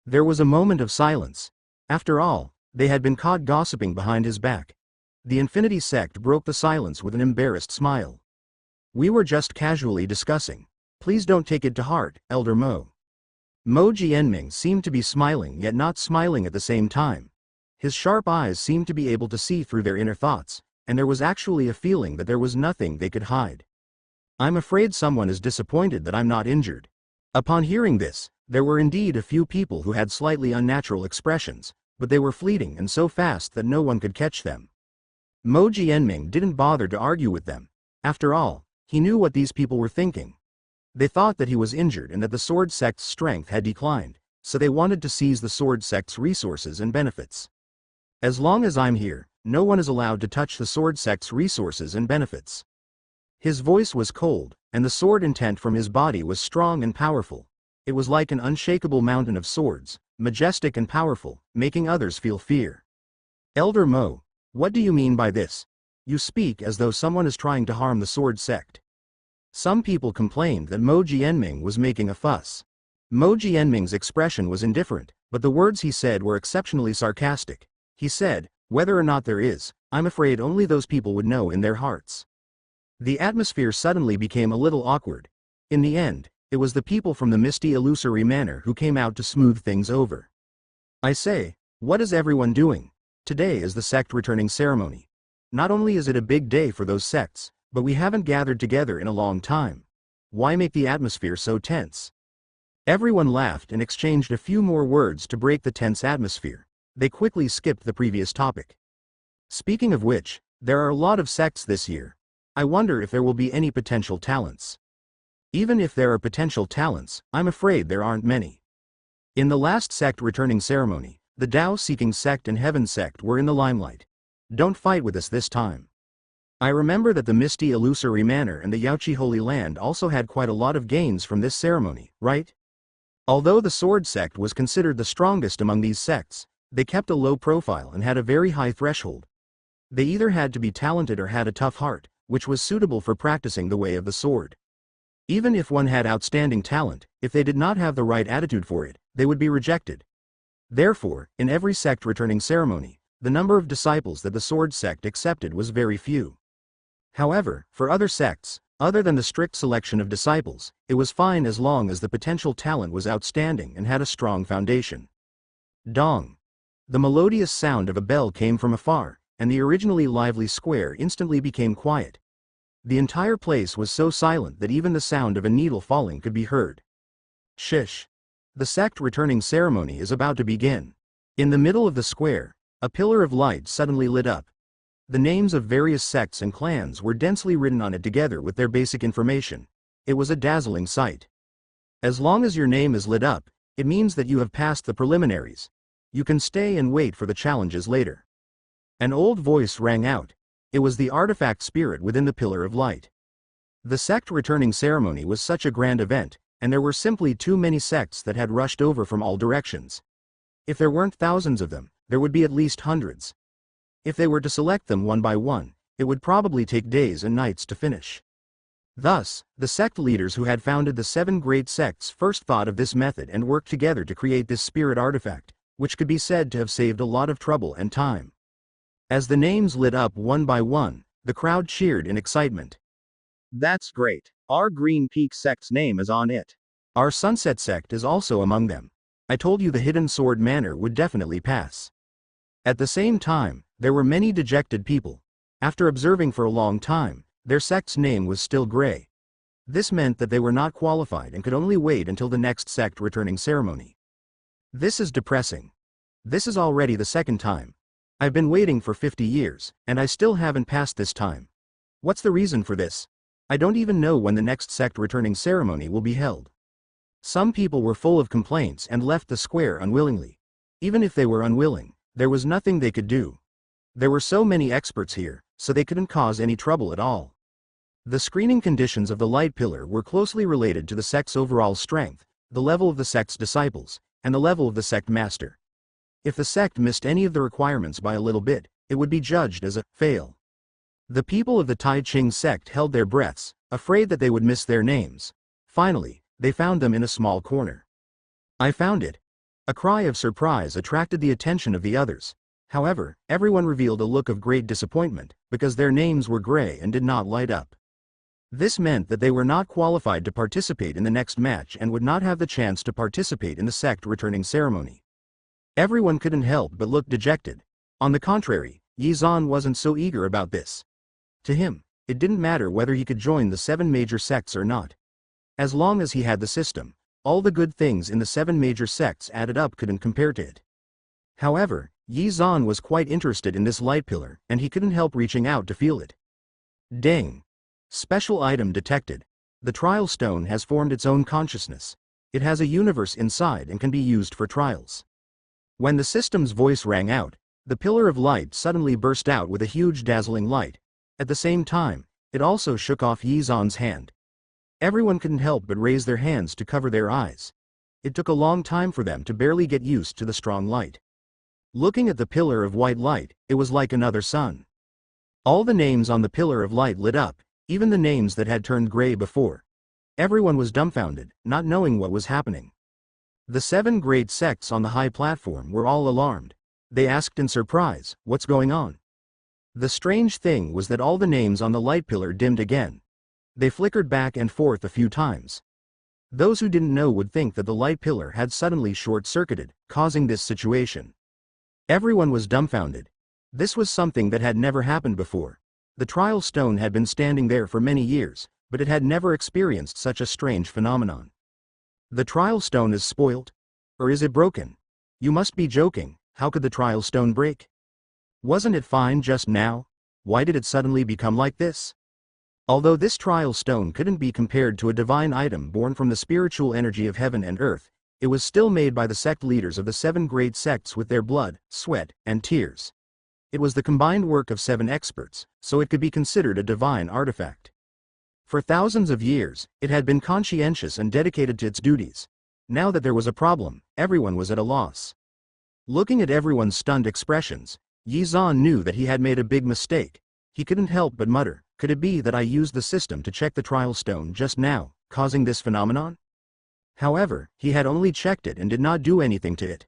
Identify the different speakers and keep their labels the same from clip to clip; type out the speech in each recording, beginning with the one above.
Speaker 1: There was a moment of silence. After all, they had been caught gossiping behind his back. The Infinity Sect broke the silence with an embarrassed smile. We were just casually discussing. Please don't take it to heart, Elder Mo. Mo Jianming seemed to be smiling yet not smiling at the same time. His sharp eyes seemed to be able to see through their inner thoughts, and there was actually a feeling that there was nothing they could hide. I'm afraid someone is disappointed that I'm not injured. Upon hearing this, there were indeed a few people who had slightly unnatural expressions, but they were fleeting and so fast that no one could catch them. Mo Jianming didn't bother to argue with them. After all, he knew what these people were thinking. They thought that he was injured and that the Sword Sect's strength had declined, so they wanted to seize the Sword Sect's resources and benefits. As long as I'm here, no one is allowed to touch the Sword Sect's resources and benefits. His voice was cold, and the sword intent from his body was strong and powerful. It was like an unshakable mountain of swords, majestic and powerful, making others feel fear. Elder Mo, what do you mean by this? You speak as though someone is trying to harm the Sword Sect. Some people complained that Mo Jianming was making a fuss. Mo Jianming's expression was indifferent, but the words he said were exceptionally sarcastic. He said, whether or not there is, I'm afraid only those people would know in their hearts. The atmosphere suddenly became a little awkward. In the end, it was the people from the misty illusory manor who came out to smooth things over. I say, what is everyone doing? Today is the sect returning ceremony. Not only is it a big day for those sects, but we haven't gathered together in a long time. Why make the atmosphere so tense? Everyone laughed and exchanged a few more words to break the tense atmosphere. They quickly skipped the previous topic. Speaking of which, there are a lot of sects this year. I wonder if there will be any potential talents. Even if there are potential talents, I'm afraid there aren't many. In the last sect returning ceremony, the Tao-seeking sect and Heaven sect were in the limelight. Don't fight with us this time. I remember that the misty illusory manor and the Yaoqi Holy Land also had quite a lot of gains from this ceremony, right? Although the Sword Sect was considered the strongest among these sects, they kept a low profile and had a very high threshold. They either had to be talented or had a tough heart, which was suitable for practicing the way of the sword. Even if one had outstanding talent, if they did not have the right attitude for it, they would be rejected. Therefore, in every sect returning ceremony, the number of disciples that the Sword Sect accepted was very few. However, for other sects, other than the strict selection of disciples, it was fine as long as the potential talent was outstanding and had a strong foundation. Dong. The melodious sound of a bell came from afar, and the originally lively square instantly became quiet. The entire place was so silent that even the sound of a needle falling could be heard. Shish. The sect returning ceremony is about to begin. In the middle of the square, a pillar of light suddenly lit up. The names of various sects and clans were densely written on it together with their basic information. It was a dazzling sight. As long as your name is lit up, it means that you have passed the preliminaries. You can stay and wait for the challenges later. An old voice rang out. It was the artifact spirit within the pillar of light. The sect returning ceremony was such a grand event, and there were simply too many sects that had rushed over from all directions. If there weren't thousands of them, there would be at least hundreds. If they were to select them one by one, it would probably take days and nights to finish. Thus, the sect leaders who had founded the 7 great sects first thought of this method and worked together to create this spirit artifact, which could be said to have saved a lot of trouble and time. As the names lit up one by one, the crowd cheered in excitement. That's great. Our Green Peak sect's name is on it. Our Sunset sect is also among them. I told you the Hidden Sword Manor would definitely pass. At the same time, there were many dejected people. After observing for a long time, their sect's name was still gray. This meant that they were not qualified and could only wait until the next sect returning ceremony. This is depressing. This is already the second time. I've been waiting for 50 years, and I still haven't passed this time. What's the reason for this? I don't even know when the next sect returning ceremony will be held. Some people were full of complaints and left the square unwillingly. Even if they were unwilling, there was nothing they could do. There were so many experts here, so they couldn't cause any trouble at all. The screening conditions of the light pillar were closely related to the sect's overall strength, the level of the sect's disciples, and the level of the sect master. If the sect missed any of the requirements by a little bit, it would be judged as a fail. The people of the Tai Ching sect held their breaths, afraid that they would miss their names. Finally, they found them in a small corner. I found it. A cry of surprise attracted the attention of the others. However, everyone revealed a look of great disappointment, because their names were gray and did not light up. This meant that they were not qualified to participate in the next match and would not have the chance to participate in the sect returning ceremony. Everyone couldn't help but look dejected. On the contrary, Yizan wasn't so eager about this. To him, it didn't matter whether he could join the 7 major sects or not. As long as he had the system, all the good things in the 7 major sects added up couldn't compare to it. However, Yizan was quite interested in this light pillar, and he couldn't help reaching out to feel it. Dang! Special item detected. The trial stone has formed its own consciousness. It has a universe inside and can be used for trials. When the system's voice rang out, the pillar of light suddenly burst out with a huge dazzling light. At the same time, it also shook off Yizan's hand. Everyone couldn't help but raise their hands to cover their eyes. It took a long time for them to barely get used to the strong light. Looking at the pillar of white light, it was like another sun. All the names on the pillar of light lit up, even the names that had turned gray before. Everyone was dumbfounded, not knowing what was happening. The 7 great sects on the high platform were all alarmed. They asked in surprise, "What's going on?" The strange thing was that all the names on the light pillar dimmed again. They flickered back and forth a few times. Those who didn't know would think that the light pillar had suddenly short-circuited, causing this situation. Everyone was dumbfounded. This was something that had never happened before. The trial stone had been standing there for many years, but it had never experienced such a strange phenomenon. The trial stone is spoiled? Or is it broken? You must be joking. How could the trial stone break? Wasn't it fine just now? Why did it suddenly become like this? Although this trial stone couldn't be compared to a divine item born from the spiritual energy of heaven and earth, it was still made by the sect leaders of the 7 great sects with their blood, sweat, and tears. It was the combined work of 7 experts, so it could be considered a divine artifact. For thousands of years, it had been conscientious and dedicated to its duties. Now that there was a problem, everyone was at a loss. Looking at everyone's stunned expressions, Yizan knew that he had made a big mistake. He couldn't help but mutter, "Could it be that I used the system to check the trial stone just now, causing this phenomenon?" However, he had only checked it and did not do anything to it.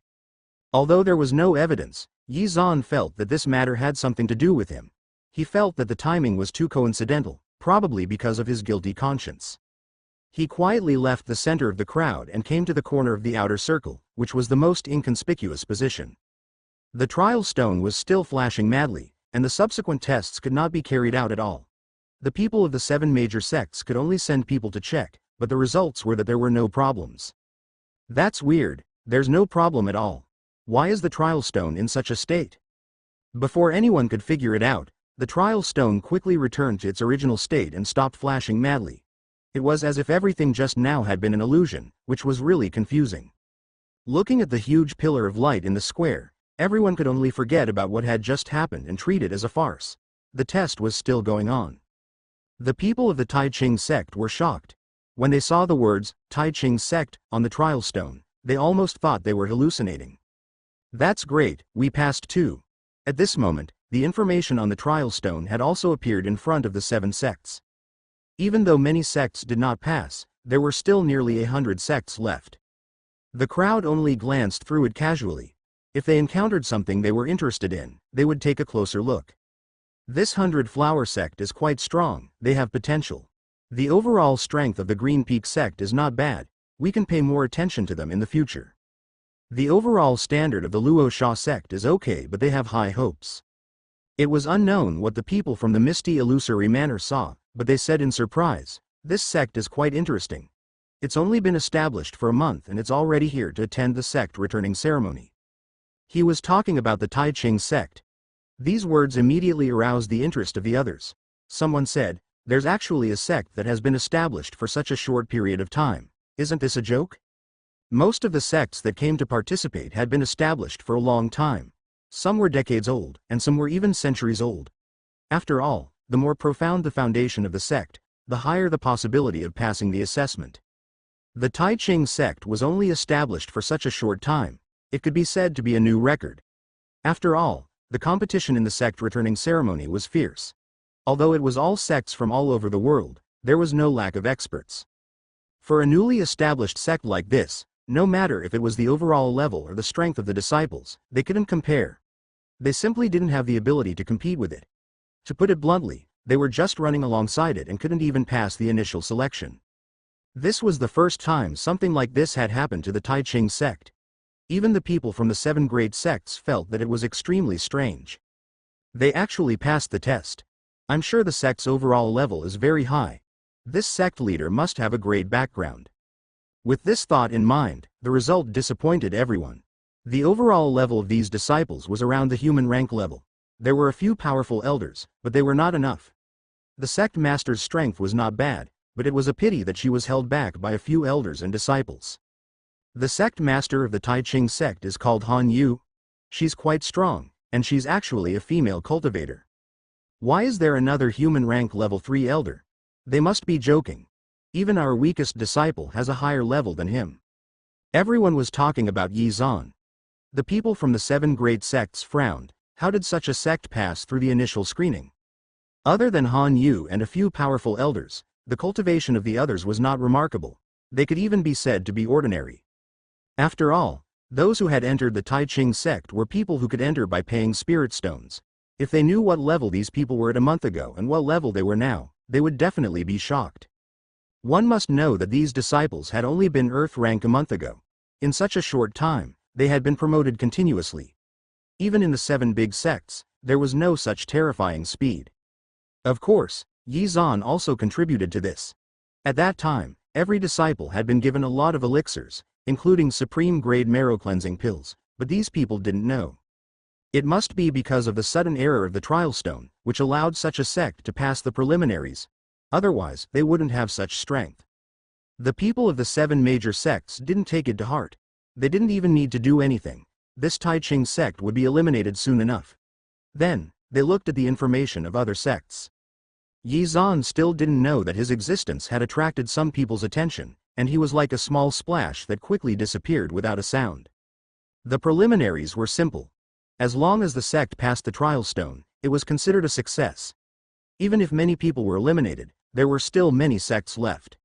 Speaker 1: Although there was no evidence, Yizan felt that this matter had something to do with him. He felt that the timing was too coincidental, probably because of his guilty conscience. He quietly left the center of the crowd and came to the corner of the outer circle, which was the most inconspicuous position. The trial stone was still flashing madly, and the subsequent tests could not be carried out at all. The people of the 7 major sects could only send people to check, but the results were that there were no problems. That's weird, there's no problem at all. Why is the trial stone in such a state? Before anyone could figure it out, the trial stone quickly returned to its original state and stopped flashing madly. It was as if everything just now had been an illusion, which was really confusing. Looking at the huge pillar of light in the square, everyone could only forget about what had just happened and treat it as a farce. The test was still going on. The people of the Tai Ching sect were shocked. When they saw the words, Tai Ching sect, on the trial stone, they almost thought they were hallucinating. That's great, we passed too. At this moment, the information on the trial stone had also appeared in front of the 7 sects. Even though many sects did not pass, there were still nearly 100 sects left. The crowd only glanced through it casually. If they encountered something they were interested in, they would take a closer look. This 100-flower sect is quite strong, they have potential. The overall strength of the Green Peak sect is not bad, we can pay more attention to them in the future. The overall standard of the Luo Sha sect is okay, but they have high hopes. It was unknown what the people from the Misty Illusory Manor saw, but they said in surprise, "This sect is quite interesting. It's only been established for a month and it's already here to attend the sect returning ceremony." He was talking about the Tai Ching sect. These words immediately aroused the interest of the others. Someone said, "There's actually a sect that has been established for such a short period of time. Isn't this a joke?" Most of the sects that came to participate had been established for a long time. Some were decades old, and some were even centuries old. After all, the more profound the foundation of the sect, the higher the possibility of passing the assessment. The Tai Ching sect was only established for such a short time. It could be said to be a new record. After all, the competition in the sect returning ceremony was fierce. Although it was all sects from all over the world, there was no lack of experts. For a newly established sect like this, No matter if it was the overall level or the strength of the disciples, they couldn't compare. They simply didn't have the ability to compete with it. To put it bluntly, they were just running alongside it and couldn't even pass the initial selection. This was the first time something like this had happened to the Tai Ching sect. Even the people from the 7 great sects felt that it was extremely strange. They actually passed the test. I'm sure the sect's overall level is very high. This sect leader must have a great background. With this thought in mind, the result disappointed everyone. The overall level of these disciples was around the human rank level. There were a few powerful elders, but they were not enough. The sect master's strength was not bad, but it was a pity that she was held back by a few elders and disciples. The sect master of the Tai Ching sect is called Han Yu. She's quite strong, and she's actually a female cultivator. Why is there another human rank level 3 elder? They must be joking. Even our weakest disciple has a higher level than him. Everyone was talking about Yi Zan. The people from the 7 great sects frowned. How did such a sect pass through the initial screening? Other than Han Yu and a few powerful elders, the cultivation of the others was not remarkable. They could even be said to be ordinary. After all, those who had entered the Tai Ching sect were people who could enter by paying spirit stones. If they knew what level these people were at a month ago and what level they were now, they would definitely be shocked. One must know that these disciples had only been Earth rank a month ago. In such a short time, they had been promoted continuously. Even in the 7 big sects, there was no such terrifying speed. Of course, Yi Zan also contributed to this. At that time, every disciple had been given a lot of elixirs, including supreme-grade marrow-cleansing pills, but these people didn't know. It must be because of the sudden error of the trial stone, which allowed such a sect to pass the preliminaries. Otherwise, they wouldn't have such strength. The people of the 7 major sects didn't take it to heart. They didn't even need to do anything. This Tai Ching sect would be eliminated soon enough. Then, they looked at the information of other sects. Yi Zan still didn't know that his existence had attracted some people's attention, and he was like a small splash that quickly disappeared without a sound. The preliminaries were simple. As long as the sect passed the trial stone, it was considered a success. Even if many people were eliminated, there were still many sects left.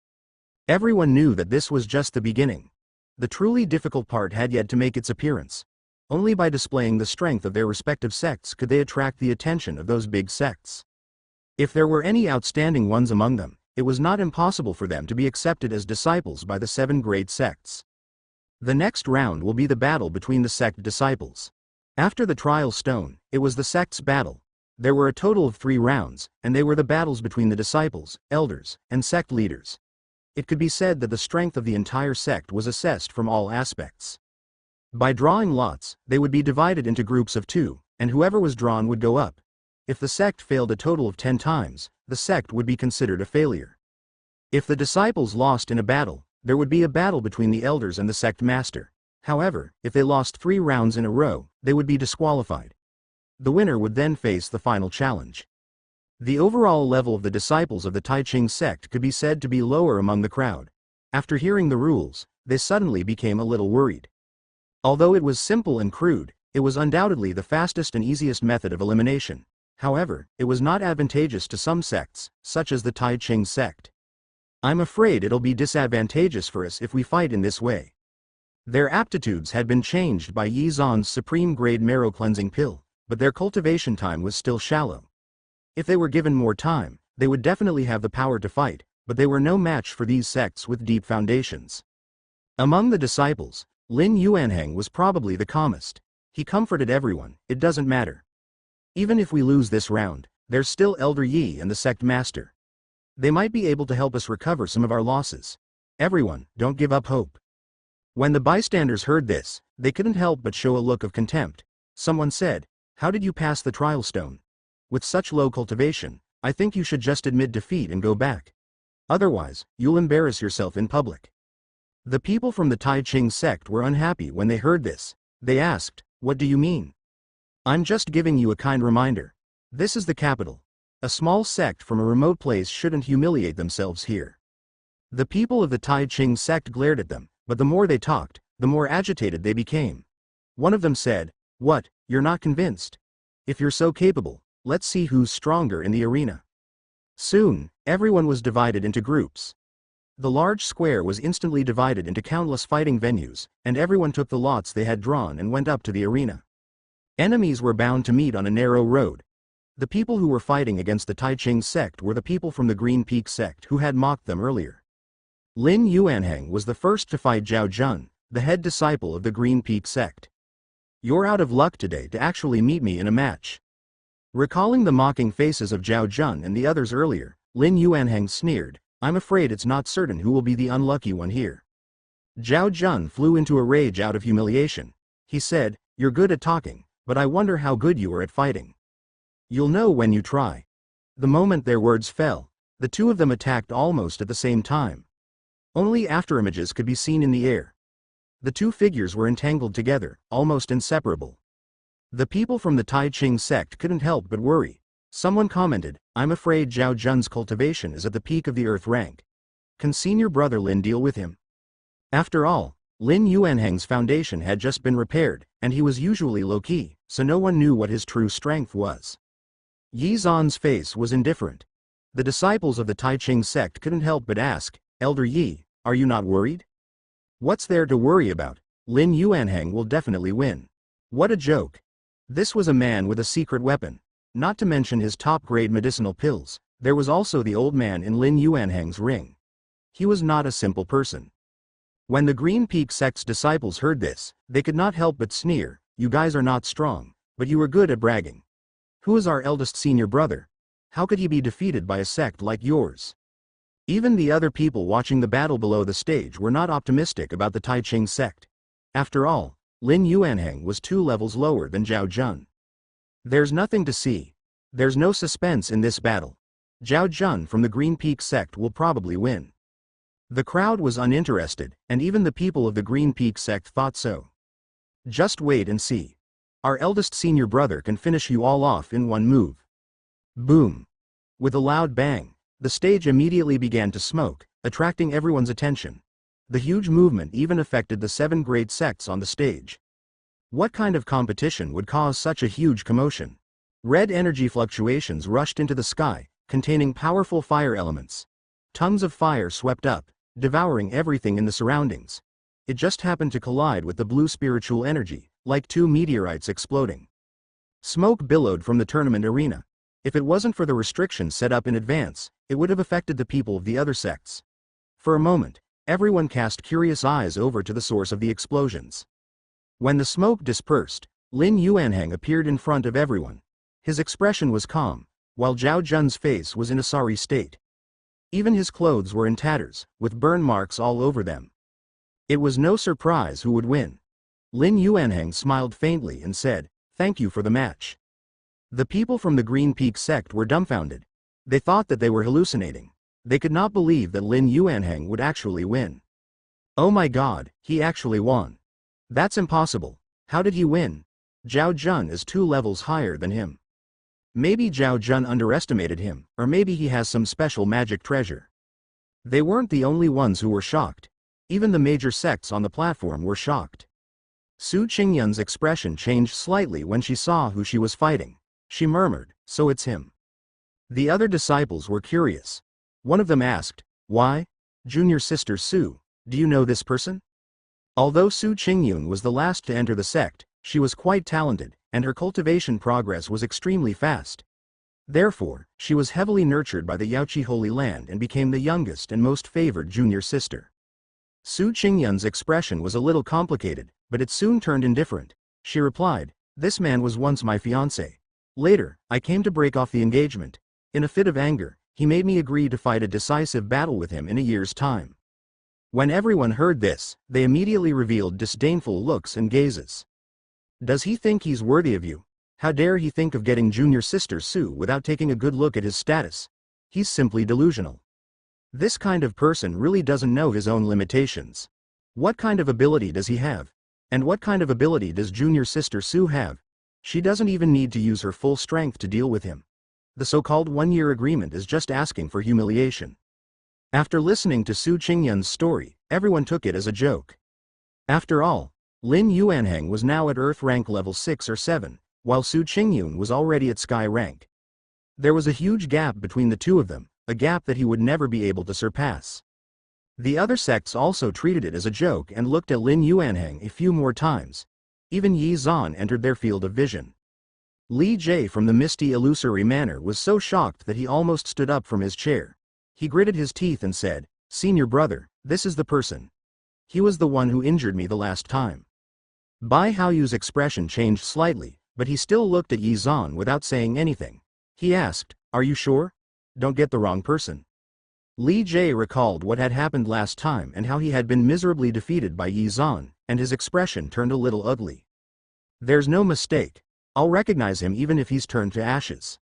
Speaker 1: Everyone knew that this was just the beginning. The truly difficult part had yet to make its appearance. Only by displaying the strength of their respective sects could they attract the attention of those big sects. If there were any outstanding ones among them, it was not impossible for them to be accepted as disciples by the 7 great sects. The next round will be the battle between the sect disciples. After the trial stone, it was the sect's battle. There were a total of 3 rounds, and they were the battles between the disciples, elders, and sect leaders. It could be said that the strength of the entire sect was assessed from all aspects. By drawing lots, they would be divided into groups of 2, and whoever was drawn would go up. If the sect failed a total of 10 times, the sect would be considered a failure. If the disciples lost in a battle, there would be a battle between the elders and the sect master. However, if they lost 3 rounds in a row, they would be disqualified. The winner would then face the final challenge. The overall level of the disciples of the Tai Ching sect could be said to be lower among the crowd. After hearing the rules, they suddenly became a little worried. Although it was simple and crude, it was undoubtedly the fastest and easiest method of elimination. However, it was not advantageous to some sects, such as the Tai Ching sect. I'm afraid it'll be disadvantageous for us if we fight in this way. Their aptitudes had been changed by Yi Zan's supreme-grade marrow-cleansing pill, but their cultivation time was still shallow. If they were given more time, they would definitely have the power to fight, but they were no match for these sects with deep foundations. Among the disciples, Lin Yuanheng was probably the calmest. He comforted everyone, it doesn't matter. Even if we lose this round, there's still Elder Yi and the sect master. They might be able to help us recover some of our losses. Everyone, don't give up hope. When the bystanders heard this, they couldn't help but show a look of contempt. Someone said, "How did you pass the trial stone? With such low cultivation, I think you should just admit defeat and go back. Otherwise, you'll embarrass yourself in public." The people from the Tai Ching sect were unhappy when they heard this. They asked, "What do you mean?" "I'm just giving you a kind reminder. This is the capital. A small sect from a remote place shouldn't humiliate themselves here." The people of the Tai Ching sect glared at them, but the more they talked, the more agitated they became. One of them said, "What, you're not convinced? If you're so capable, let's see who's stronger in the arena." Soon, everyone was divided into groups. The large square was instantly divided into countless fighting venues, and everyone took the lots they had drawn and went up to the arena. Enemies were bound to meet on a narrow road. The people who were fighting against the Taiching sect were the people from the Green Peak sect who had mocked them earlier. Lin Yuanheng was the first to fight Zhao Jun, the head disciple of the Green Peak sect. "You're out of luck today to actually meet me in a match." Recalling the mocking faces of Zhao Jun and the others earlier, Lin Yuanheng sneered, "I'm afraid it's not certain who will be the unlucky one here." Zhao Jun flew into a rage out of humiliation. He said, "You're good at talking, but I wonder how good you are at fighting. You'll know when you try." The moment their words fell, the two of them attacked almost at the same time. Only afterimages could be seen in the air. The two figures were entangled together, almost inseparable. The people from the Taiching sect couldn't help but worry. Someone commented, "I'm afraid Zhao Jun's cultivation is at the peak of the earth rank. Can senior brother Lin deal with him?" After all, Lin Yuanheng's foundation had just been repaired, and he was usually low-key, so no one knew what his true strength was. Yi Zan's face was indifferent. The disciples of the Taiching sect couldn't help but ask, "Elder Yi, are you not worried?" "What's there to worry about? Lin Yuanheng will definitely win." What a joke. This was a man with a secret weapon. Not to mention his top-grade medicinal pills, there was also the old man in Lin Yuanheng's ring. He was not a simple person. When the Green Peak sect's disciples heard this, they could not help but sneer, "You guys are not strong, but you are good at bragging. Who is our eldest senior brother? How could he be defeated by a sect like yours?" Even the other people watching the battle below the stage were not optimistic about the Taiching sect. After all, Lin Yuanheng was 2 levels lower than Zhao Jun. There's nothing to see. There's no suspense in this battle. Zhao Jun from the Green Peak sect will probably win. The crowd was uninterested, and even the people of the Green Peak sect thought so. Just wait and see. Our eldest senior brother can finish you all off in one move. Boom. With a loud bang, the stage immediately began to smoke, attracting everyone's attention. The huge movement even affected the 7 great sects on the stage. What kind of competition would cause such a huge commotion? Red energy fluctuations rushed into the sky, containing powerful fire elements. Tons of fire swept up, devouring everything in the surroundings. It just happened to collide with the blue spiritual energy, like 2 meteorites exploding. Smoke billowed from the tournament arena. If it wasn't for the restrictions set up in advance, it would have affected the people of the other sects. For a moment, everyone cast curious eyes over to the source of the explosions. When the smoke dispersed, Lin Yuanheng appeared in front of everyone. His expression was calm, while Zhao Jun's face was in a sorry state. Even his clothes were in tatters, with burn marks all over them. It was no surprise who would win. Lin Yuanheng smiled faintly and said, "Thank you for the match." The people from the Green Peak sect were dumbfounded. They thought that they were hallucinating. They could not believe that Lin Yuanheng would actually win. "Oh my god, he actually won. That's impossible. How did he win? Zhao Jun is 2 levels higher than him. Maybe Zhao Jun underestimated him, or maybe he has some special magic treasure." They weren't the only ones who were shocked. Even the major sects on the platform were shocked. Su Qingyun's expression changed slightly when she saw who she was fighting. She murmured, "So it's him." The other disciples were curious. One of them asked, "Why? Junior sister Su, do you know this person?" Although Su Qingyun was the last to enter the sect, she was quite talented, and her cultivation progress was extremely fast. Therefore, she was heavily nurtured by the Yaoqi Holy Land and became the youngest and most favored junior sister. Su Qingyun's expression was a little complicated, but it soon turned indifferent. She replied, "This man was once my fiancé. Later, I came to break off the engagement. In a fit of anger, he made me agree to fight a decisive battle with him in a year's time." When everyone heard this, they immediately revealed disdainful looks and gazes. "Does he think he's worthy of you? How dare he think of getting junior sister Su without taking a good look at his status? He's simply delusional. This kind of person really doesn't know his own limitations. What kind of ability does he have? And what kind of ability does junior sister Su have? She doesn't even need to use her full strength to deal with him. The so-called 1-year agreement is just asking for humiliation." After listening to Su Qingyun's story, everyone took it as a joke. After all, Lin Yuanheng was now at Earth rank level 6 or 7, while Su Qingyun was already at Sky rank. There was a huge gap between the two of them, a gap that he would never be able to surpass. The other sects also treated it as a joke and looked at Lin Yuanheng a few more times. Even Yi Zan entered their field of vision. Li Jie from the misty illusory manor was so shocked that he almost stood up from his chair. He gritted his teeth and said, "Senior brother, this is the person. He was the one who injured me the last time." Bai Haoyu's expression changed slightly, but he still looked at Yi Zan without saying anything. He asked, "Are you sure? Don't get the wrong person." Li Jie recalled what had happened last time and how he had been miserably defeated by Yi Zan, and his expression turned a little ugly. "There's no mistake. I'll recognize him even if he's turned to ashes."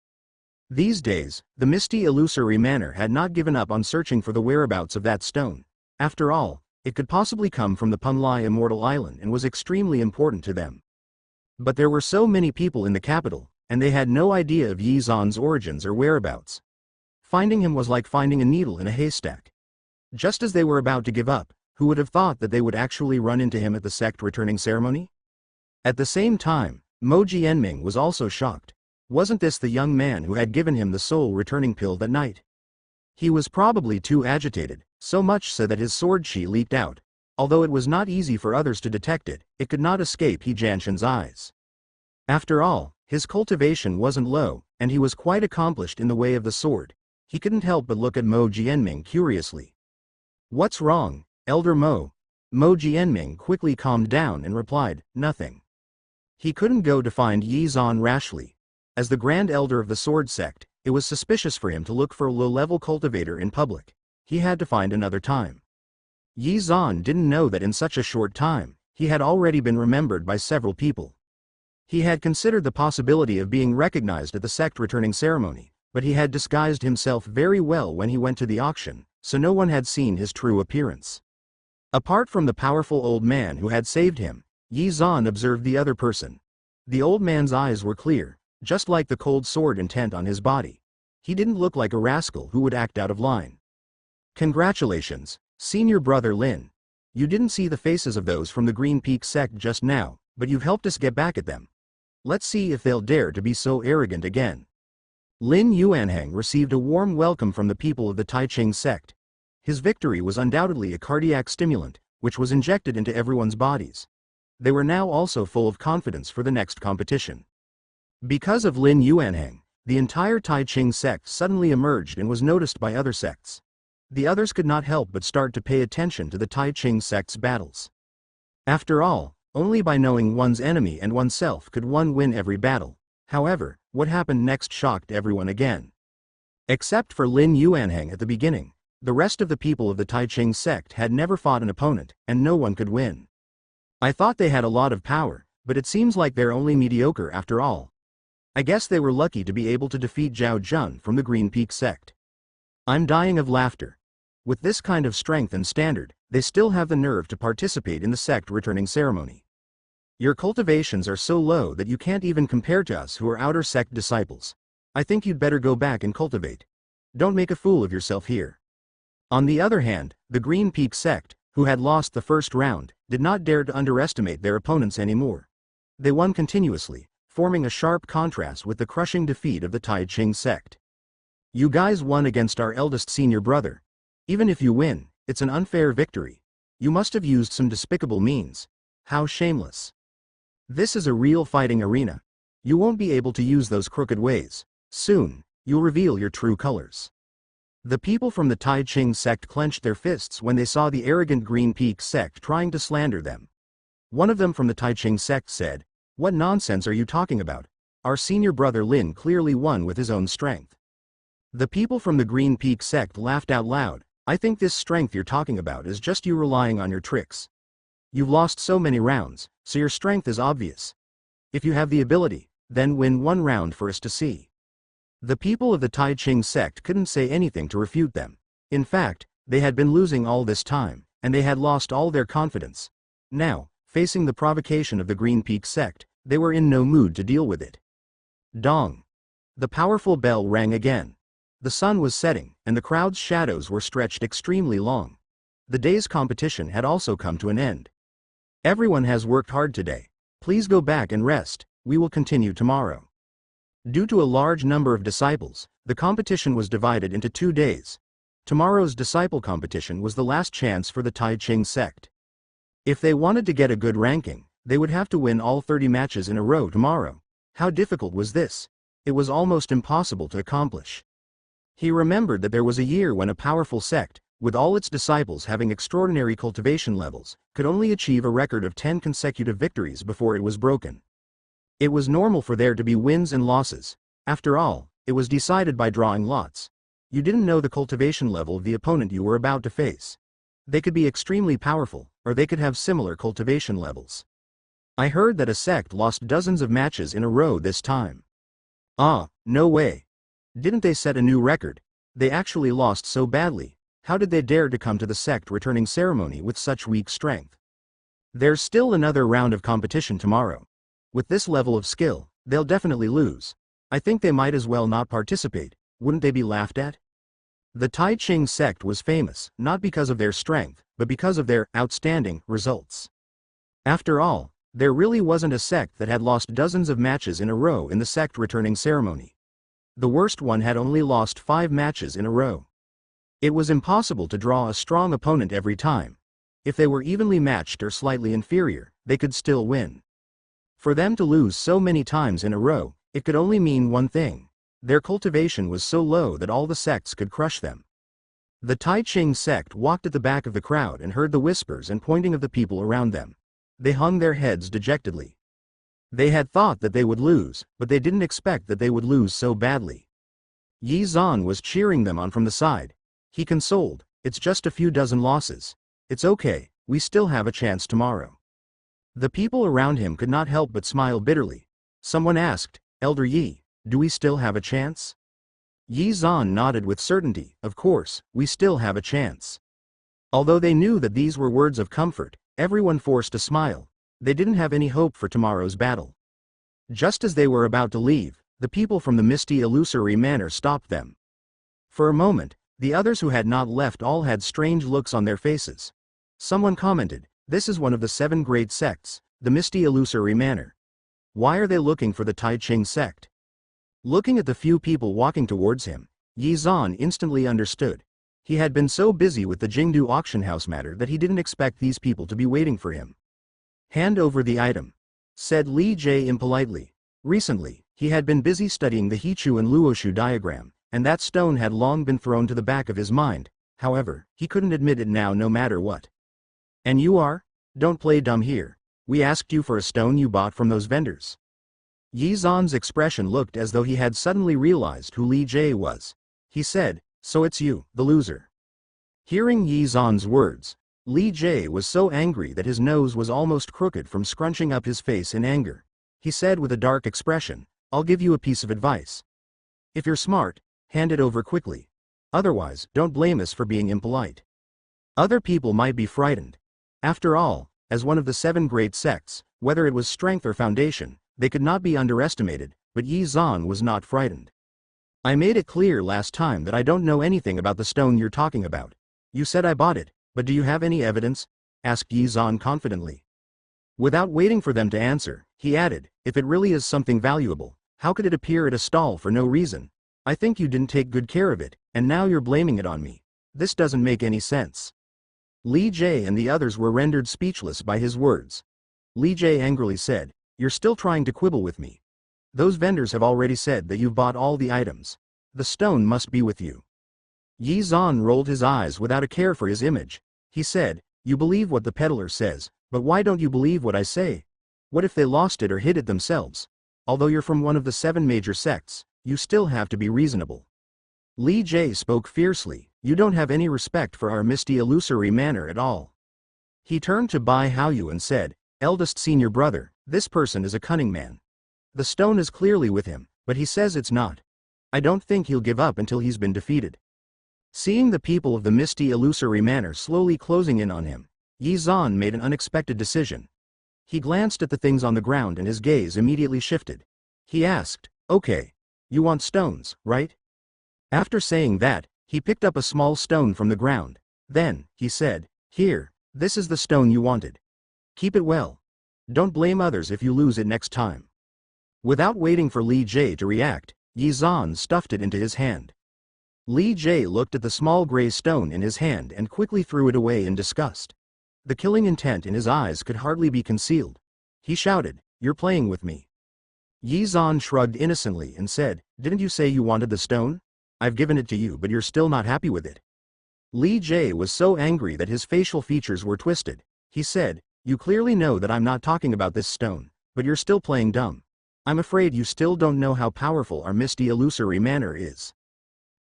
Speaker 1: These days, the misty illusory manor had not given up on searching for the whereabouts of that stone. After all, it could possibly come from the Punlai Immortal Island and was extremely important to them. But there were so many people in the capital, and they had no idea of Yi Zan's origins or whereabouts. Finding him was like finding a needle in a haystack. Just as they were about to give up, who would have thought that they would actually run into him at the sect returning ceremony? At the same time, Mo Jianming was also shocked. Wasn't this the young man who had given him the soul returning pill that night? He was probably too agitated, so much so that his sword chi leaked out. Although it was not easy for others to detect it, it could not escape He Jianshan's eyes. After all, his cultivation wasn't low, and he was quite accomplished in the way of the sword. He couldn't help but look at Mo Jianming curiously. "What's wrong, Elder Mo?" Mo Jianming quickly calmed down and replied, "Nothing." He couldn't go to find Yi Zan rashly. As the Grand Elder of the Sword Sect, it was suspicious for him to look for a low-level cultivator in public. He had to find another time. Yi Zan didn't know that in such a short time, he had already been remembered by several people. He had considered the possibility of being recognized at the sect returning ceremony, but he had disguised himself very well when he went to the auction, so no one had seen his true appearance. Apart from the powerful old man who had saved him, Yi Zan observed the other person. The old man's eyes were clear, just like the cold sword intent on his body. He didn't look like a rascal who would act out of line. "Congratulations, Senior Brother Lin. You didn't see the faces of those from the Green Peak sect just now, but you've helped us get back at them. Let's see if they'll dare to be so arrogant again." Lin Yuanheng received a warm welcome from the people of the Taiching sect. His victory was undoubtedly a cardiac stimulant, which was injected into everyone's bodies. They were now also full of confidence for the next competition. Because of Lin Yuanheng, the entire Taiching sect suddenly emerged and was noticed by other sects. The others could not help but start to pay attention to the Taiching sect's battles. After all, only by knowing one's enemy and oneself could one win every battle. However, what happened next shocked everyone again. Except for Lin Yuanheng at the beginning, the rest of the people of the Taiching sect had never fought an opponent, and no one could win. "I thought they had a lot of power, but it seems like they're only mediocre after all. I guess they were lucky to be able to defeat Zhao Jun from the Green Peak sect." I'm dying of laughter. With this kind of strength and standard, they still have the nerve to participate in the sect returning ceremony. Your cultivations are so low that you can't even compare to us who are outer sect disciples. I think you'd better go back and cultivate. Don't make a fool of yourself here. On the other hand, the Green Peak sect, who had lost the first round, did not dare to underestimate their opponents anymore. They won continuously, forming a sharp contrast with the crushing defeat of the Taiching sect. "You guys won against our eldest senior brother. Even if you win, it's an unfair victory. You must have used some despicable means. How shameless. This is a real fighting arena. You won't be able to use those crooked ways. Soon, you'll reveal your true colors." The people from the Taiching sect clenched their fists when they saw the arrogant Green Peak sect trying to slander them. One of them from the Taiching sect said, "What nonsense are you talking about? Our senior brother Lin clearly won with his own strength." The people from the Green Peak sect laughed out loud. "I think this strength you're talking about is just you relying on your tricks. You've lost so many rounds, so your strength is obvious. If you have the ability, then win one round for us to see." The people of the Taiching sect couldn't say anything to refute them. In fact, they had been losing all this time, and they had lost all their confidence. Now, facing the provocation of the Green Peak sect, they were in no mood to deal with it. Dong. The powerful bell rang again. The sun was setting, and the crowd's shadows were stretched extremely long. The day's competition had also come to an end. "Everyone has worked hard today. Please go back and rest. We will continue tomorrow." Due to a large number of disciples, the competition was divided into 2 days. Tomorrow's disciple competition was the last chance for the Tai Ching sect. If they wanted to get a good ranking, they would have to win all 30 matches in a row tomorrow. How difficult was this? It was almost impossible to accomplish. He remembered that there was a year when a powerful sect, with all its disciples having extraordinary cultivation levels, could only achieve a record of 10 consecutive victories before it was broken. It was normal for there to be wins and losses. After all, it was decided by drawing lots. You didn't know the cultivation level of the opponent you were about to face. They could be extremely powerful, or they could have similar cultivation levels. I heard that a sect lost dozens of matches in a row this time. Ah, no way. Didn't they set a new record? They actually lost so badly. How did they dare to come to the sect returning ceremony with such weak strength? There's still another round of competition tomorrow. With this level of skill, they'll definitely lose. I think they might as well not participate. Wouldn't they be laughed at? The Tai Ching sect was famous, not because of their strength, but because of their outstanding results. After all, there really wasn't a sect that had lost dozens of matches in a row in the sect returning ceremony. The worst one had only lost 5 matches in a row. It was impossible to draw a strong opponent every time. If they were evenly matched or slightly inferior, they could still win. For them to lose so many times in a row, it could only mean one thing. Their cultivation was so low that all the sects could crush them. The Tai Ching sect walked at the back of the crowd and heard the whispers and pointing of the people around them. They hung their heads dejectedly. They had thought that they would lose, but they didn't expect that they would lose so badly. Yi Zan was cheering them on from the side. He consoled, "It's just a few dozen losses. It's okay, we still have a chance tomorrow." The people around him could not help but smile bitterly. Someone asked, "Elder Yi, do we still have a chance?" Yi Zan nodded with certainty, "Of course, we still have a chance." Although they knew that these were words of comfort, everyone forced a smile. They didn't have any hope for tomorrow's battle. Just as they were about to leave, the people from the misty illusory manor stopped them. For a moment, the others who had not left all had strange looks on their faces. Someone commented, "This is one of the 7 great sects, the misty illusory manor. Why are they looking for the Tai Ching sect?" Looking at the few people walking towards him, Yi Zan instantly understood. He had been so busy with the Jingdu auction house matter that he didn't expect these people to be waiting for him. "Hand over the item," said Li Jie impolitely. Recently, he had been busy studying the Hichu and Luoshu diagram, and that stone had long been thrown to the back of his mind. However, he couldn't admit it now no matter what. "And you are? Don't play dumb here. We asked you for a stone you bought from those vendors." Yi Zan's expression looked as though he had suddenly realized who Li Jie was. He said, "So it's you, the loser." Hearing Yi Zan's words, Li Jie was so angry that his nose was almost crooked from scrunching up his face in anger. He said with a dark expression, "I'll give you a piece of advice. If you're smart, hand it over quickly. Otherwise, don't blame us for being impolite. Other people might be frightened. After all, as one of the 7 great sects, whether it was strength or foundation, they could not be underestimated, but Yi Zan was not frightened. I made it clear last time that I don't know anything about the stone you're talking about. You said I bought it, but do you have any evidence?" asked Yi Zan confidently. Without waiting for them to answer, he added, "If it really is something valuable, how could it appear at a stall for no reason? I think you didn't take good care of it, and now you're blaming it on me. This doesn't make any sense." Li Jie and the others were rendered speechless by his words. Li Jie angrily said, "You're still trying to quibble with me. Those vendors have already said that you've bought all the items. The stone must be with you." Yi Zan rolled his eyes without a care for his image. He said, "You believe what the peddler says, but why don't you believe what I say? What if they lost it or hid it themselves? Although you're from one of the 7 major sects, you still have to be reasonable." Li Jie spoke fiercely, "You don't have any respect for our misty illusory manor at all." He turned to Bai Haoyu and said, "Eldest senior brother, this person is a cunning man. The stone is clearly with him, but he says it's not. I don't think he'll give up until he's been defeated." Seeing the people of the misty illusory manor slowly closing in on him, Yi Zan made an unexpected decision. He glanced at the things on the ground and his gaze immediately shifted. He asked, "Okay, you want stones, right?" After saying that, he picked up a small stone from the ground. Then, he said, "Here, this is the stone you wanted. Keep it well. Don't blame others if you lose it next time." Without waiting for Li Jie to react, Yi Zan stuffed it into his hand. Li Jie looked at the small gray stone in his hand and quickly threw it away in disgust. The killing intent in his eyes could hardly be concealed. He shouted, "You're playing with me." Yi Zan shrugged innocently and said, "Didn't you say you wanted the stone? I've given it to you, but you're still not happy with it." Li Jie was so angry that his facial features were twisted. He said, "You clearly know that I'm not talking about this stone, but you're still playing dumb. I'm afraid you still don't know how powerful our misty illusory manner is."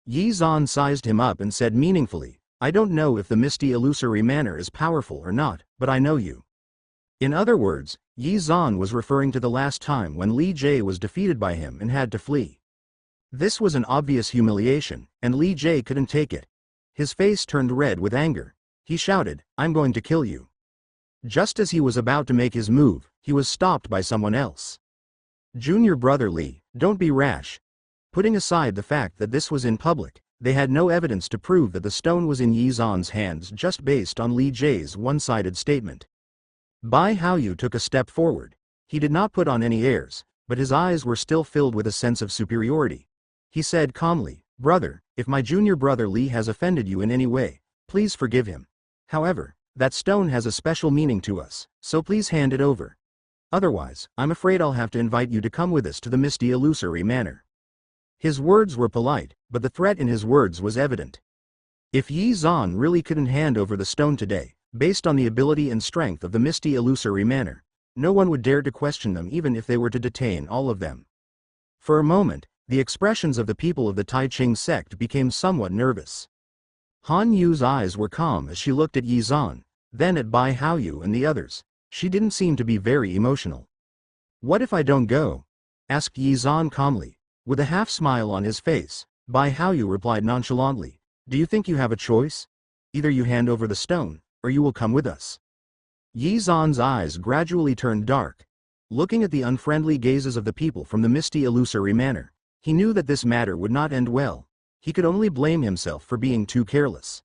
Speaker 1: Yi Zan sized him up and said meaningfully, "I don't know if the misty illusory manner is powerful or not, but I know you." In other words, Yi Zan was referring to the last time when Li Jie was defeated by him and had to flee. This was an obvious humiliation, and Li Jie couldn't take it. His face turned red with anger. He shouted, "I'm going to kill you." Just as he was about to make his move, he was stopped by someone else. "Junior brother Li, don't be rash." Putting aside the fact that this was in public, they had no evidence to prove that the stone was in Yi Zan's hands just based on Li Jie's one-sided statement. Bai Haoyu took a step forward. He did not put on any airs, but his eyes were still filled with a sense of superiority. He said calmly, "Brother, if my junior brother Li has offended you in any way, please forgive him. However, that stone has a special meaning to us, so please hand it over. Otherwise, I'm afraid I'll have to invite you to come with us to the misty illusory manor." His words were polite, but the threat in his words was evident. If Yi Zan really couldn't hand over the stone today, based on the ability and strength of the misty illusory manor, no one would dare to question them even if they were to detain all of them. For a moment, the expressions of the people of the Tai Ching sect became somewhat nervous. Han Yu's eyes were calm as she looked at Yi Zan, then at Bai Haoyu and the others. She didn't seem to be very emotional. "What if I don't go?" asked Yi Zan calmly. With a half-smile on his face, Bai Haoyu replied nonchalantly, "Do you think you have a choice? Either you hand over the stone, or you will come with us." Yi Zan's eyes gradually turned dark. Looking at the unfriendly gazes of the people from the misty illusory manor, he knew that this matter would not end well. He could only blame himself for being too careless.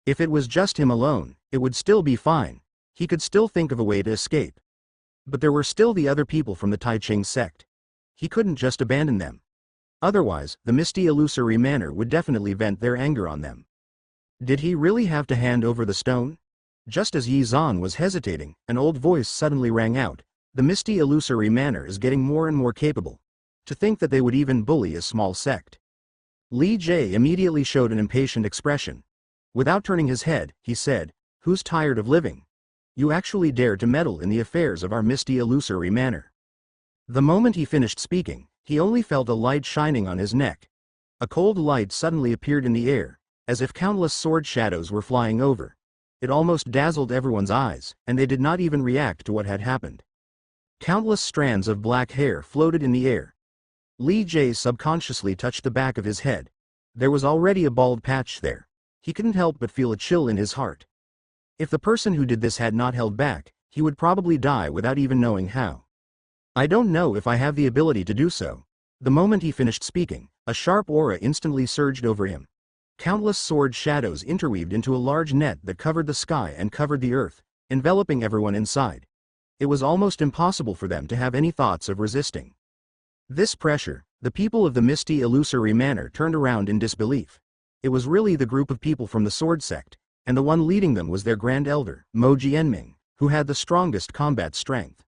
Speaker 1: If it was just him alone, it would still be fine. He could still think of a way to escape. But there were still the other people from the Tai Ching sect. He couldn't just abandon them. Otherwise, the misty illusory manor would definitely vent their anger on them. Did he really have to hand over the stone? Just as Yi Zan was hesitating, an old voice suddenly rang out, "The misty illusory manor is getting more and more capable. To think that they would even bully a small sect." Li Jie immediately showed an impatient expression. Without turning his head, he said, "Who's tired of living? You actually dare to meddle in the affairs of our misty illusory manor." The moment he finished speaking, he only felt a light shining on his neck. A cold light suddenly appeared in the air, as if countless sword shadows were flying over. It almost dazzled everyone's eyes, and they did not even react to what had happened. Countless strands of black hair floated in the air. Li Jie subconsciously touched the back of his head. There was already a bald patch there. He couldn't help but feel a chill in his heart. If the person who did this had not held back, he would probably die without even knowing how. "I don't know if I have the ability to do so." The moment he finished speaking, a sharp aura instantly surged over him. Countless sword shadows interweaved into a large net that covered the sky and covered the earth, enveloping everyone inside. It was almost impossible for them to have any thoughts of resisting this pressure. The people of the misty illusory manor turned around in disbelief. It was really the group of people from the sword sect, and the one leading them was their grand elder, Mo Jianming, who had the strongest combat strength.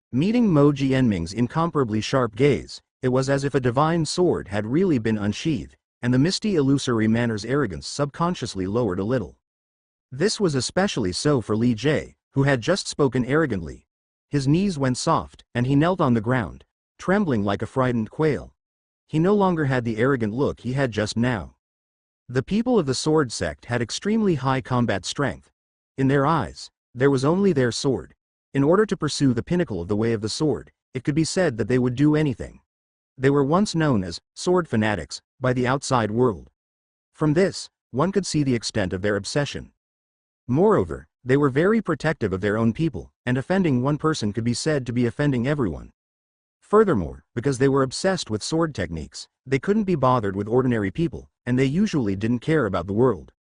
Speaker 1: Meeting Mo Jianming's incomparably sharp gaze, it was as if a divine sword had really been unsheathed, and the misty illusory manor's arrogance subconsciously lowered a little. This was especially so for Li Jie, who had just spoken arrogantly. His knees went soft, and he knelt on the ground, trembling like a frightened quail. He no longer had the arrogant look he had just now. The people of the sword sect had extremely high combat strength. In their eyes, there was only their sword. In order to pursue the pinnacle of the way of the sword, it could be said that they would do anything. They were once known as sword fanatics by the outside world. From this, one could see the extent of their obsession. Moreover, they were very protective of their own people, and offending one person could be said to be offending everyone. Furthermore, because they were obsessed with sword techniques, they couldn't be bothered with ordinary people, and they usually didn't care about the world.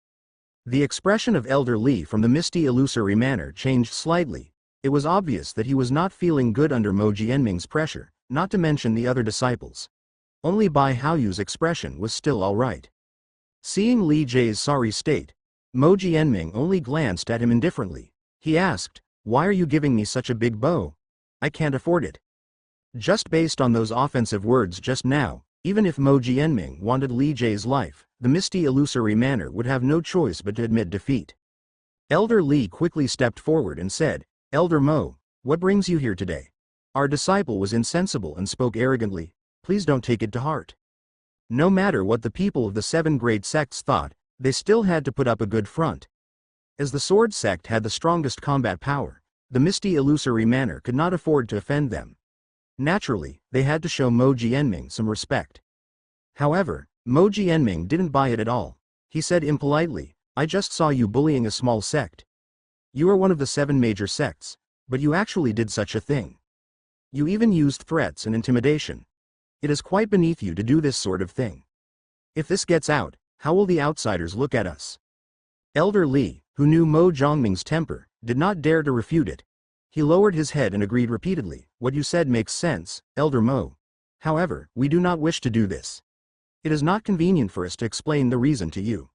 Speaker 1: The expression of Elder Li from the misty illusory manor changed slightly. It was obvious that he was not feeling good under Mo Jianming's pressure, not to mention the other disciples. Only Bai Haoyu's expression was still all right. Seeing Li Jie's sorry state, Mo Jianming only glanced at him indifferently. He asked, "Why are you giving me such a big bow? I can't afford it." Just based on those offensive words just now, even if Mo Jianming wanted Li Jie's life, the misty illusory manner would have no choice but to admit defeat. Elder Li quickly stepped forward and said, "Elder Mo, what brings you here today?" Our disciple was insensible and spoke arrogantly, "Please don't take it to heart." No matter what the people of the 7 great sects thought, they still had to put up a good front. As the sword sect had the strongest combat power, the misty illusory manner could not afford to offend them. Naturally, they had to show Mo Jianming some respect. However, Mo Jianming didn't buy it at all. He said impolitely, "I just saw you bullying a small sect. You are one of the 7 major sects, but you actually did such a thing. You even used threats and intimidation. It is quite beneath you to do this sort of thing. If this gets out, how will the outsiders look at us?" Elder Li, who knew Mo Jianming's temper, did not dare to refute it. He lowered his head and agreed repeatedly, "What you said makes sense, Elder Mo. However, we do not wish to do this. It is not convenient for us to explain the reason to you.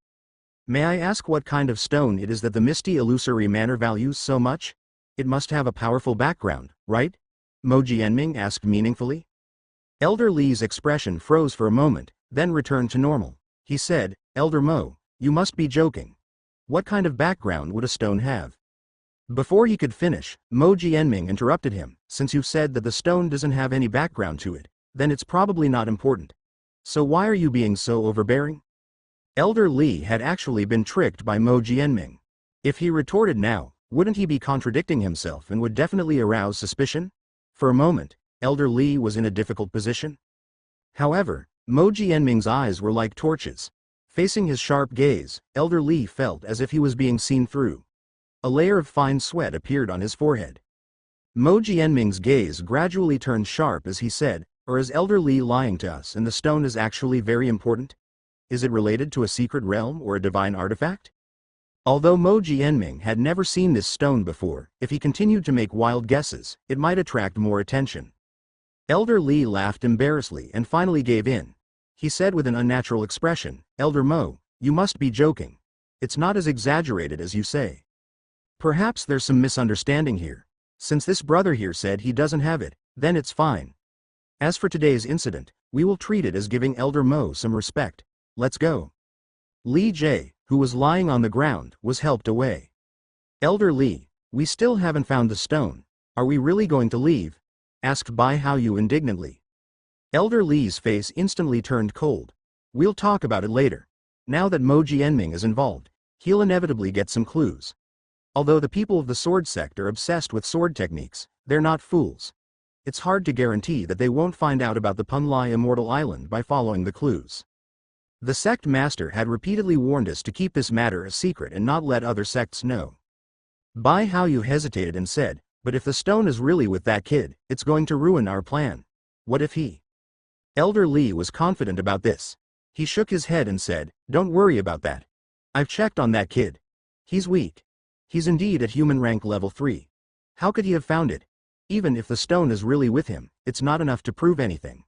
Speaker 1: May I ask what kind of stone it is that the misty illusory manner values so much? It must have a powerful background, right?" Mo Jianming asked meaningfully. Elder Li's expression froze for a moment, then returned to normal. He said, "Elder Mo, you must be joking. What kind of background would a stone have?" Before he could finish, Mo Jianming interrupted him, "Since you said that the stone doesn't have any background to it, then it's probably not important. So why are you being so overbearing?" Elder Li had actually been tricked by Mo Jianming. If he retorted now, wouldn't he be contradicting himself and would definitely arouse suspicion? For a moment, Elder Li was in a difficult position. However, Mo Jianming's eyes were like torches. Facing his sharp gaze, Elder Li felt as if he was being seen through. A layer of fine sweat appeared on his forehead. Mo Jianming's gaze gradually turned sharp as he said, "Or is Elder Li lying to us and the stone is actually very important? Is it related to a secret realm or a divine artifact?" Although Mo Jianming had never seen this stone before, if he continued to make wild guesses, it might attract more attention. Elder Li laughed embarrassedly and finally gave in. He said with an unnatural expression, "Elder Mo, you must be joking. It's not as exaggerated as you say. Perhaps there's some misunderstanding here. Since this brother here said he doesn't have it, then it's fine. As for today's incident, we will treat it as giving Elder Mo some respect. Let's go." Li Jie, who was lying on the ground, was helped away. "Elder Li, we still haven't found the stone. Are we really going to leave?" asked Bai Haoyu indignantly. Elder Li's face instantly turned cold. "We'll talk about it later. Now that Mo Jianming is involved, he'll inevitably get some clues. Although the people of the sword sect are obsessed with sword techniques, they're not fools. It's hard to guarantee that they won't find out about the Punlai Immortal Island by following the clues. The sect master had repeatedly warned us to keep this matter a secret and not let other sects know." Bai Haoyu hesitated and said, "But if the stone is really with that kid, it's going to ruin our plan. What if he?" Elder Li was confident about this. He shook his head and said, "Don't worry about that. I've checked on that kid. He's weak. He's indeed at human rank level 3. How could he have found it? Even if the stone is really with him, it's not enough to prove anything.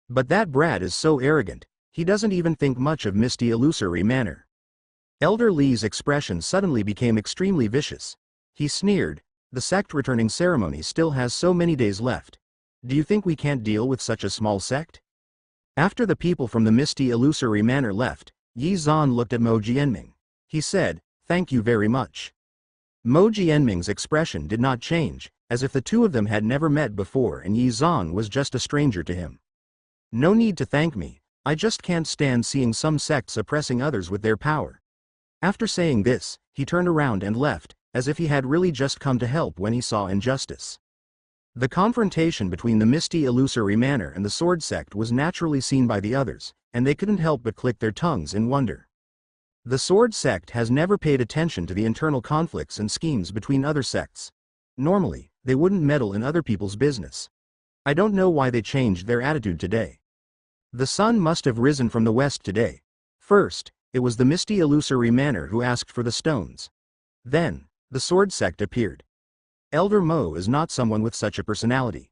Speaker 1: But that brat is so arrogant, he doesn't even think much of misty illusory manner." Elder Li's expression suddenly became extremely vicious. He sneered, "The sect returning ceremony still has so many days left. Do you think we can't deal with such a small sect?" After the people from the misty illusory manor left, Yi Zhan looked at Mo Jianming. He said, "Thank you very much." Mo Jianming's expression did not change, as if the two of them had never met before and Yi Zhan was just a stranger to him. "No need to thank me, I just can't stand seeing some sects oppressing others with their power." After saying this, he turned around and left, as if he had really just come to help when he saw injustice. The confrontation between the misty illusory manor and the sword sect was naturally seen by the others, and they couldn't help but click their tongues in wonder. The sword sect has never paid attention to the internal conflicts and schemes between other sects. Normally, they wouldn't meddle in other people's business. I don't know why they changed their attitude today. The sun must have risen from the west today. First, it was the misty illusory manor who asked for the stones. Then, the sword sect appeared. Elder Mo is not someone with such a personality.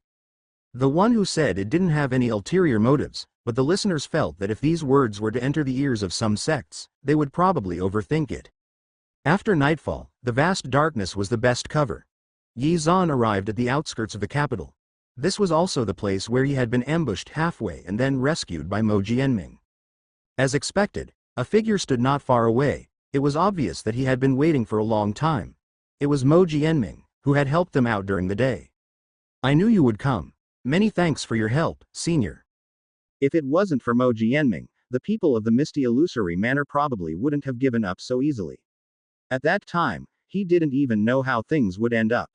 Speaker 1: The one who said it didn't have any ulterior motives but the listeners felt that if these words were to enter the ears of some sects, they would probably overthink it. After nightfall, the vast darkness was the best cover. Yi Zan arrived at the outskirts of the capital. This was also the place where he had been ambushed halfway and then rescued by Mo Jianming. As expected, a figure stood not far away. It was obvious that he had been waiting for a long time. It was Mo Jianming, who had helped them out during the day. "I knew you would come. Many thanks for your help, Senior." If it wasn't for Mo Jianming, the people of the Misty Illusory Manor probably wouldn't have given up so easily. At that time, he didn't even know how things would end up.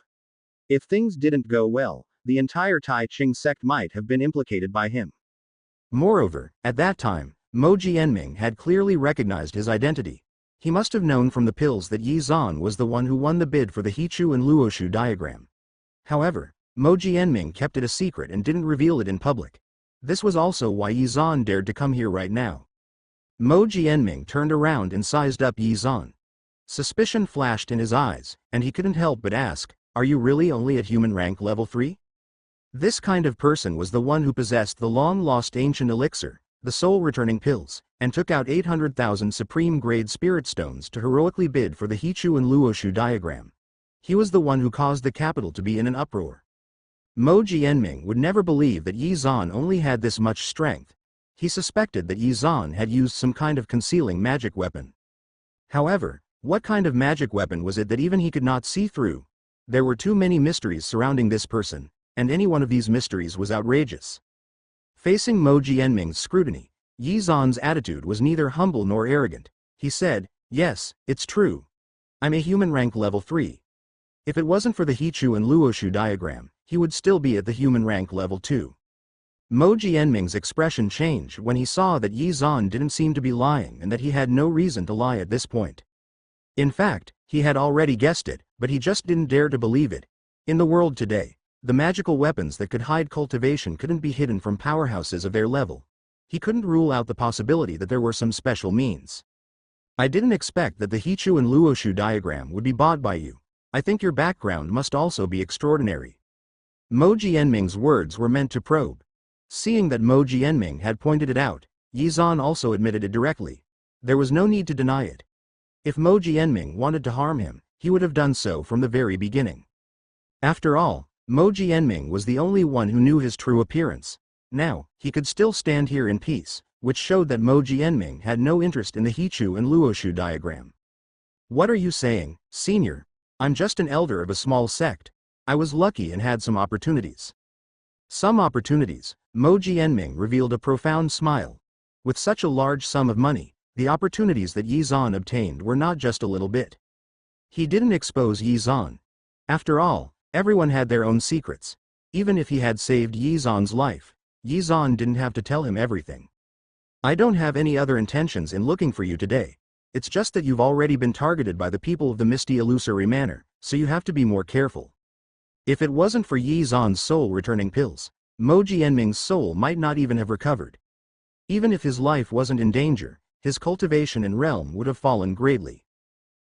Speaker 1: If things didn't go well, the entire Tai Ching sect might have been implicated by him. Moreover, at that time, Mo Jianming had clearly recognized his identity. He must have known from the pills that Yi Zan was the one who won the bid for the Hichu and Luoshu diagram. However, Mo Jianming kept it a secret and didn't reveal it in public. This was also why Yi Zan dared to come here right now. Mo Jianming turned around and sized up Yi Zan. Suspicion flashed in his eyes, and he couldn't help but ask, "Are you really only at human rank level 3? This kind of person was the one who possessed the long-lost ancient elixir, the soul-returning pills, and took out 800,000 supreme-grade spirit stones to heroically bid for the Hichu and Luoshu diagram. He was the one who caused the capital to be in an uproar. Mo Jianming would never believe that Yi Zan only had this much strength. He suspected that Yi Zan had used some kind of concealing magic weapon. However, what kind of magic weapon was it that even he could not see through? There were too many mysteries surrounding this person, and any one of these mysteries was outrageous. Facing Mo Jianming's scrutiny, Yi Zan's attitude was neither humble nor arrogant. He said, "Yes, it's true. I'm a human rank level 3. If it wasn't for the Hichu and Luoshu diagram, he would still be at the human rank level 2. Mo Jianming's expression changed when he saw that Yi Zan didn't seem to be lying and that he had no reason to lie at this point. In fact, he had already guessed it, but he just didn't dare to believe it. In the world today, the magical weapons that could hide cultivation couldn't be hidden from powerhouses of their level. He couldn't rule out the possibility that there were some special means. "I didn't expect that the Hichu and Luoshu diagram would be bought by you. I think your background must also be extraordinary." Mo Jianming's words were meant to probe. Seeing that Mo Jianming had pointed it out, Yi Zan also admitted it directly. There was no need to deny it. If Mo Jianming wanted to harm him, he would have done so from the very beginning. After all, Mo Jianming was the only one who knew his true appearance. Now, he could still stand here in peace, which showed that Mo Jianming had no interest in the Hichu and Luoshu diagram. "What are you saying, Senior? I'm just an elder of a small sect. I was lucky and had some opportunities." "Some opportunities?" Mo Jianming revealed a profound smile. With such a large sum of money, the opportunities that Yi Zan obtained were not just a little bit. He didn't expose Yi Zan. After all, everyone had their own secrets. Even if he had saved Yi Zan's life, Yi Zan didn't have to tell him everything. "I don't have any other intentions in looking for you today. It's just that you've already been targeted by the people of the Misty Illusory Manor, so you have to be more careful." If it wasn't for Yi Zan's soul-returning pills, Mo Jianming's soul might not even have recovered. Even if his life wasn't in danger, his cultivation and realm would have fallen greatly.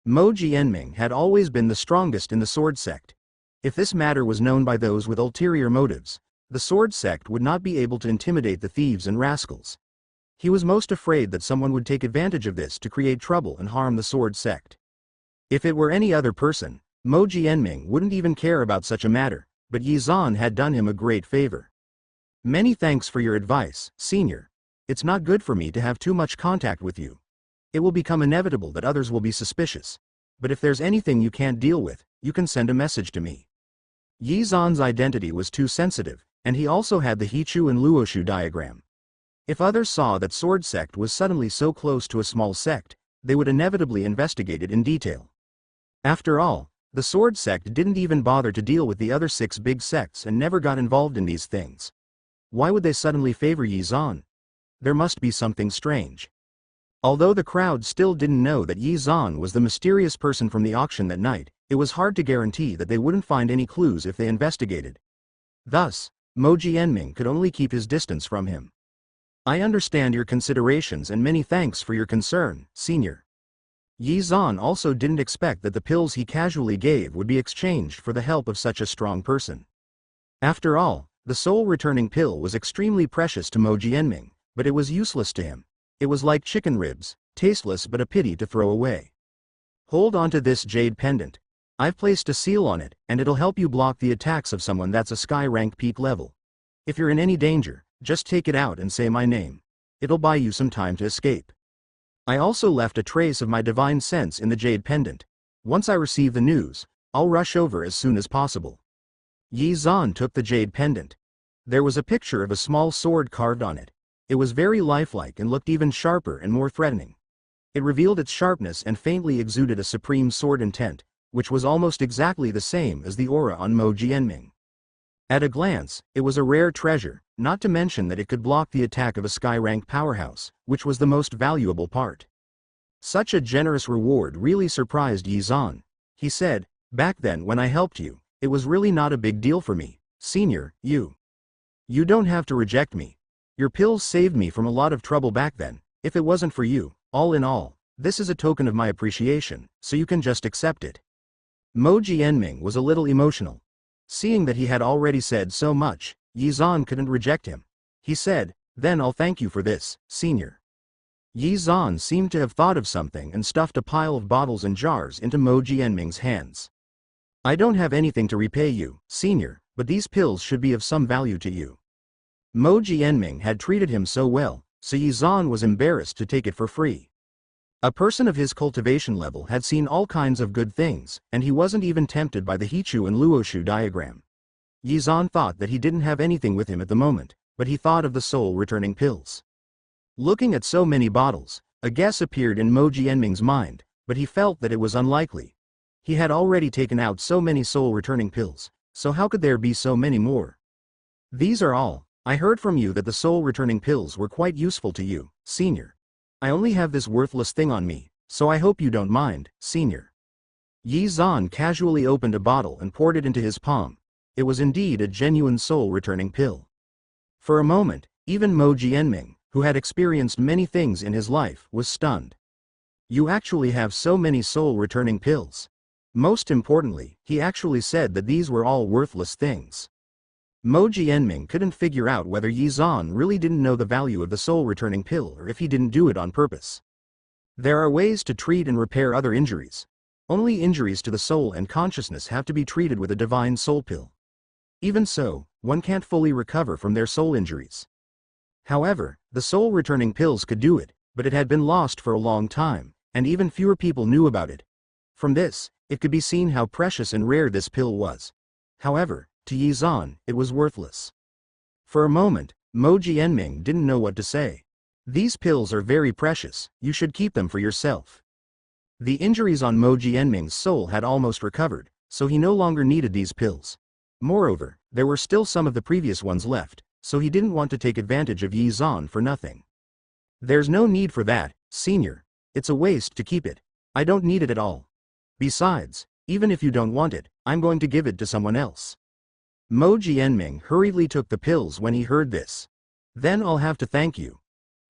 Speaker 1: Mo Jianming had always been the strongest in the sword sect. If this matter was known by those with ulterior motives, the sword sect would not be able to intimidate the thieves and rascals. He was most afraid that someone would take advantage of this to create trouble and harm the sword sect. If it were any other person, Mo Jianming wouldn't even care about such a matter, but Yi Zan had done him a great favor. "Many thanks for your advice, Senior. It's not good for me to have too much contact with you. It will become inevitable that others will be suspicious. But if there's anything you can't deal with, you can send a message to me." Yi Zan's identity was too sensitive, and he also had the Hichu and Luoshu diagram. If others saw that sword sect was suddenly so close to a small sect, they would inevitably investigate it in detail. After all, the sword sect didn't even bother to deal with the other 6 big sects and never got involved in these things. Why would they suddenly favor Yi Zan? There must be something strange. Although the crowd still didn't know that Yi Zan was the mysterious person from the auction that night, it was hard to guarantee that they wouldn't find any clues if they investigated. Thus, Mo Jianming could only keep his distance from him. "I understand your considerations and many thanks for your concern, Senior." Yi Zan also didn't expect that the pills he casually gave would be exchanged for the help of such a strong person. After all, the soul-returning pill was extremely precious to Mo Jianming, but it was useless to him. It was like chicken ribs, tasteless but a pity to throw away. Hold on to this jade pendant. I've placed a seal on it, and it'll help you block the attacks of someone that's a sky rank peak level. If you're in any danger, just take it out and say my name. It'll buy you some time to escape. I also left a trace of my divine sense in the jade pendant. Once I receive the news, I'll rush over as soon as possible. Yi Zan took the jade pendant. There was a picture of a small sword carved on it. It was very lifelike and looked even sharper and more threatening. It revealed its sharpness and faintly exuded a supreme sword intent, which was almost exactly the same as the aura on Mo Jianming. At a glance, it was a rare treasure, not to mention that it could block the attack of a sky-rank powerhouse, which was the most valuable part. Such a generous reward really surprised Yi Zan. He said, "Back then when I helped you, it was really not a big deal for me, Senior, you don't have to reject me. Your pills saved me from a lot of trouble back then. If it wasn't for you, all in all, this is a token of my appreciation, so you can just accept it." Mo Jianming was a little emotional. Seeing that he had already said so much, Yi Zan couldn't reject him. He said, "Then I'll thank you for this, Senior." Yi Zan seemed to have thought of something and stuffed a pile of bottles and jars into Mo Jianming's hands. "I don't have anything to repay you, Senior, but these pills should be of some value to you." Mo Jianming had treated him so well, so Yi Zan was embarrassed to take it for free. A person of his cultivation level had seen all kinds of good things, and he wasn't even tempted by the Hichu and Luoshu diagram. Yi Zan thought that he didn't have anything with him at the moment, but he thought of the soul-returning pills. Looking at so many bottles, a guess appeared in Mo Jianming's mind, but he felt that it was unlikely. He had already taken out so many soul-returning pills, so how could there be so many more? "These are all. I heard from you that the soul-returning pills were quite useful to you, Senior. I only have this worthless thing on me, so I hope you don't mind, Senior." Yi Zan casually opened a bottle and poured it into his palm. It was indeed a genuine soul-returning pill. For a moment, even Mo Jianming, who had experienced many things in his life, was stunned. "You actually have so many soul-returning pills. Most importantly, he actually said that these were all worthless things." Mo Jianming couldn't figure out whether Yi Zan really didn't know the value of the soul-returning pill or if he didn't do it on purpose. There are ways to treat and repair other injuries. Only injuries to the soul and consciousness have to be treated with a divine soul pill. Even so, one can't fully recover from their soul injuries. However, the soul-returning pills could do it, but it had been lost for a long time, and even fewer people knew about it. From this, it could be seen how precious and rare this pill was. However, to Yi Zan, it was worthless. For a moment, Mo Jianming didn't know what to say. "These pills are very precious, you should keep them for yourself." The injuries on Mo Jianming's soul had almost recovered, so he no longer needed these pills. Moreover, there were still some of the previous ones left, so he didn't want to take advantage of Yi Zan for nothing. "There's no need for that, Senior. It's a waste to keep it. I don't need it at all. Besides, even if you don't want it, I'm going to give it to someone else." Mo Jianming hurriedly took the pills when he heard this. "Then I'll have to thank you."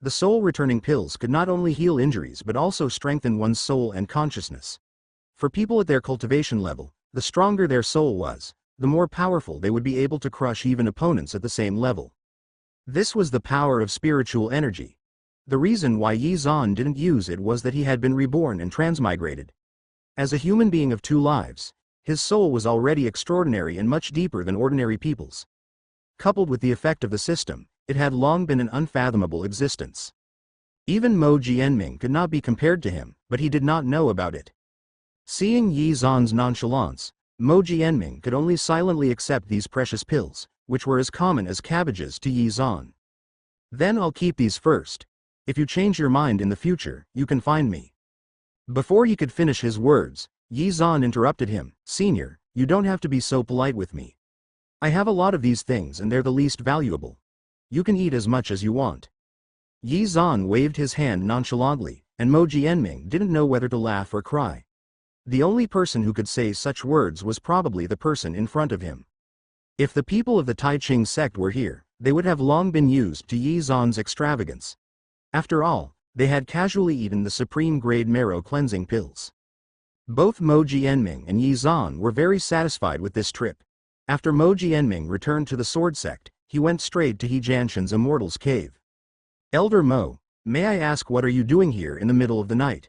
Speaker 1: The soul-returning pills could not only heal injuries but also strengthen one's soul and consciousness. For people at their cultivation level, the stronger their soul was, the more powerful they would be able to crush even opponents at the same level. This was the power of spiritual energy. The reason why Yi Zan didn't use it was that he had been reborn and transmigrated. As a human being of two lives, his soul was already extraordinary and much deeper than ordinary people's. Coupled with the effect of the system, it had long been an unfathomable existence. Even Mo Jianming could not be compared to him, but he did not know about it. Seeing Yi Zan's nonchalance, Mo Jianming could only silently accept these precious pills, which were as common as cabbages to Yi Zan. "Then I'll keep these first. If you change your mind in the future, you can find me." Before he could finish his words, Yi Zan interrupted him. "Senior, you don't have to be so polite with me. I have a lot of these things and they're the least valuable. You can eat as much as you want." Yi Zan waved his hand nonchalantly, and Mo Jianming didn't know whether to laugh or cry. The only person who could say such words was probably the person in front of him. If the people of the Tai Ching sect were here, they would have long been used to Yi Zan's extravagance. After all, they had casually eaten the supreme-grade marrow cleansing pills. Both Mo Jianming and Yi Zan were very satisfied with this trip. After Mo Jianming returned to the sword sect, he went straight to He Jianshan's immortal's cave. Elder Mo, may I ask what are you doing here in the middle of the night?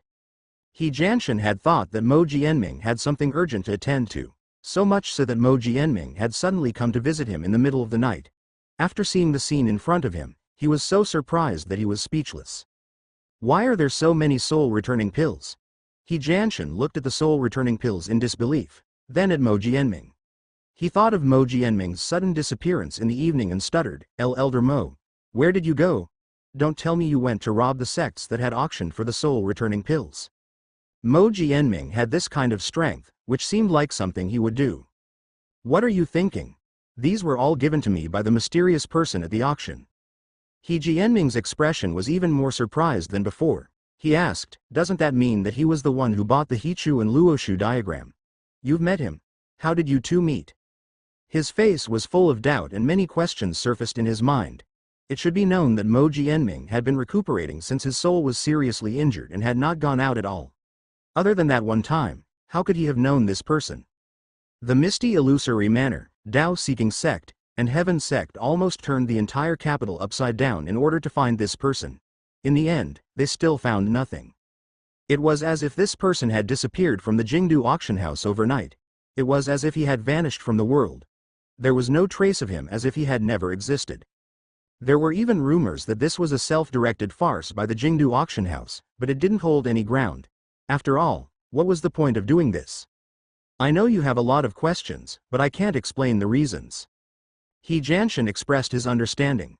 Speaker 1: He Jianshan had thought that Mo Jianming had something urgent to attend to, so much so that Mo Jianming had suddenly come to visit him in the middle of the night. After seeing the scene in front of him, he was so surprised that he was speechless. Why are there so many soul-returning pills? He Jianshan looked at the soul-returning pills in disbelief, then at Mo Jianming. He thought of Mo Jianming's sudden disappearance in the evening and stuttered, Elder Mo, where did you go? Don't tell me you went to rob the sects that had auctioned for the soul-returning pills. Mo Jianming had this kind of strength, which seemed like something he would do. What are you thinking? These were all given to me by the mysterious person at the auction. He Jianming's expression was even more surprised than before. He asked, doesn't that mean that he was the one who bought the Hichu and Luoshu diagram? You've met him. How did you two meet? His face was full of doubt and many questions surfaced in his mind. It should be known that Mo Jianming had been recuperating since his soul was seriously injured and had not gone out at all. Other than that one time, how could he have known this person? The misty illusory manner, Tao-seeking sect, and heaven sect almost turned the entire capital upside down in order to find this person. In the end, they still found nothing. It was as if this person had disappeared from the Jingdu auction house overnight. It was as if he had vanished from the world. There was no trace of him, as if he had never existed. There were even rumors that this was a self-directed farce by the Jingdu auction house, but it didn't hold any ground. After all, what was the point of doing this? I know you have a lot of questions, but I can't explain the reasons. He Jianshan expressed his understanding.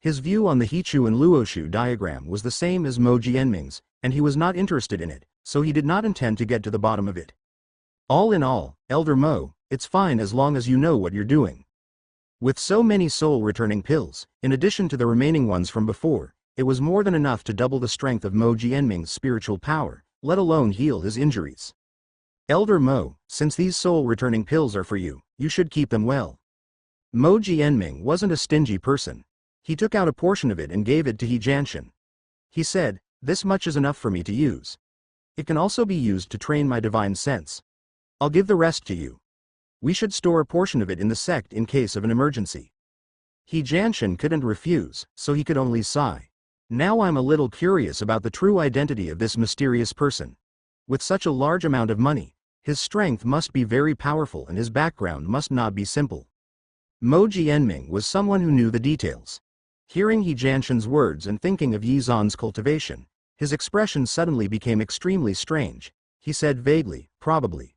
Speaker 1: His view on the Hichu and Luoshu diagram was the same as Mo Jianming's, and he was not interested in it, so he did not intend to get to the bottom of it. All in all, Elder Mo, it's fine as long as you know what you're doing. With so many soul-returning pills, in addition to the remaining ones from before, it was more than enough to double the strength of Mo Jianming's spiritual power, let alone heal his injuries. Elder Mo, since these soul-returning pills are for you, you should keep them well. Mo Jianming wasn't a stingy person. He took out a portion of it and gave it to He Jianshan. He said, this much is enough for me to use. It can also be used to train my divine sense. I'll give the rest to you. We should store a portion of it in the sect in case of an emergency. He Jianshan couldn't refuse, so he could only sigh. Now I'm a little curious about the true identity of this mysterious person. With such a large amount of money, his strength must be very powerful and his background must not be simple. Mo Jianming was someone who knew the details. Hearing He Jianshan's words and thinking of Yi Zan's cultivation, his expression suddenly became extremely strange. He said vaguely, probably.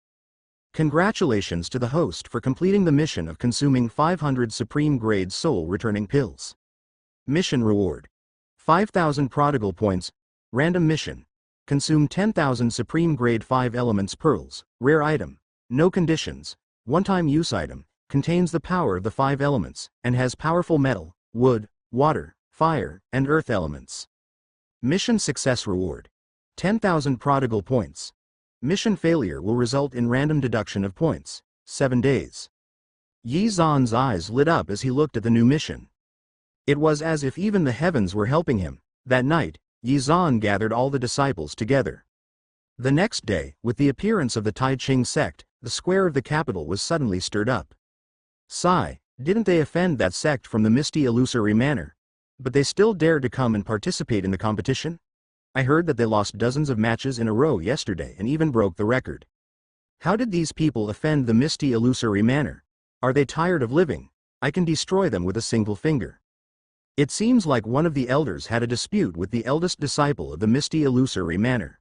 Speaker 1: Congratulations to the host for completing the mission of consuming 500 supreme-grade soul-returning pills. Mission reward. 5,000 prodigal points. Random mission. Consume 10,000 supreme-grade 5 elements pearls. Rare item. No conditions. One-time use item. Contains the power of the 5 elements, and has powerful metal, wood, water, fire, and earth elements. Mission success reward. 10,000 prodigal points. Mission failure will result in random deduction of points. 7 days. Yi Zan's eyes lit up as he looked at the new mission. It was as if even the heavens were helping him. That night, Yi Zan gathered all the disciples together. The next day, with the appearance of the Tai Ching sect, the square of the capital was suddenly stirred up. Sigh, didn't they offend that sect from the misty illusory manor? But they still dared to come and participate in the competition? I heard that they lost dozens of matches in a row yesterday and even broke the record. How did these people offend the misty illusory manor? Are they tired of living? I can destroy them with a single finger. It seems like one of the elders had a dispute with the eldest disciple of the misty illusory manor.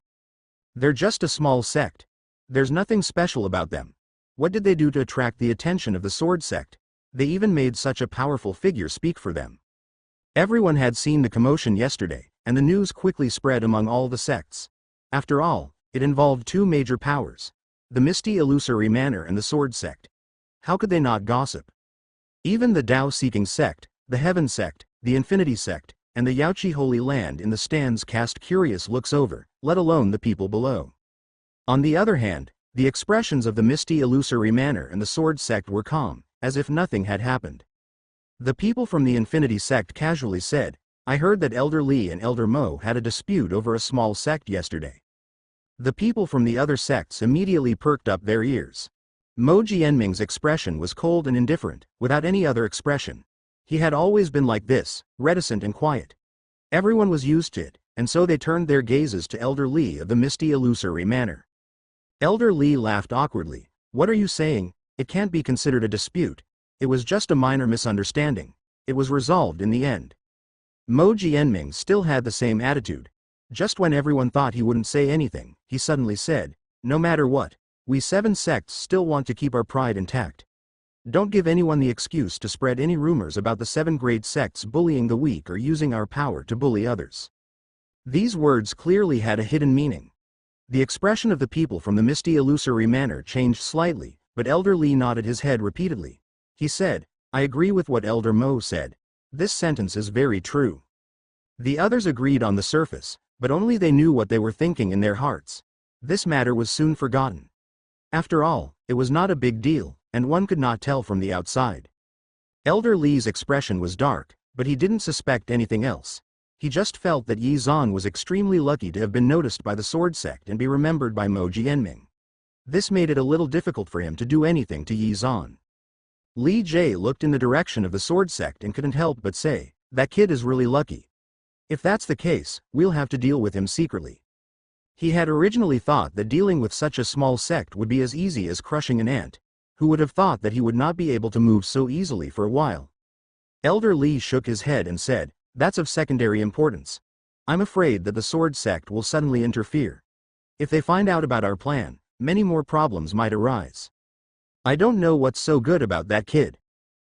Speaker 1: They're just a small sect. There's nothing special about them. What did they do to attract the attention of the sword sect? They even made such a powerful figure speak for them. Everyone had seen the commotion yesterday, and the news quickly spread among all the sects. After all, it involved 2 major powers, the misty illusory manor and the sword sect. How could they not gossip? Even the Tao-seeking sect, the heaven sect, the infinity sect, and the Yaoqi holy land in the stands cast curious looks over, let alone the people below. On the other hand, the expressions of the misty illusory manor and the sword sect were calm, as if nothing had happened. The people from the infinity sect casually said, I heard that Elder Li and Elder Mo had a dispute over a small sect yesterday. The people from the other sects immediately perked up their ears. Mo Jianming's expression was cold and indifferent, without any other expression. He had always been like this, reticent and quiet. Everyone was used to it, and so they turned their gazes to Elder Lee of the misty illusory manor. Elder Lee laughed awkwardly. What are you saying? It can't be considered a dispute. It was just a minor misunderstanding. It was resolved in the end. Mo Jianming still had the same attitude. Just when everyone thought he wouldn't say anything, he suddenly said, no matter what, we 7 sects still want to keep our pride intact. Don't give anyone the excuse to spread any rumors about the 7 great sects bullying the weak or using our power to bully others. These words clearly had a hidden meaning. The expression of the people from the misty illusory manor changed slightly, but Elder Lee nodded his head repeatedly. He said, I agree with what Elder Mo said. This sentence is very true. The others agreed on the surface, but only they knew what they were thinking in their hearts. This matter was soon forgotten. After all, it was not a big deal, and one could not tell from the outside. Elder Lee's expression was dark, but he didn't suspect anything else. He just felt that Yi Zan was extremely lucky to have been noticed by the sword sect and be remembered by Mo Jianming. This made it a little difficult for him to do anything to Yi Zan. Li Jie looked in the direction of the sword sect and couldn't help but say, that kid is really lucky. If that's the case, we'll have to deal with him secretly. He had originally thought that dealing with such a small sect would be as easy as crushing an ant. Who would have thought that he would not be able to move so easily for a while? Elder Lee shook his head and said, that's of secondary importance. I'm afraid that the sword sect will suddenly interfere. If they find out about our plan, many more problems might arise. I don't know what's so good about that kid.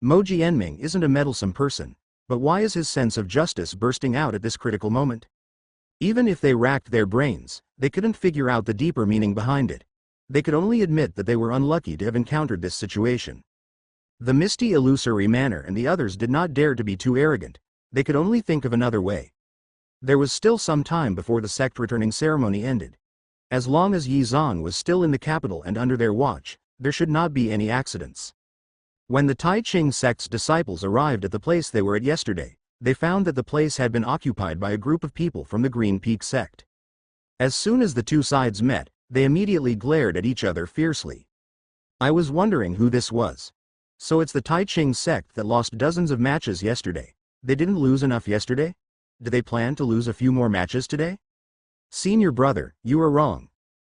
Speaker 1: Mo Jianming isn't a meddlesome person, but why is his sense of justice bursting out at this critical moment? Even if they racked their brains, they couldn't figure out the deeper meaning behind it. They could only admit that they were unlucky to have encountered this situation. The misty illusory manor and the others did not dare to be too arrogant. They could only think of another way. There was still some time before the sect returning ceremony ended. As long as Yi Zan was still in the capital and under their watch, there should not be any accidents. When the Tai Ching sect's disciples arrived at the place they were at yesterday, they found that the place had been occupied by a group of people from the Green Peak sect. As soon as the two sides met, they immediately glared at each other fiercely. I was wondering who this was. So it's the Tai Ching sect that lost dozens of matches yesterday. They didn't lose enough yesterday? Do they plan to lose a few more matches today? Senior brother, you are wrong.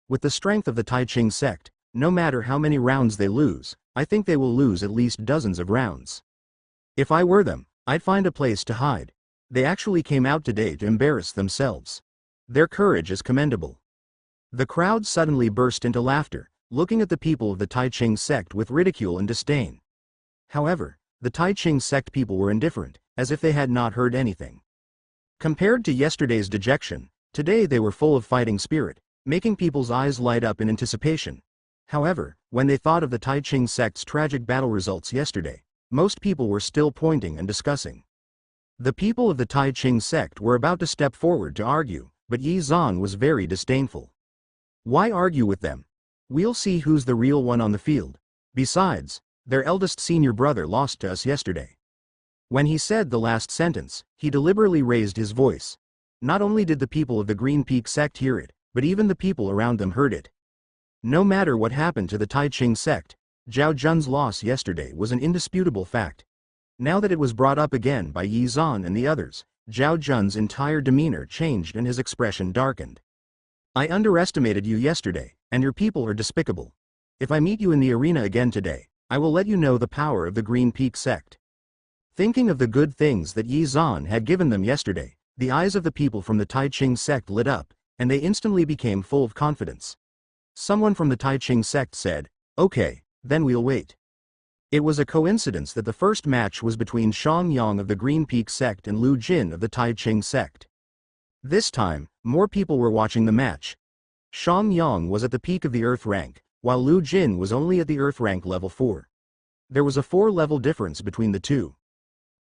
Speaker 1: With the strength of the Tai Ching sect, no matter how many rounds they lose, I think they will lose at least dozens of rounds. If I were them, I'd find a place to hide. They actually came out today to embarrass themselves. Their courage is commendable. The crowd suddenly burst into laughter, looking at the people of the Tai Ching sect with ridicule and disdain. However, the Tai Ching sect people were indifferent, as if they had not heard anything. Compared to yesterday's dejection, today they were full of fighting spirit, making people's eyes light up in anticipation. However, when they thought of the Tai Ching sect's tragic battle results yesterday, most people were still pointing and discussing. The people of the Tai Ching sect were about to step forward to argue, but Yi Zan was very disdainful. Why argue with them? We'll see who's the real one on the field. Besides, their eldest senior brother lost to us yesterday. When he said the last sentence, he deliberately raised his voice. Not only did the people of the Green Peak sect hear it, but even the people around them heard it. No matter what happened to the Tai Ching sect, Zhao Jun's loss yesterday was an indisputable fact. Now that it was brought up again by Yi Zan and the others, Zhao Jun's entire demeanor changed and his expression darkened. I underestimated you yesterday, and your people are despicable. If I meet you in the arena again today, I will let you know the power of the Green Peak sect. Thinking of the good things that Yi Zan had given them yesterday, the eyes of the people from the Tai Ching sect lit up, and they instantly became full of confidence. Someone from the Tai Ching sect said, okay, then we'll wait. It was a coincidence that the first match was between Shang Yang of the Green Peak sect and Lu Jin of the Tai Ching sect. This time, more people were watching the match. Shang Yang was at the peak of the Earth rank, while Lu Jin was only at the Earth rank level 4. There was a 4-level difference between the two.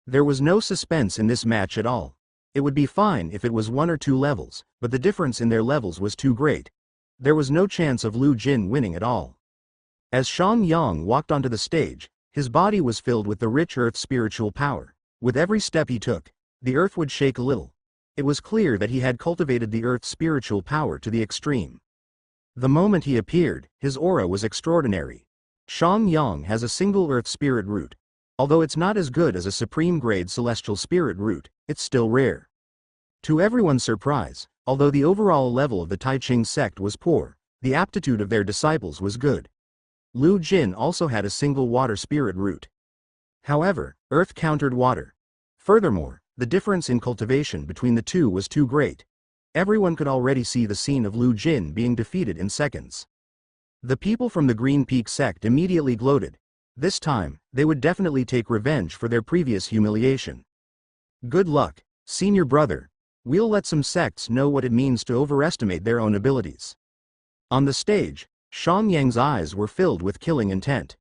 Speaker 1: There was no suspense in this match at all. It would be fine if it was 1 or 2 levels, but the difference in their levels was too great. There was no chance of Lu Jin winning at all. As Shang Yang walked onto the stage, his body was filled with the rich earth spiritual power. With every step he took, the earth would shake a little. It was clear that he had cultivated the earth's spiritual power to the extreme. The moment he appeared, his aura was extraordinary. Shang Yang has a single earth spirit root. Although it's not as good as a supreme grade celestial spirit root, it's still rare. To everyone's surprise, although the overall level of the Tai Ching sect was poor, the aptitude of their disciples was good. Lu Jin also had a single water spirit root. However, earth countered water. Furthermore, the difference in cultivation between the two was too great. Everyone could already see the scene of Lu Jin being defeated in seconds. The people from the Green Peak sect immediately gloated. This time, they would definitely take revenge for their previous humiliation. Good luck, senior brother. We'll let some sects know what it means to overestimate their own abilities. On the stage, Shang Yang's eyes were filled with killing intent.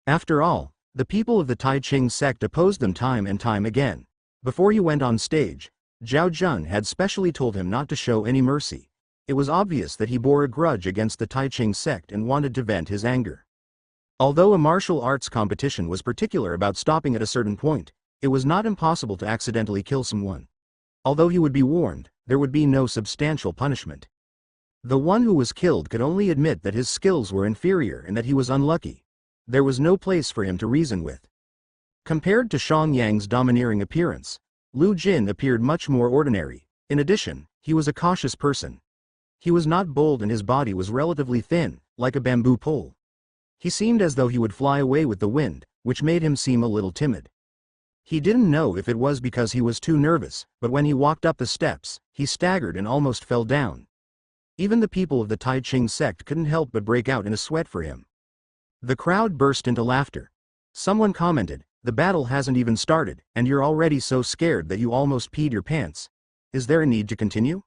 Speaker 1: After all, the people of the Tai Ching sect opposed them time and time again. Before he went on stage, Zhao Jun had specially told him not to show any mercy. It was obvious that he bore a grudge against the Tai Ching sect and wanted to vent his anger. Although a martial arts competition was particular about stopping at a certain point, it was not impossible to accidentally kill someone. Although he would be warned, there would be no substantial punishment. The one who was killed could only admit that his skills were inferior and that he was unlucky. There was no place for him to reason with. Compared to Shang Yang's domineering appearance, Lu Jin appeared much more ordinary. In addition, he was a cautious person. He was not bold and his body was relatively thin, like a bamboo pole. He seemed as though he would fly away with the wind, which made him seem a little timid. He didn't know if it was because he was too nervous, but when he walked up the steps, he staggered and almost fell down. Even the people of the Tai Ching sect couldn't help but break out in a sweat for him. The crowd burst into laughter. Someone commented, "The battle hasn't even started, and you're already so scared that you almost peed your pants. Is there a need to continue?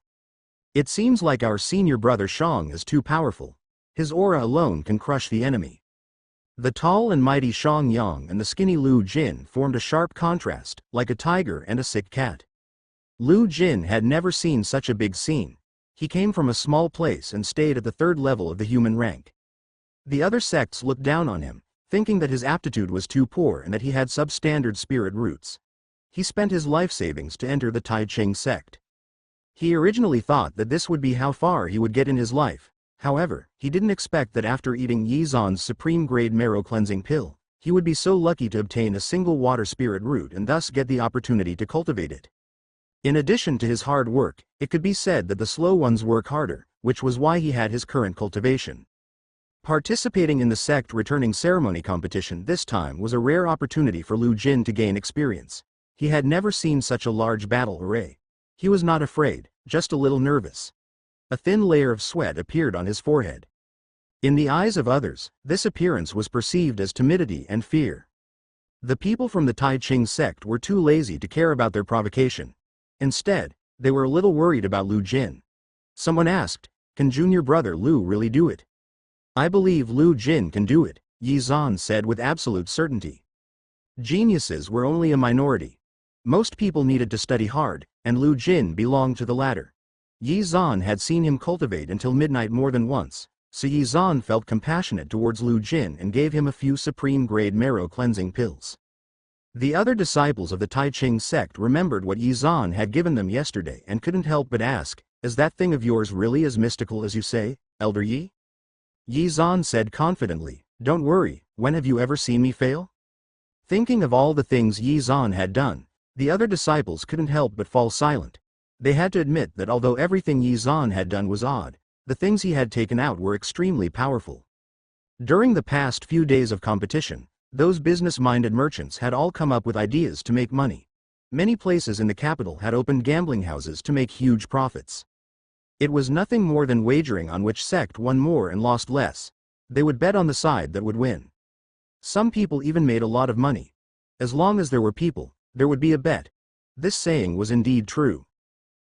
Speaker 1: It seems like our senior brother Shang is too powerful. His aura alone can crush the enemy." The tall and mighty Shang Yang and the skinny Lu Jin formed a sharp contrast, like a tiger and a sick cat. Lu Jin had never seen such a big scene. He came from a small place and stayed at the third level of the human rank. The other sects looked down on him, thinking that his aptitude was too poor and that he had substandard spirit roots. He spent his life savings to enter the Tai Ching sect. He originally thought that this would be how far he would get in his life. However, he didn't expect that after eating Yi Zan's supreme-grade marrow cleansing pill, he would be so lucky to obtain a single water spirit root and thus get the opportunity to cultivate it. In addition to his hard work, it could be said that the slow ones work harder, which was why he had his current cultivation. Participating in the sect returning ceremony competition this time was a rare opportunity for Lu Jin to gain experience. He had never seen such a large battle array. He was not afraid, just a little nervous. A thin layer of sweat appeared on his forehead. In the eyes of others, this appearance was perceived as timidity and fear. The people from the Tai Ching sect were too lazy to care about their provocation. Instead, they were a little worried about Lu Jin. Someone asked, "Can junior brother Lu really do it?" "I believe Lu Jin can do it," Yi Zan said with absolute certainty. Geniuses were only a minority. Most people needed to study hard, and Lu Jin belonged to the latter. Yi Zan had seen him cultivate until midnight more than once, so Yi Zan felt compassionate towards Lu Jin and gave him a few supreme-grade marrow cleansing pills. The other disciples of the Tai Ching sect remembered what Yi Zan had given them yesterday and couldn't help but ask, "Is that thing of yours really as mystical as you say, Elder Yi?" Yi Zan said confidently, "Don't worry, when have you ever seen me fail?" Thinking of all the things Yi Zan had done, the other disciples couldn't help but fall silent. They had to admit that although everything Yi Zan had done was odd, the things he had taken out were extremely powerful. During the past few days of competition, those business-minded merchants had all come up with ideas to make money. Many places in the capital had opened gambling houses to make huge profits. It was nothing more than wagering on which sect won more and lost less. They would bet on the side that would win. Some people even made a lot of money. As long as there were people, there would be a bet. This saying was indeed true.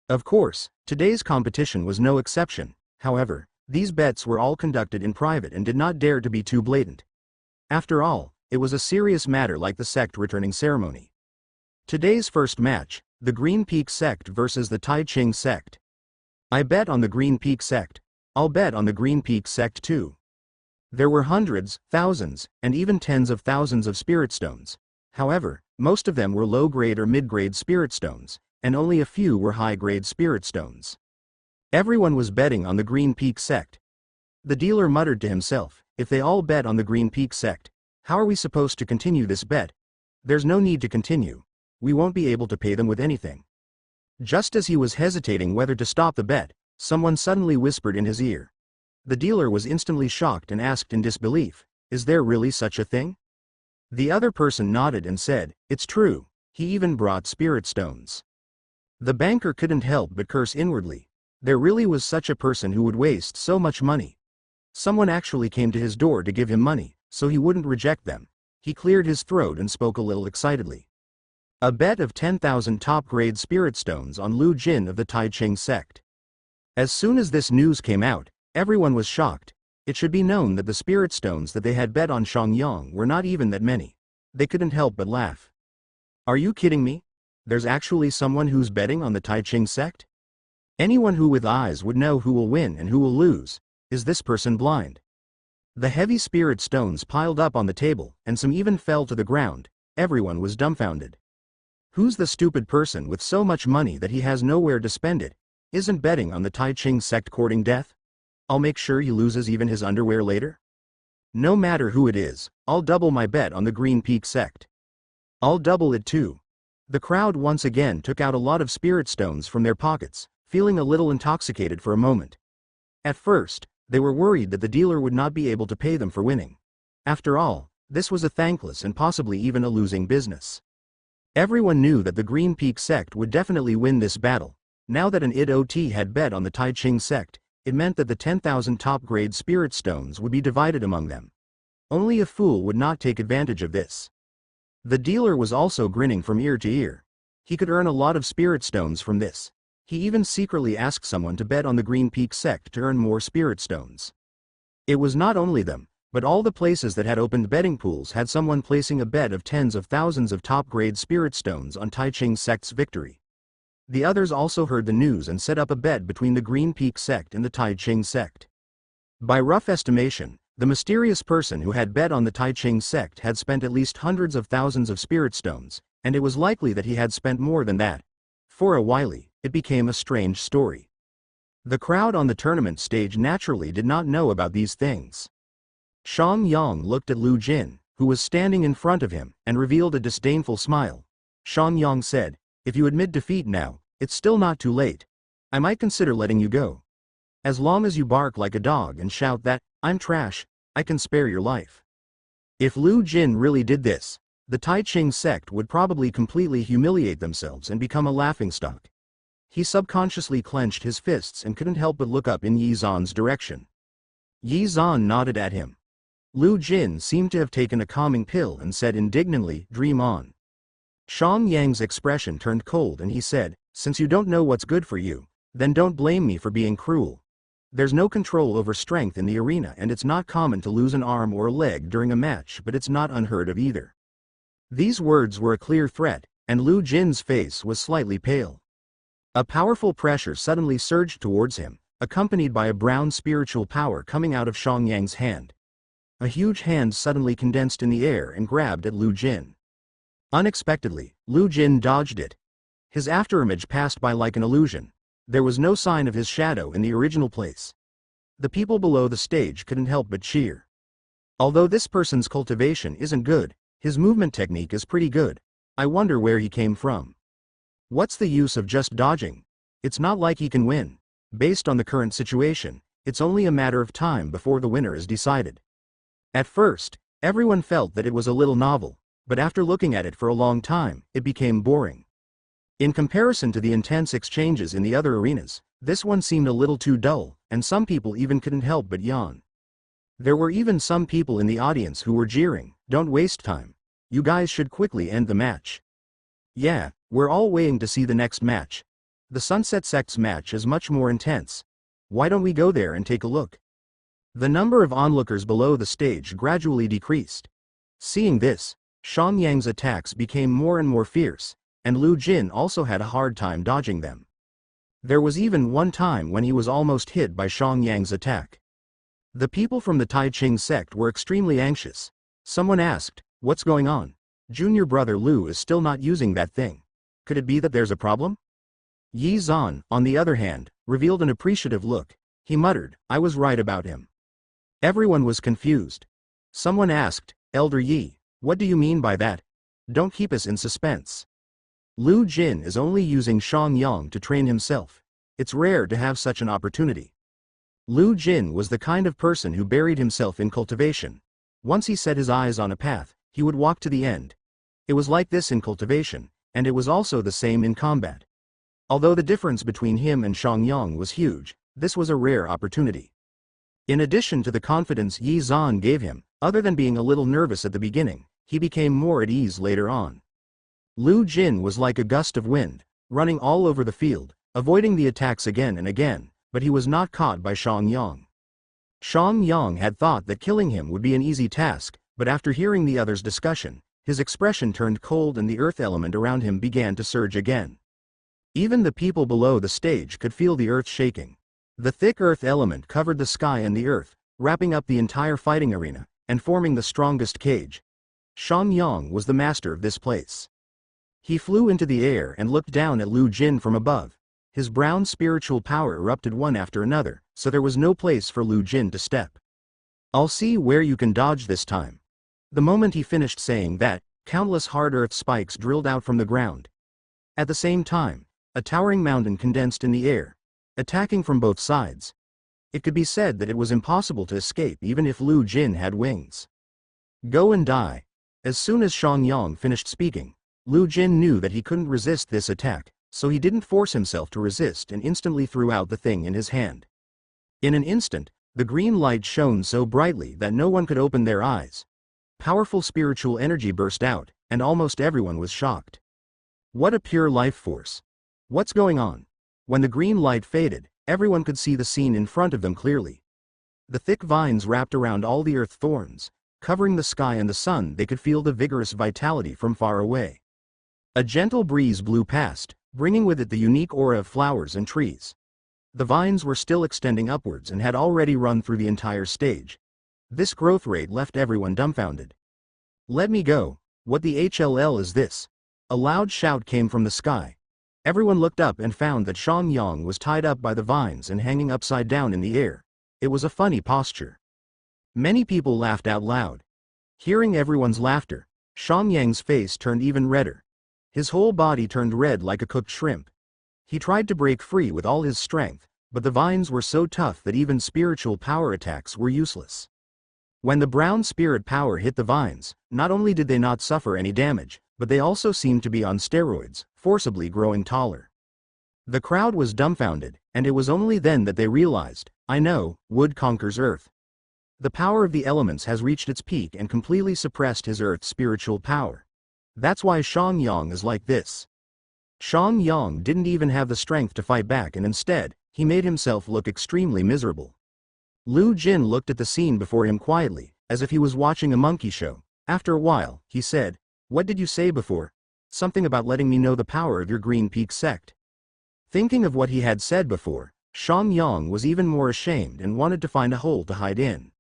Speaker 1: Of course, today's competition was no exception. However, these bets were all conducted in private and did not dare to be too blatant. After all, it was a serious matter like the sect returning ceremony. Today's first match, the Green Peak sect versus the Tai Ching sect. I bet on the Green Peak sect. I'll bet on the Green Peak sect too. There were hundreds, thousands, and even tens of thousands of spirit stones. However, most of them were low-grade or mid-grade spirit stones, and only a few were high-grade spirit stones. Everyone was betting on the Green Peak sect. The dealer muttered to himself, "If they all bet on the Green Peak sect, how are we supposed to continue this bet? There's no need to continue. We won't be able to pay them with anything." Just as he was hesitating whether to stop the bet, someone suddenly whispered in his ear. The dealer was instantly shocked and asked in disbelief, "Is there really such a thing?" The other person nodded and said, "It's true, he even brought spirit stones." The banker couldn't help but curse inwardly. There really was such a person who would waste so much money. Someone actually came to his door to give him money, so he wouldn't reject them. He cleared his throat and spoke a little excitedly. A bet of 10,000 top-grade spirit stones on Lu Jin of the Tai Ching sect. As soon as this news came out, everyone was shocked. It should be known that the spirit stones that they had bet on Xiangyang were not even that many. They couldn't help but laugh. Are you kidding me? There's actually someone who's betting on the Tai Ching sect? Anyone who with eyes would know who will win and who will lose. Is this person blind? The heavy spirit stones piled up on the table, and some even fell to the ground. Everyone was dumbfounded. Who's the stupid person with so much money that he has nowhere to spend it? Isn't betting on the Tai Ching sect courting death? I'll make sure he loses even his underwear later. No matter who it is, I'll double my bet on the Green Peak sect. I'll double it too. The crowd once again took out a lot of spirit stones from their pockets, feeling a little intoxicated for a moment. At first, they were worried that the dealer would not be able to pay them for winning. After all, this was a thankless and possibly even a losing business. Everyone knew that the Green Peak sect would definitely win this battle. Now that an IDOT had bet on the Tai Ching sect, it meant that the 10,000 top-grade spirit stones would be divided among them. Only a fool would not take advantage of this. The dealer was also grinning from ear to ear. He could earn a lot of spirit stones from this. He even secretly asked someone to bet on the Green Peak sect to earn more spirit stones. It was not only them, but all the places that had opened betting pools had someone placing a bet of tens of thousands of top-grade spirit stones on Tai Ching sect's victory. The others also heard the news and set up a bet between the Green Peak sect and the Tai Ching sect. By rough estimation, the mysterious person who had bet on the Tai Ching sect had spent at least hundreds of thousands of spirit stones, and it was likely that he had spent more than that. For a while, it became a strange story. The crowd on the tournament stage naturally did not know about these things. Xiangyang looked at Lu Jin, who was standing in front of him, and revealed a disdainful smile. Xiangyang said, "If you admit defeat now, it's still not too late. I might consider letting you go. As long as you bark like a dog and shout that, 'I'm trash,' I can spare your life." If Lu Jin really did this, the Tai Ching sect would probably completely humiliate themselves and become a laughingstock. He subconsciously clenched his fists and couldn't help but look up in Yi Zan's direction. Yi Zan nodded at him. Lu Jin seemed to have taken a calming pill and said indignantly, "Dream on." Xiangyang's expression turned cold and he said, "Since you don't know what's good for you, then don't blame me for being cruel. There's no control over strength in the arena, and it's not common to lose an arm or a leg during a match, but it's not unheard of either." These words were a clear threat, and Lu Jin's face was slightly pale. A powerful pressure suddenly surged towards him, accompanied by a brown spiritual power coming out of Xiangyang's hand. A huge hand suddenly condensed in the air and grabbed at Lu Jin. Unexpectedly, Lu Jin dodged it. His afterimage passed by like an illusion. There was no sign of his shadow in the original place. The people below the stage couldn't help but cheer. Although this person's cultivation isn't good, his movement technique is pretty good. I wonder where he came from. What's the use of just dodging? It's not like he can win. Based on the current situation, it's only a matter of time before the winner is decided. At first, everyone felt that it was a little novel, but after looking at it for a long time, it became boring. In comparison to the intense exchanges in the other arenas, this one seemed a little too dull, and some people even couldn't help but yawn. There were even some people in the audience who were jeering, "Don't waste time. You guys should quickly end the match." Yeah, we're all waiting to see the next match. The Sunset Sect's match is much more intense. Why don't we go there and take a look? The number of onlookers below the stage gradually decreased. Seeing this, Xiangyang's attacks became more and more fierce, and Lu Jin also had a hard time dodging them. There was even one time when he was almost hit by Xiangyang's attack. The people from the Tai Ching sect were extremely anxious. Someone asked, "What's going on? Junior brother Lu is still not using that thing. Could it be that there's a problem?" Yi Zan, on the other hand, revealed an appreciative look. He muttered, "I was right about him." Everyone was confused. Someone asked, "Elder Yi, what do you mean by that? Don't keep us in suspense." Lu Jin is only using Xiangyang to train himself. It's rare to have such an opportunity. Lu Jin was the kind of person who buried himself in cultivation. Once he set his eyes on a path, he would walk to the end. It was like this in cultivation, and it was also the same in combat. Although the difference between him and Xiangyang was huge, this was a rare opportunity. In addition to the confidence Yi Zhan gave him, other than being a little nervous at the beginning, he became more at ease later on. Lu Jin was like a gust of wind, running all over the field, avoiding the attacks again and again, but he was not caught by Xiangyang. Xiangyang had thought that killing him would be an easy task, but after hearing the others' discussion, his expression turned cold and the earth element around him began to surge again. Even the people below the stage could feel the earth shaking. The thick earth element covered the sky and the earth, wrapping up the entire fighting arena, and forming the strongest cage. Xiangyang was the master of this place. He flew into the air and looked down at Lu Jin from above. His brown spiritual power erupted one after another, so there was no place for Lu Jin to step. "I'll see where you can dodge this time." The moment he finished saying that, countless hard earth spikes drilled out from the ground. At the same time, a towering mountain condensed in the air, attacking from both sides. It could be said that it was impossible to escape even if Lu Jin had wings. "Go and die." As soon as Xiangyang finished speaking, Lu Jin knew that he couldn't resist this attack, so he didn't force himself to resist and instantly threw out the thing in his hand. In an instant, the green light shone so brightly that no one could open their eyes. Powerful spiritual energy burst out, and almost everyone was shocked. What a pure life force! What's going on? When the green light faded, everyone could see the scene in front of them clearly. The thick vines wrapped around all the earth thorns, covering the sky and the sun. They could feel the vigorous vitality from far away. A gentle breeze blew past, bringing with it the unique aura of flowers and trees. The vines were still extending upwards and had already run through the entire stage. This growth rate left everyone dumbfounded. "Let me go, what the HLL is this?" A loud shout came from the sky. Everyone looked up and found that Xiangyang was tied up by the vines and hanging upside down in the air. It was a funny posture. Many people laughed out loud. Hearing everyone's laughter, Xiangyang's face turned even redder. His whole body turned red like a cooked shrimp. He tried to break free with all his strength, but the vines were so tough that even spiritual power attacks were useless. When the brown spirit power hit the vines, not only did they not suffer any damage, but they also seemed to be on steroids, forcibly growing taller. The crowd was dumbfounded, and it was only then that they realized, "I know, wood conquers earth." The power of the elements has reached its peak and completely suppressed his earth's spiritual power. That's why Xiangyang is like this. Xiangyang didn't even have the strength to fight back, and instead, he made himself look extremely miserable. Lu Jin looked at the scene before him quietly, as if he was watching a monkey show. After a while, he said, "What did you say before? Something about letting me know the power of your Green Peak sect." Thinking of what he had said before, Xiangyang was even more ashamed and wanted to find a hole to hide in.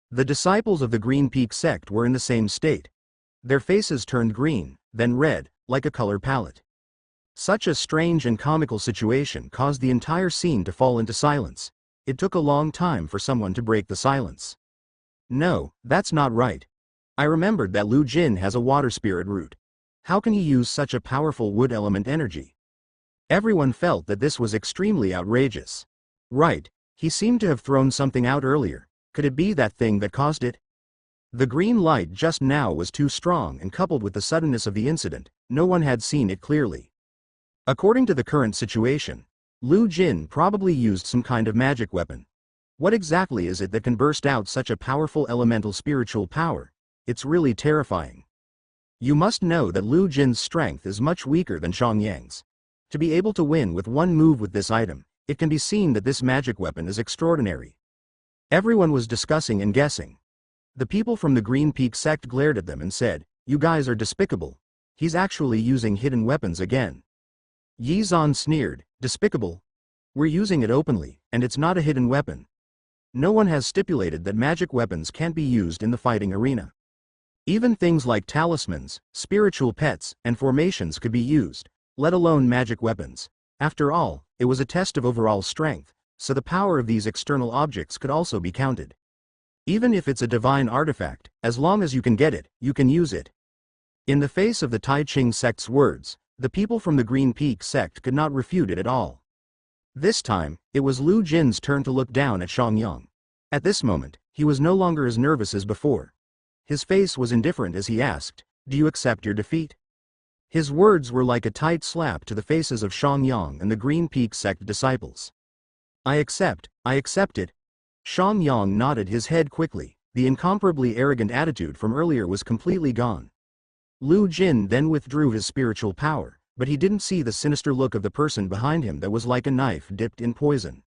Speaker 1: The disciples of the Green Peak sect were in the same state. Their faces turned green, then red, like a color palette. Such a strange and comical situation caused the entire scene to fall into silence. It took a long time for someone to break the silence. "No, that's not right. I remembered that Lu Jin has a water spirit root. How can he use such a powerful wood element energy?" Everyone felt that this was extremely outrageous. Right, he seemed to have thrown something out earlier. Could it be that thing that caused it? The green light just now was too strong, and coupled with the suddenness of the incident, no one had seen it clearly. According to the current situation, Lu Jin probably used some kind of magic weapon. What exactly is it that can burst out such a powerful elemental spiritual power? It's really terrifying. You must know that Lu Jin's strength is much weaker than Xiangyang's. To be able to win with one move with this item, it can be seen that this magic weapon is extraordinary. Everyone was discussing and guessing. The people from the Green Peak sect glared at them and said, "You guys are despicable. He's actually using hidden weapons again." Yi Zhan sneered, "Despicable? We're using it openly, and it's not a hidden weapon. No one has stipulated that magic weapons can't be used in the fighting arena. Even things like talismans, spiritual pets, and formations could be used, let alone magic weapons. After all, it was a test of overall strength, so the power of these external objects could also be counted. Even if it's a divine artifact, as long as you can get it, you can use it." In the face of the Tai Ching sect's words, The people from the Green Peak sect could not refute it at all. This time, it was Lu Jin's turn to look down at Xiangyang. At this moment, he was no longer as nervous as before. His face was indifferent as he asked, "Do you accept your defeat?" His words were like a tight slap to the faces of Xiangyang and the Green Peak sect disciples. I accept it." Xiangyang nodded his head quickly. The incomparably arrogant attitude from earlier was completely gone. Lu Jin then withdrew his spiritual power, but he didn't see the sinister look of the person behind him that was like a knife dipped in poison.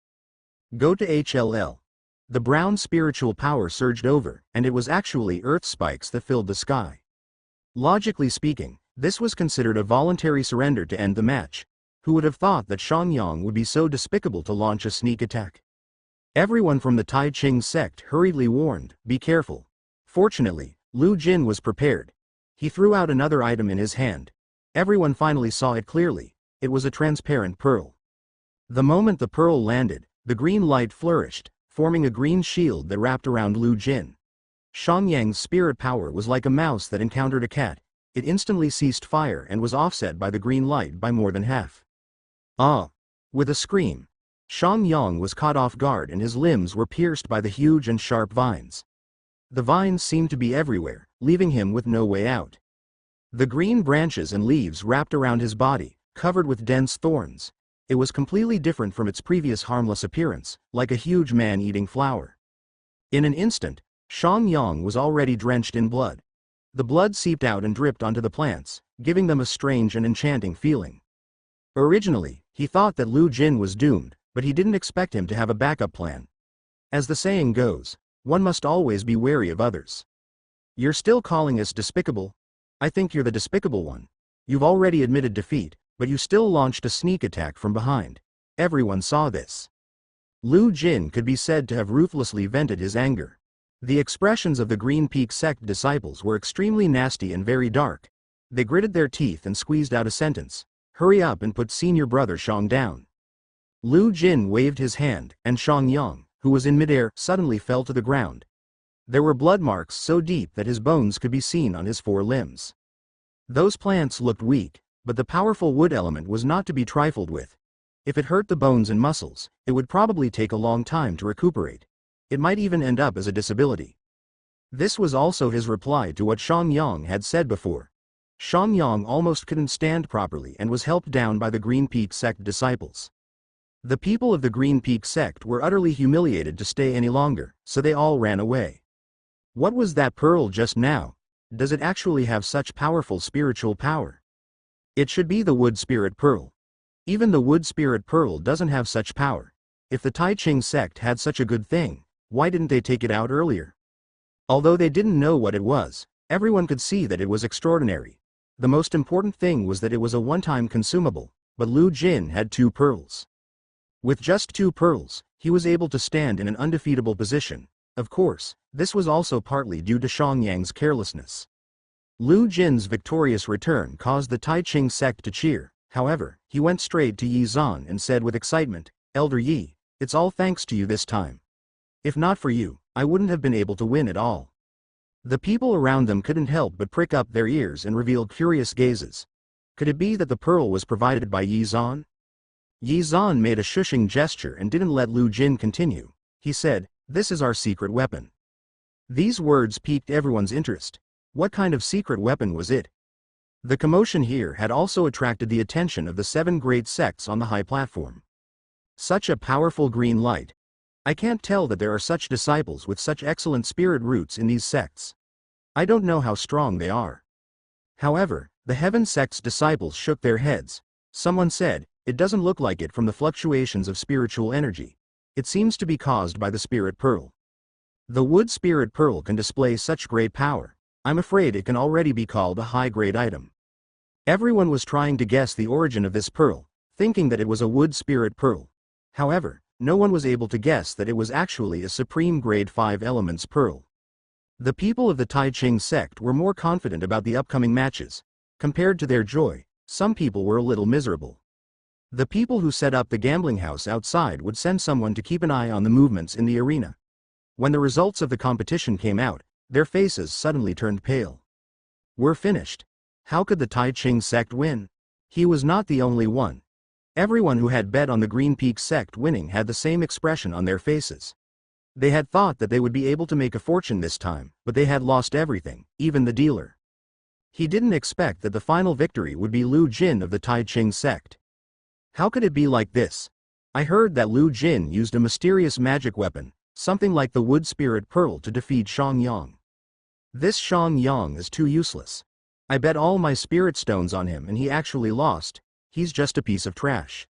Speaker 1: Go to HLL. The brown spiritual power surged over, and it was actually earth spikes that filled the sky. Logically speaking, this was considered a voluntary surrender to end the match. Who would have thought that Xiangyang would be so despicable to launch a sneak attack? Everyone from the Tai Ching sect hurriedly warned, "Be careful." Fortunately, Lu Jin was prepared. He threw out another item in his hand. Everyone finally saw it clearly. It was a transparent pearl. The moment the pearl landed, the green light flourished, forming a green shield that wrapped around Lu Jin. Xiangyang's spirit power was like a mouse that encountered a cat. It instantly ceased fire and was offset by the green light by more than half. Ah! With a scream, Xiangyang was caught off guard and his limbs were pierced by the huge and sharp vines. The vines seemed to be everywhere, leaving him with no way out. The green branches and leaves wrapped around his body, covered with dense thorns. It was completely different from its previous harmless appearance, like a huge man-eating flower. In an instant, Xiangyang was already drenched in blood. The blood seeped out and dripped onto the plants, giving them a strange and enchanting feeling. Originally, he thought that Lu Jin was doomed, but he didn't expect him to have a backup plan. As the saying goes, one must always be wary of others. You're still calling us despicable? I think you're the despicable one. You've already admitted defeat, but you still launched a sneak attack from behind. Everyone saw this. Lu Jin could be said to have ruthlessly vented his anger. The expressions of the Green Peak sect disciples were extremely nasty and very dark. They gritted their teeth and squeezed out a sentence. Hurry up and put senior brother Xiang down. Lu Jin waved his hand, and Xiangyang, who was in midair, suddenly fell to the ground. There were blood marks so deep that his bones could be seen on his 4 limbs. Those plants looked weak, but the powerful wood element was not to be trifled with. If it hurt the bones and muscles, it would probably take a long time to recuperate. It might even end up as a disability. This was also his reply to what Xiangyang had said before. Xiangyang almost couldn't stand properly and was helped down by the Green Peak sect disciples. The people of the Green Peak sect were utterly humiliated to stay any longer, so they all ran away. What was that pearl just now? Does it actually have such powerful spiritual power? It should be the wood spirit pearl. Even the wood spirit pearl doesn't have such power. If the Tai Ching sect had such a good thing, why didn't they take it out earlier? Although they didn't know what it was, everyone could see that it was extraordinary. The most important thing was that it was a one-time consumable, but Lu Jin had 2 pearls. With just 2 pearls, he was able to stand in an undefeatable position. Of course, this was also partly due to Xiangyang's carelessness. Lu Jin's victorious return caused the Tai Ching sect to cheer. However, he went straight to Yi Zan and said with excitement, "Elder Yi, it's all thanks to you this time. If not for you, I wouldn't have been able to win at all." The people around them couldn't help but prick up their ears and reveal curious gazes. Could it be that the pearl was provided by Yi Zan? Yi Zan made a shushing gesture and didn't let Lu Jin continue. He said, "This is our secret weapon." These words piqued everyone's interest. What kind of secret weapon was it? The commotion here had also attracted the attention of the 7 great sects on the high platform. Such a powerful green light. I can't tell that there are such disciples with such excellent spirit roots in these sects. I don't know how strong they are. However, the Heaven sect's disciples shook their heads. Someone said, "It doesn't look like it from the fluctuations of spiritual energy. It seems to be caused by the spirit pearl." The wood spirit pearl can display such great power. I'm afraid it can already be called a high-grade item. Everyone was trying to guess the origin of this pearl, thinking that it was a wood spirit pearl. However, no one was able to guess that it was actually a supreme grade 5 elements pearl. The people of the Tai Ching sect were more confident about the upcoming matches. Compared to their joy, some people were a little miserable. The people who set up the gambling house outside would send someone to keep an eye on the movements in the arena. When the results of the competition came out, their faces suddenly turned pale. We're finished. How could the Tai Ching sect win? He was not the only one. Everyone who had bet on the Green Peak sect winning had the same expression on their faces. They had thought that they would be able to make a fortune this time, but they had lost everything, even the dealer. He didn't expect that the final victory would be Lu Jin of the Tai Ching sect. How could it be like this? I heard that Lu Jin used a mysterious magic weapon, something like the wood spirit pearl, to defeat Shang Yang. This Shang Yang is too useless. I bet all my spirit stones on him and he actually lost. He's just a piece of trash.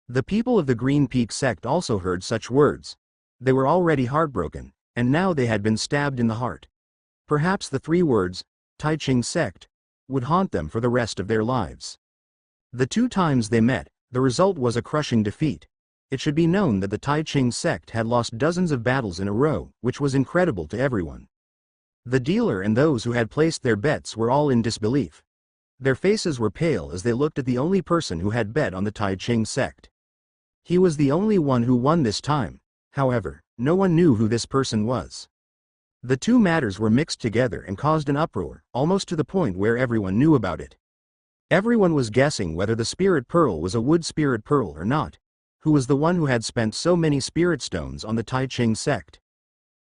Speaker 1: The people of the Green Peak sect also heard such words. They were already heartbroken, and now they had been stabbed in the heart. Perhaps the 3 words, Tai Ching sect, would haunt them for the rest of their lives. The 2 times they met, the result was a crushing defeat. It should be known that the Tai Ching sect had lost dozens of battles in a row, which was incredible to everyone. The dealer and those who had placed their bets were all in disbelief. Their faces were pale as they looked at the only person who had bet on the Tai Ching sect. He was the only one who won this time. However, no one knew who this person was. The 2 matters were mixed together and caused an uproar, almost to the point where everyone knew about it. Everyone was guessing whether the spirit pearl was a wood spirit pearl or not. Who was the one who had spent so many spirit stones on the Tai Ching sect?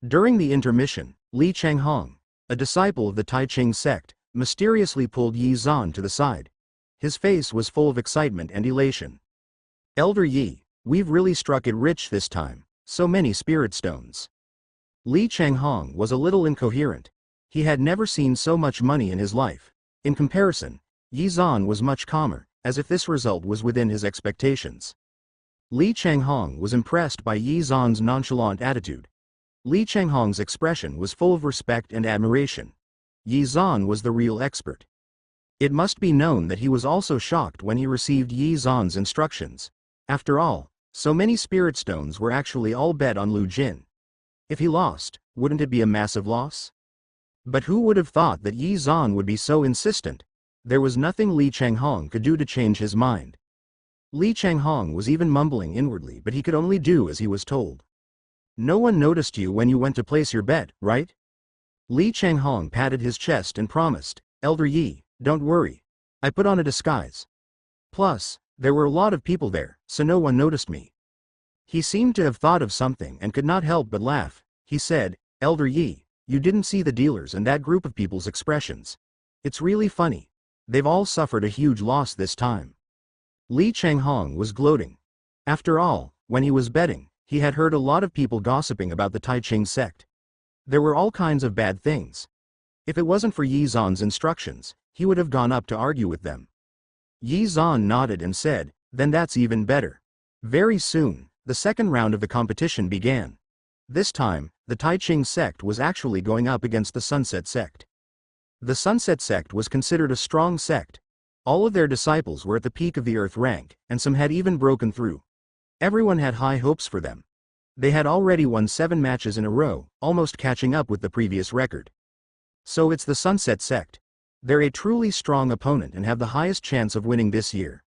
Speaker 1: During the intermission, Li Changhong, a disciple of the Tai Ching sect, mysteriously pulled Yi Zan to the side. His face was full of excitement and elation. Elder Yi, we've really struck it rich this time, so many spirit stones. Li Changhong was a little incoherent. He had never seen so much money in his life. In comparison, Yi Zan was much calmer, as if this result was within his expectations. Li Changhong was impressed by Yi Zan's nonchalant attitude. Li Changhong's expression was full of respect and admiration. Yi Zan was the real expert. It must be known that he was also shocked when he received Yi Zan's instructions. After all, so many spirit stones were actually all bet on Lu Jin. If he lost, wouldn't it be a massive loss? But who would have thought that Yi Zan would be so insistent? There was nothing Li Changhong could do to change his mind. Li Changhong was even mumbling inwardly, but he could only do as he was told. No one noticed you when you went to place your bet, right? Li Changhong patted his chest and promised, Elder Yi, don't worry. I put on a disguise. Plus, there were a lot of people there, so no one noticed me. He seemed to have thought of something and could not help but laugh. He said, Elder Yi, you didn't see the dealers and that group of people's expressions. It's really funny. They've all suffered a huge loss this time. Li Changhong was gloating. After all, when he was betting, he had heard a lot of people gossiping about the Tai Ching sect. There were all kinds of bad things. If it wasn't for Yi Zan's instructions, he would have gone up to argue with them. Yi Zan nodded and said, then that's even better. Very soon, the second round of the competition began. This time, the Tai Ching sect was actually going up against the Sunset sect. The Sunset sect was considered a strong sect. All of their disciples were at the peak of the earth rank, and some had even broken through. Everyone had high hopes for them. They had already won 7 matches in a row, almost catching up with the previous record. So it's the Sunset sect. They're a truly strong opponent and have the highest chance of winning this year.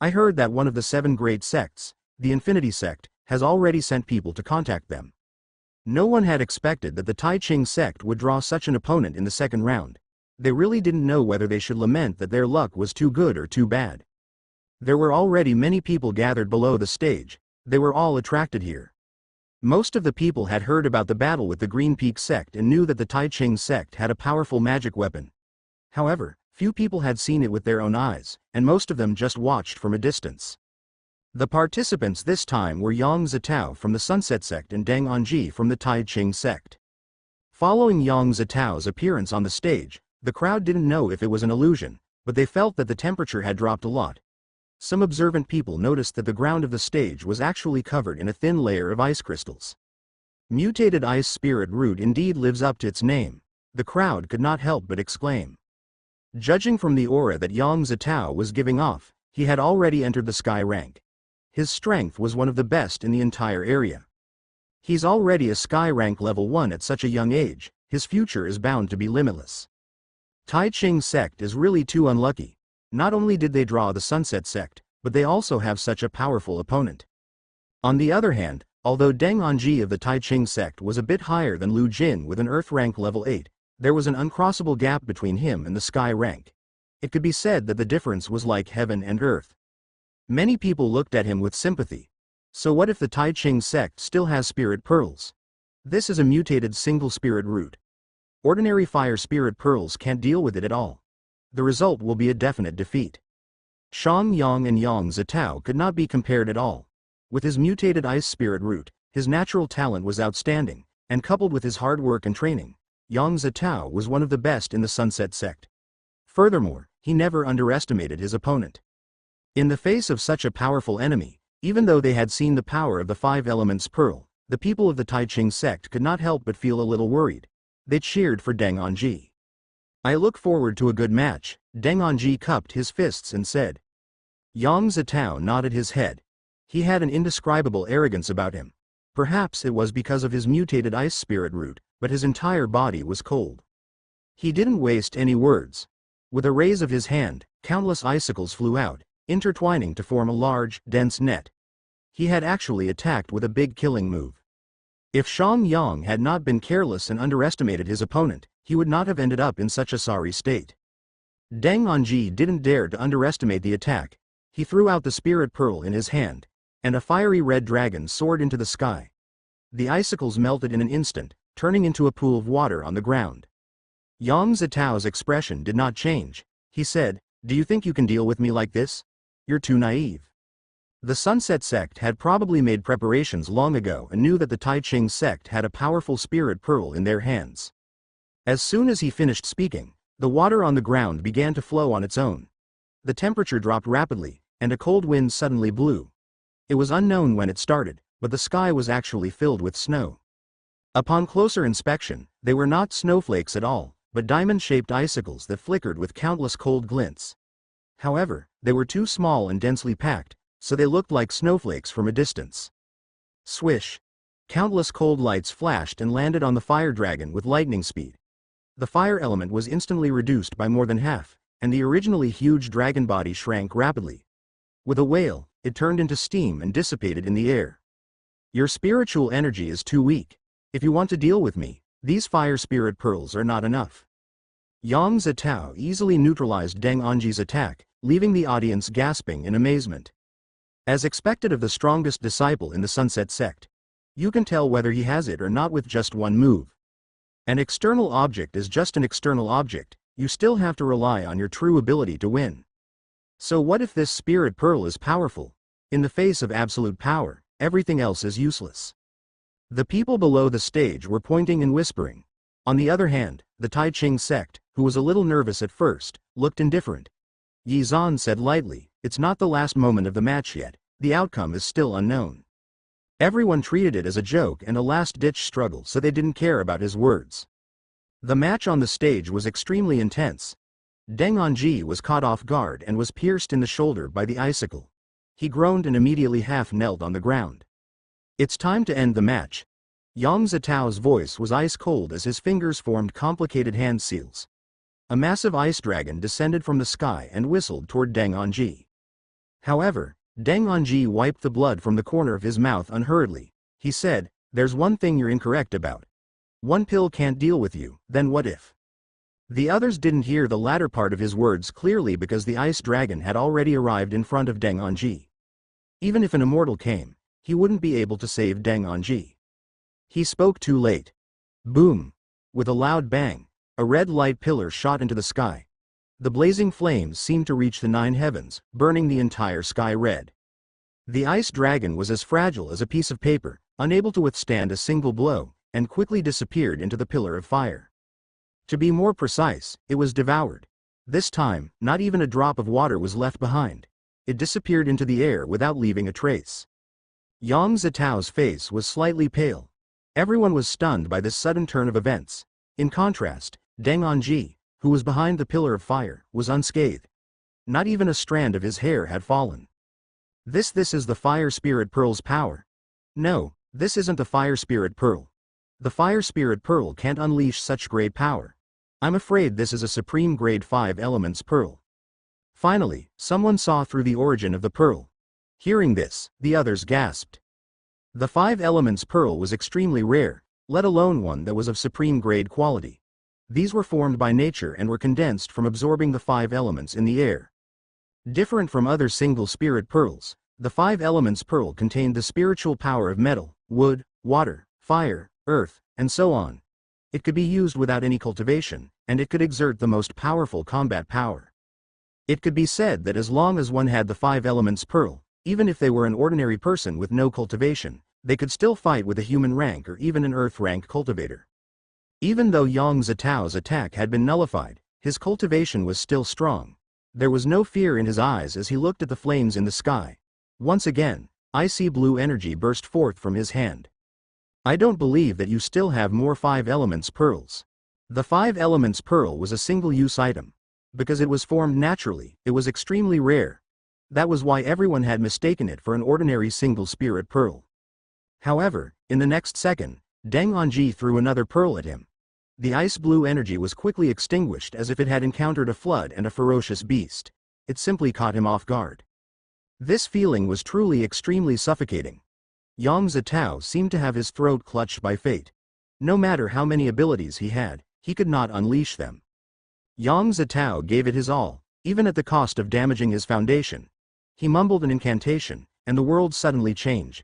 Speaker 1: I heard that one of the 7 great sects, the Infinity sect, has already sent people to contact them. No one had expected that the Tai Ching sect would draw such an opponent in the second round. They really didn't know whether they should lament that their luck was too good or too bad. There were already many people gathered below the stage. They were all attracted here. Most of the people had heard about the battle with the Green Peak sect and knew that the Tai Ching sect had a powerful magic weapon. However, few people had seen it with their own eyes, and most of them just watched from a distance. The participants this time were Yang Zitao from the Sunset sect and Deng Anji from the Tai Ching sect. Following Yang Zitao's appearance on the stage, the crowd didn't know if it was an illusion, but they felt that the temperature had dropped a lot. Some observant people noticed that the ground of the stage was actually covered in a thin layer of ice crystals. Mutated ice spirit root indeed lives up to its name. The crowd could not help but exclaim. Judging from the aura that Yang Zitao was giving off, he had already entered the sky rank. His strength was one of the best in the entire area. He's already a sky rank level 1 at such a young age. His future is bound to be limitless. Tai Ching sect is really too unlucky. Not only did they draw the Sunset sect, but they also have such a powerful opponent. On the other hand, although Deng Anji of the Tai Ching sect was a bit higher than Lu Jin with an earth rank level 8, there was an uncrossable gap between him and the sky rank. It could be said that the difference was like heaven and earth. Many people looked at him with sympathy. So what if the Tai Ching sect still has spirit pearls? This is a mutated single spirit root. Ordinary fire spirit pearls can't deal with it at all. The result will be a definite defeat. Shang Yang and Yang Zitao could not be compared at all. With his mutated ice spirit root, his natural talent was outstanding, and coupled with his hard work and training, Yang Zitao was one of the best in the Sunset sect. Furthermore, he never underestimated his opponent. In the face of such a powerful enemy, even though they had seen the power of the Five Elements Pearl, the people of the Tai Ching sect could not help but feel a little worried. They cheered for Deng Anji. I look forward to a good match, Deng Anji cupped his fists and said. Yang Zitao nodded his head. He had an indescribable arrogance about him. Perhaps it was because of his mutated ice spirit root, but his entire body was cold. He didn't waste any words. With a raise of his hand, countless icicles flew out, intertwining to form a large, dense net. He had actually attacked with a big killing move. If Shang Yang had not been careless and underestimated his opponent, he would not have ended up in such a sorry state. Deng Anji didn't dare to underestimate the attack. He threw out the spirit pearl in his hand, and a fiery red dragon soared into the sky. The icicles melted in an instant, turning into a pool of water on the ground. Yang Zitao's expression did not change. He said, "Do you think you can deal with me like this? You're too naive." The Sunset sect had probably made preparations long ago and knew that the Tai Ching sect had a powerful spirit pearl in their hands. As soon as he finished speaking, the water on the ground began to flow on its own. The temperature dropped rapidly, and a cold wind suddenly blew. It was unknown when it started, but the sky was actually filled with snow. Upon closer inspection, they were not snowflakes at all, but diamond-shaped icicles that flickered with countless cold glints. However, they were too small and densely packed, so they looked like snowflakes from a distance. Swish! Countless cold lights flashed and landed on the fire dragon with lightning speed. The fire element was instantly reduced by more than half, and the originally huge dragon body shrank rapidly. With a wail, it turned into steam and dissipated in the air. Your spiritual energy is too weak. If you want to deal with me, these fire spirit pearls are not enough. Yang Zitao easily neutralized Deng Anji's attack, leaving the audience gasping in amazement. As expected of the strongest disciple in the Sunset sect, you can tell whether he has it or not with just one move. An external object is just an external object, you still have to rely on your true ability to win. So what if this spirit pearl is powerful? In the face of absolute power, everything else is useless. The people below the stage were pointing and whispering. On the other hand, the Tai Ching sect, who was a little nervous at first, looked indifferent. Yi Zan said lightly, "It's not the last moment of the match yet, the outcome is still unknown." Everyone treated it as a joke and a last-ditch struggle, so they didn't care about his words. The match on the stage was extremely intense. Deng Anji was caught off guard and was pierced in the shoulder by the icicle. He groaned and immediately half-knelt on the ground. "It's time to end the match." Yang Zitao's voice was ice-cold as his fingers formed complicated hand seals. A massive ice dragon descended from the sky and whistled toward Deng Anji. However, Deng Anji wiped the blood from the corner of his mouth unhurriedly. He said, "There's one thing you're incorrect about. One pill can't deal with you, then what if?" The others didn't hear the latter part of his words clearly because the ice dragon had already arrived in front of Deng Anji. Even if an immortal came, he wouldn't be able to save Deng Anji. He spoke too late. Boom! With a loud bang, a red light pillar shot into the sky. The blazing flames seemed to reach the 9 heavens, burning the entire sky red. The ice dragon was as fragile as a piece of paper, unable to withstand a single blow, and quickly disappeared into the pillar of fire. To be more precise, it was devoured. This time, not even a drop of water was left behind. It disappeared into the air without leaving a trace. Yang Zitao's face was slightly pale. Everyone was stunned by this sudden turn of events. In contrast, Deng Anji, who was behind the pillar of fire, was unscathed. Not even a strand of his hair had fallen. This is the fire spirit pearl's power. No, this isn't the fire spirit pearl. The fire spirit pearl can't unleash such great power. I'm afraid this is a supreme grade 5 elements pearl. Finally, someone saw through the origin of the pearl. Hearing this, the others gasped. The 5 elements pearl was extremely rare, let alone one that was of supreme grade quality. These were formed by nature and were condensed from absorbing the 5 elements in the air. Different from other single spirit pearls, the 5 elements pearl contained the spiritual power of metal, wood, water, fire, earth, and so on. It could be used without any cultivation, and it could exert the most powerful combat power. It could be said that as long as one had the 5 elements pearl, even if they were an ordinary person with no cultivation, they could still fight with a human rank or even an earth rank cultivator. Even though Yang Zitao's attack had been nullified, his cultivation was still strong. There was no fear in his eyes as he looked at the flames in the sky. Once again, icy blue energy burst forth from his hand. I don't believe that you still have more 5 elements pearls. The 5 elements pearl was a single-use item. Because it was formed naturally, it was extremely rare. That was why everyone had mistaken it for an ordinary single-spirit pearl. However, in the next second, Deng Anji threw another pearl at him. The ice-blue energy was quickly extinguished as if it had encountered a flood and a ferocious beast. It simply caught him off guard. This feeling was truly extremely suffocating. Yang Zitao seemed to have his throat clutched by fate. No matter how many abilities he had, he could not unleash them. Yang Zitao gave it his all, even at the cost of damaging his foundation. He mumbled an incantation, and the world suddenly changed.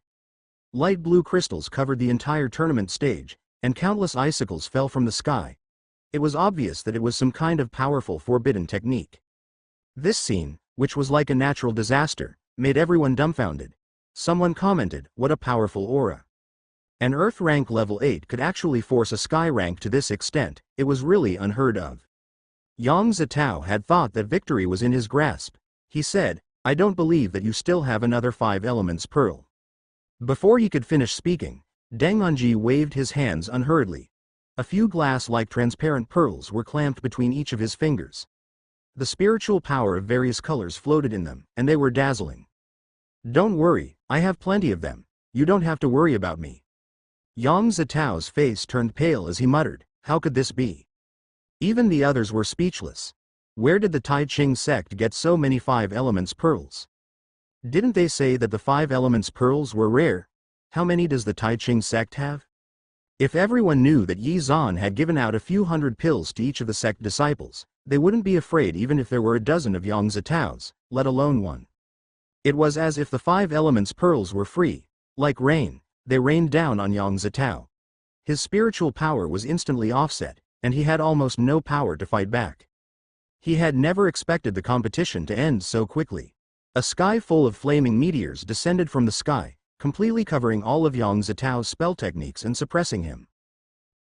Speaker 1: Light blue crystals covered the entire tournament stage, and countless icicles fell from the sky. It was obvious that it was some kind of powerful forbidden technique. This scene, which was like a natural disaster, made everyone dumbfounded. Someone commented, "What a powerful aura." An Earth rank level 8 could actually force a Sky rank to this extent. It was really unheard of. Yang Zitao had thought that victory was in his grasp. He said, "I don't believe that you still have another 5 elements pearl." Before he could finish speaking, Deng Anji waved his hands unhurriedly. A few glass-like transparent pearls were clamped between each of his fingers. The spiritual power of various colors floated in them, and they were dazzling. "Don't worry, I have plenty of them. You don't have to worry about me." Yang Zitao's face turned pale as he muttered, "How could this be?" Even the others were speechless. Where did the Tai Ching sect get so many 5 elements pearls? Didn't they say that the 5 elements pearls were rare? How many does the Tai Ching sect have? If everyone knew that Yi Zhan had given out a few hundred pills to each of the sect disciples, they wouldn't be afraid even if there were a dozen of Yang Zitao's, let alone one. It was as if the 5 elements pearls were free. Like rain, they rained down on Yang Zitao. His spiritual power was instantly offset, and he had almost no power to fight back. He had never expected the competition to end so quickly. A sky full of flaming meteors descended from the sky, completely covering all of Yang Zitao's spell techniques and suppressing him.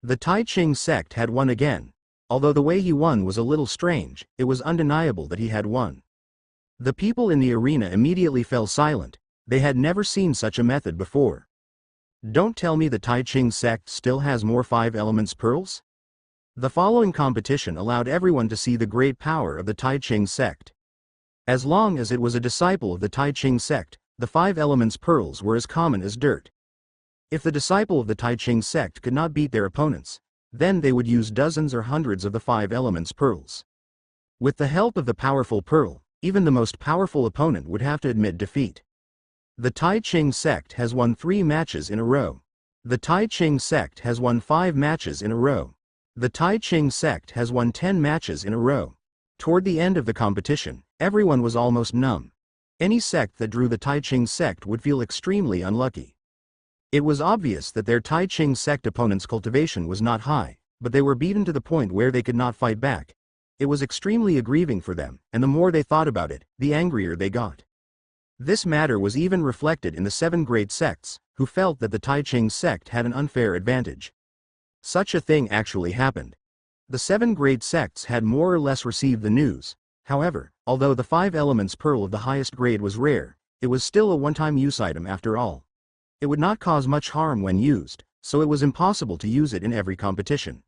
Speaker 1: The Tai Ching sect had won again. Although the way he won was a little strange, it was undeniable that he had won. The people in the arena immediately fell silent. They had never seen such a method before. Don't tell me the Tai Ching sect still has more 5 elements pearls? The following competition allowed everyone to see the great power of the Tai Ching sect. As long as it was a disciple of the Tai Ching sect, the 5 elements pearls were as common as dirt. If the disciple of the Tai Ching sect could not beat their opponents, then they would use dozens or hundreds of the 5 elements pearls. With the help of the powerful pearl, even the most powerful opponent would have to admit defeat. The Tai Ching sect has won 3 matches in a row. The Tai Ching sect has won 5 matches in a row. The Tai Ching sect has won 10 matches in a row. Toward the end of the competition, everyone was almost numb. Any sect that drew the Tai Ching sect would feel extremely unlucky. It was obvious that their Tai Ching sect opponents' cultivation was not high, but they were beaten to the point where they could not fight back. It was extremely aggrieving for them, and the more they thought about it, the angrier they got. This matter was even reflected in the 7 great sects, who felt that the Tai Ching sect had an unfair advantage. Such a thing actually happened. The 7 great sects had more or less received the news. However, although the 5 elements pearl of the highest grade was rare, it was still a one-time use item after all. It would not cause much harm when used, so it was impossible to use it in every competition.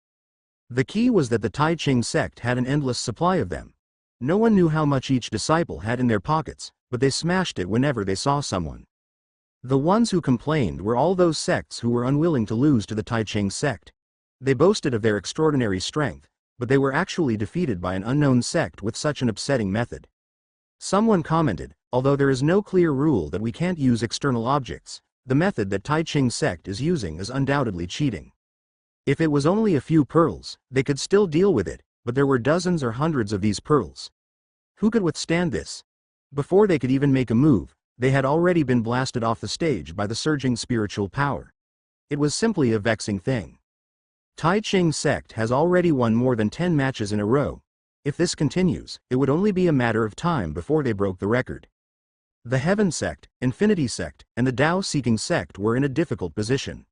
Speaker 1: The key was that the Tai Ching sect had an endless supply of them. No one knew how much each disciple had in their pockets, but they smashed it whenever they saw someone. The ones who complained were all those sects who were unwilling to lose to the Tai Ching sect. They boasted of their extraordinary strength, but they were actually defeated by an unknown sect with such an upsetting method. Someone commented, although there is no clear rule that we can't use external objects, the method that Tai Ching sect is using is undoubtedly cheating. If it was only a few pearls, they could still deal with it, but there were dozens or hundreds of these pearls. Who could withstand this? Before they could even make a move, they had already been blasted off the stage by the surging spiritual power. It was simply a vexing thing. Tai Ching sect has already won more than 10 matches in a row. If this continues, it would only be a matter of time before they broke the record. The Heaven sect, Infinity sect, and the Tao-seeking sect were in a difficult position.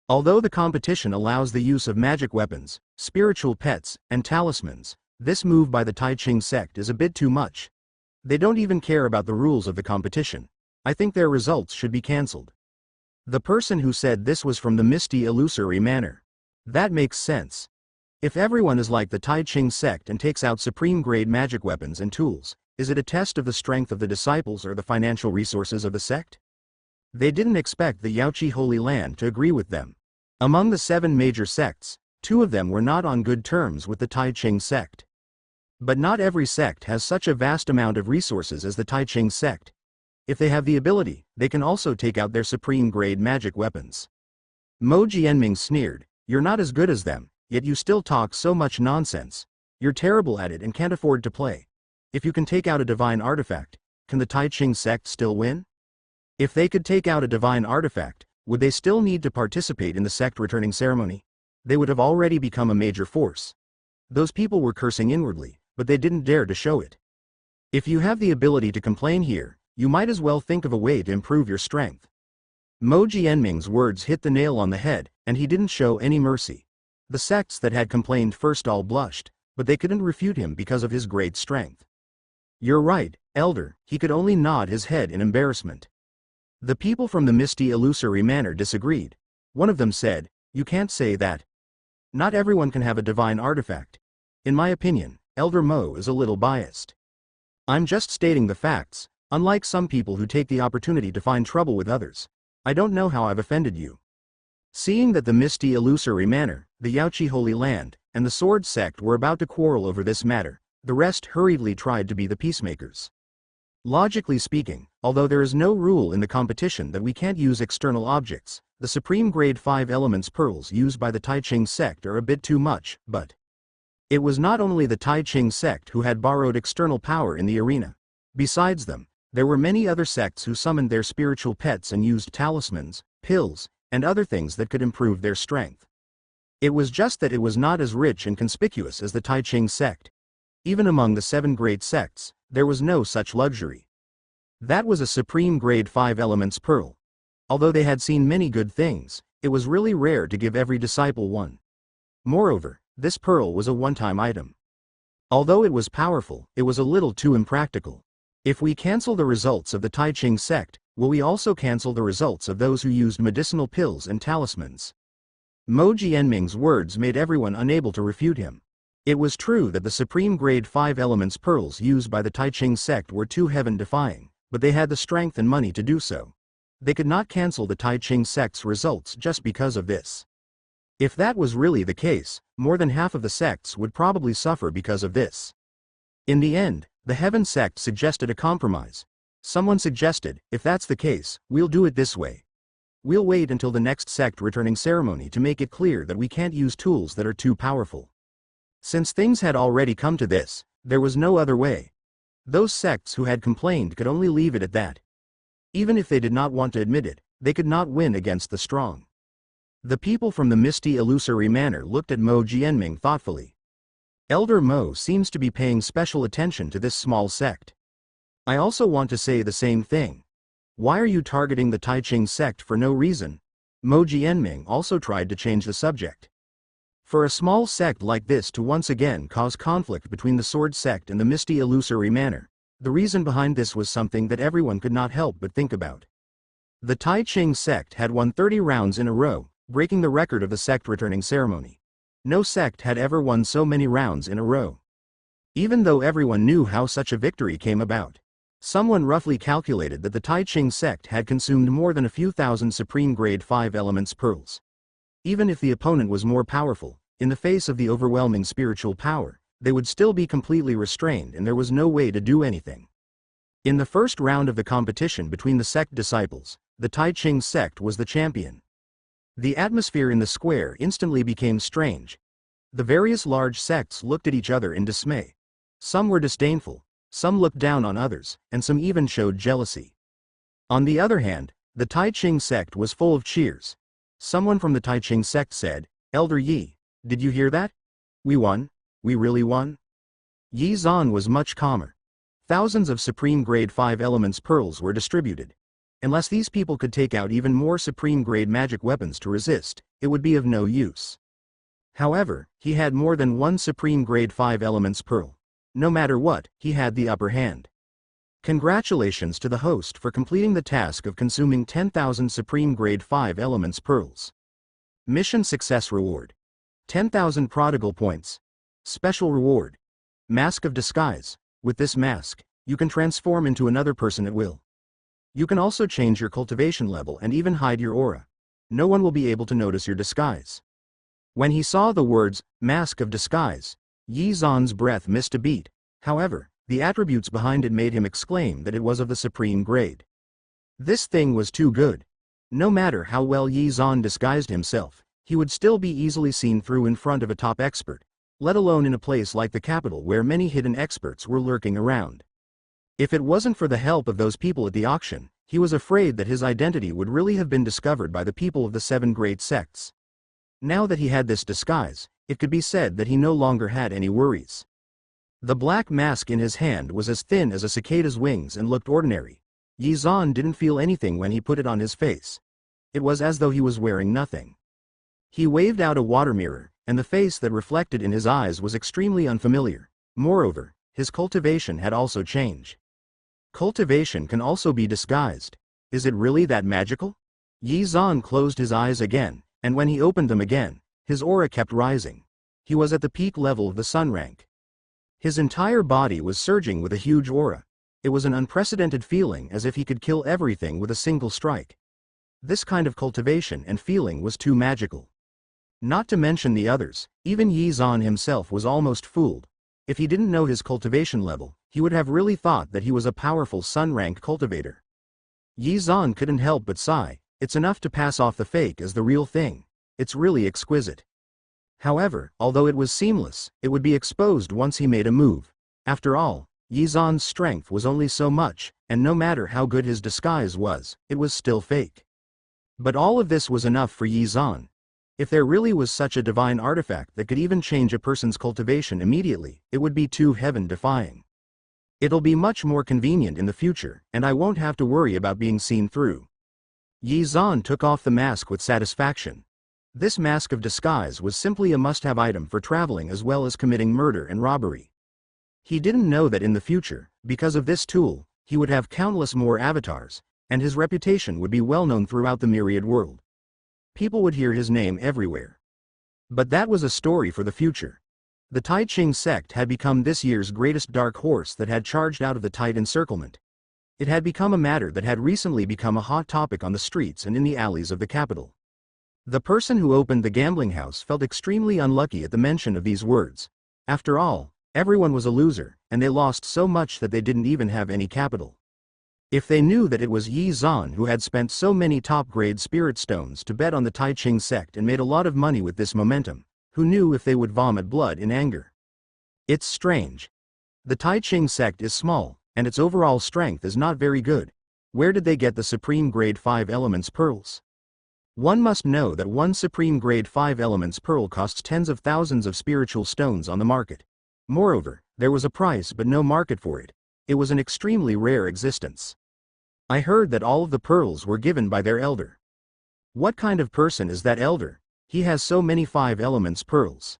Speaker 1: Although the competition allows the use of magic weapons, spiritual pets, and talismans, this move by the Tai Ching sect is a bit too much. They don't even care about the rules of the competition. I think their results should be cancelled. The person who said this was from the misty illusory manor. That makes sense. If everyone is like the Tai Ching sect and takes out supreme-grade magic weapons and tools, is it a test of the strength of the disciples or the financial resources of the sect? They didn't expect the Yaoqi Holy Land to agree with them. Among the 7 major sects, 2 of them were not on good terms with the Tai Ching sect. But not every sect has such a vast amount of resources as the Tai Ching sect. If they have the ability, they can also take out their supreme-grade magic weapons. Mo Jianming sneered, "You're not as good as them, yet you still talk so much nonsense. You're terrible at it and can't afford to play. If you can take out a divine artifact, can the Tai Ching sect still win? If they could take out a divine artifact, would they still need to participate in the sect returning ceremony? They would have already become a major force." Those people were cursing inwardly, but they didn't dare to show it. If you have the ability to complain here, you might as well think of a way to improve your strength. Mo Jianming's words hit the nail on the head, and he didn't show any mercy. The sects that had complained first all blushed, but they couldn't refute him because of his great strength. "You're right, Elder," he could only nod his head in embarrassment. The people from the misty illusory manor disagreed. One of them said, "You can't say that. Not everyone can have a divine artifact. In my opinion, Elder Mo is a little biased. I'm just stating the facts, unlike some people who take the opportunity to find trouble with others. I don't know how I've offended you." Seeing that the misty illusory manor, the Yaoqi Holy Land, and the Sword sect were about to quarrel over this matter, the rest hurriedly tried to be the peacemakers. Logically speaking, although there is no rule in the competition that we can't use external objects, the supreme grade 5 elements pearls used by the Tai Ching sect are a bit too much, but it was not only the Tai Ching sect who had borrowed external power in the arena. Besides them, there were many other sects who summoned their spiritual pets and used talismans, pills, and other things that could improve their strength. It was just that it was not as rich and conspicuous as the Tai Ching sect. Even among the 7 great sects, there was no such luxury. That was a supreme grade 5 elements pearl. Although they had seen many good things, it was really rare to give every disciple one. Moreover, this pearl was a one-time item. Although it was powerful, it was a little too impractical. If we cancel the results of the Tai Ching sect, will we also cancel the results of those who used medicinal pills and talismans? Mo Jianming's words made everyone unable to refute him. It was true that the supreme grade 5 elements pearls used by the Tai Ching sect were too heaven-defying, but they had the strength and money to do so. They could not cancel the Tai Ching sect's results just because of this. If that was really the case, more than half of the sects would probably suffer because of this. In the end, the Heaven sect suggested a compromise. Someone suggested, "If that's the case, we'll do it this way. We'll wait until the next sect returning ceremony to make it clear that we can't use tools that are too powerful." Since things had already come to this, there was no other way. Those sects who had complained could only leave it at that. Even if they did not want to admit it, they could not win against the strong. The people from the misty illusory manor looked at Mo Jianming thoughtfully. Elder Mo seems to be paying special attention to this small sect. I also want to say the same thing. Why are you targeting the Tai Ching sect for no reason? Mo Jianming also tried to change the subject. For a small sect like this to once again cause conflict between the Sword sect and the misty illusory manor, the reason behind this was something that everyone could not help but think about. The Tai Ching sect had won 30 rounds in a row, breaking the record of the sect returning ceremony. No sect had ever won so many rounds in a row. Even though everyone knew how such a victory came about, someone roughly calculated that the Tai Ching sect had consumed more than a few thousand supreme grade 5 elements pearls. Even if the opponent was more powerful, in the face of the overwhelming spiritual power, they would still be completely restrained and there was no way to do anything. In the first round of the competition between the sect disciples, the Tai Ching sect was the champion. The atmosphere in the square instantly became strange. The various large sects looked at each other in dismay. Some were disdainful, some looked down on others, and some even showed jealousy. On the other hand, the Tai Ching sect was full of cheers. Someone from the Tai Ching sect said, "Elder Yi, did you hear that? We won. We really won." Yi Zan was much calmer. Thousands of Supreme Grade 5 Elements pearls were distributed. Unless these people could take out even more Supreme Grade magic weapons to resist, it would be of no use. However, he had more than one Supreme Grade 5 Elements pearl. No matter what, he had the upper hand. Congratulations to the host for completing the task of consuming 10,000 Supreme Grade 5 Elements pearls. Mission Success Reward. 10,000 Prodigal Points. Special Reward. Mask of Disguise. With this mask, you can transform into another person at will. You can also change your cultivation level and even hide your aura. No one will be able to notice your disguise. When he saw the words, Mask of Disguise, Yi Zan's breath missed a beat. However, the attributes behind it made him exclaim that it was of the supreme grade. This thing was too good. No matter how well Yi Zan disguised himself, he would still be easily seen through in front of a top expert, let alone in a place like the capital where many hidden experts were lurking around. If it wasn't for the help of those people at the auction, he was afraid that his identity would really have been discovered by the people of the 7 great sects. Now that he had this disguise, it could be said that he no longer had any worries. The black mask in his hand was as thin as a cicada's wings and looked ordinary. Yi Zan didn't feel anything when he put it on his face. It was as though he was wearing nothing. He waved out a water mirror, and the face that reflected in his eyes was extremely unfamiliar. Moreover, his cultivation had also changed. Cultivation can also be disguised. Is it really that magical? Yi Zan closed his eyes again, and when he opened them again, his aura kept rising. He was at the peak level of the sun rank. His entire body was surging with a huge aura. It was an unprecedented feeling, as if he could kill everything with a single strike. This kind of cultivation and feeling was too magical. Not to mention the others, even Yi Zan himself was almost fooled. If he didn't know his cultivation level, he would have really thought that he was a powerful sun rank cultivator. Yi Zan couldn't help but sigh. It's enough to pass off the fake as the real thing. It's really exquisite. However, although it was seamless, it would be exposed once he made a move. After all, Yi Zan's strength was only so much, and no matter how good his disguise was, it was still fake. But all of this was enough for Yi Zan. If there really was such a divine artifact that could even change a person's cultivation immediately, it would be too heaven-defying. It'll be much more convenient in the future, and I won't have to worry about being seen through. Yi Zan took off the mask with satisfaction. This mask of disguise was simply a must-have item for traveling as well as committing murder and robbery. He didn't know that in the future, because of this tool, he would have countless more avatars, and his reputation would be well known throughout the myriad world. People would hear his name everywhere. But that was a story for the future. The Tai Ching sect had become this year's greatest dark horse that had charged out of the tight encirclement. It had become a matter that had recently become a hot topic on the streets and in the alleys of the capital. The person who opened the gambling house felt extremely unlucky at the mention of these words. After all, everyone was a loser, and they lost so much that they didn't even have any capital. If they knew that it was Yi Zan who had spent so many top-grade spirit stones to bet on the Tai Ching sect and made a lot of money with this momentum, who knew if they would vomit blood in anger? It's strange. The Tai Ching sect is small, and its overall strength is not very good. Where did they get the Supreme Grade 5 Elements pearls? One must know that one Supreme Grade 5 Elements pearl costs tens of thousands of spiritual stones on the market. Moreover, there was a price but no market for it. It was an extremely rare existence. I heard that all of the pearls were given by their elder. What kind of person is that elder? He has so many 5 Elements pearls.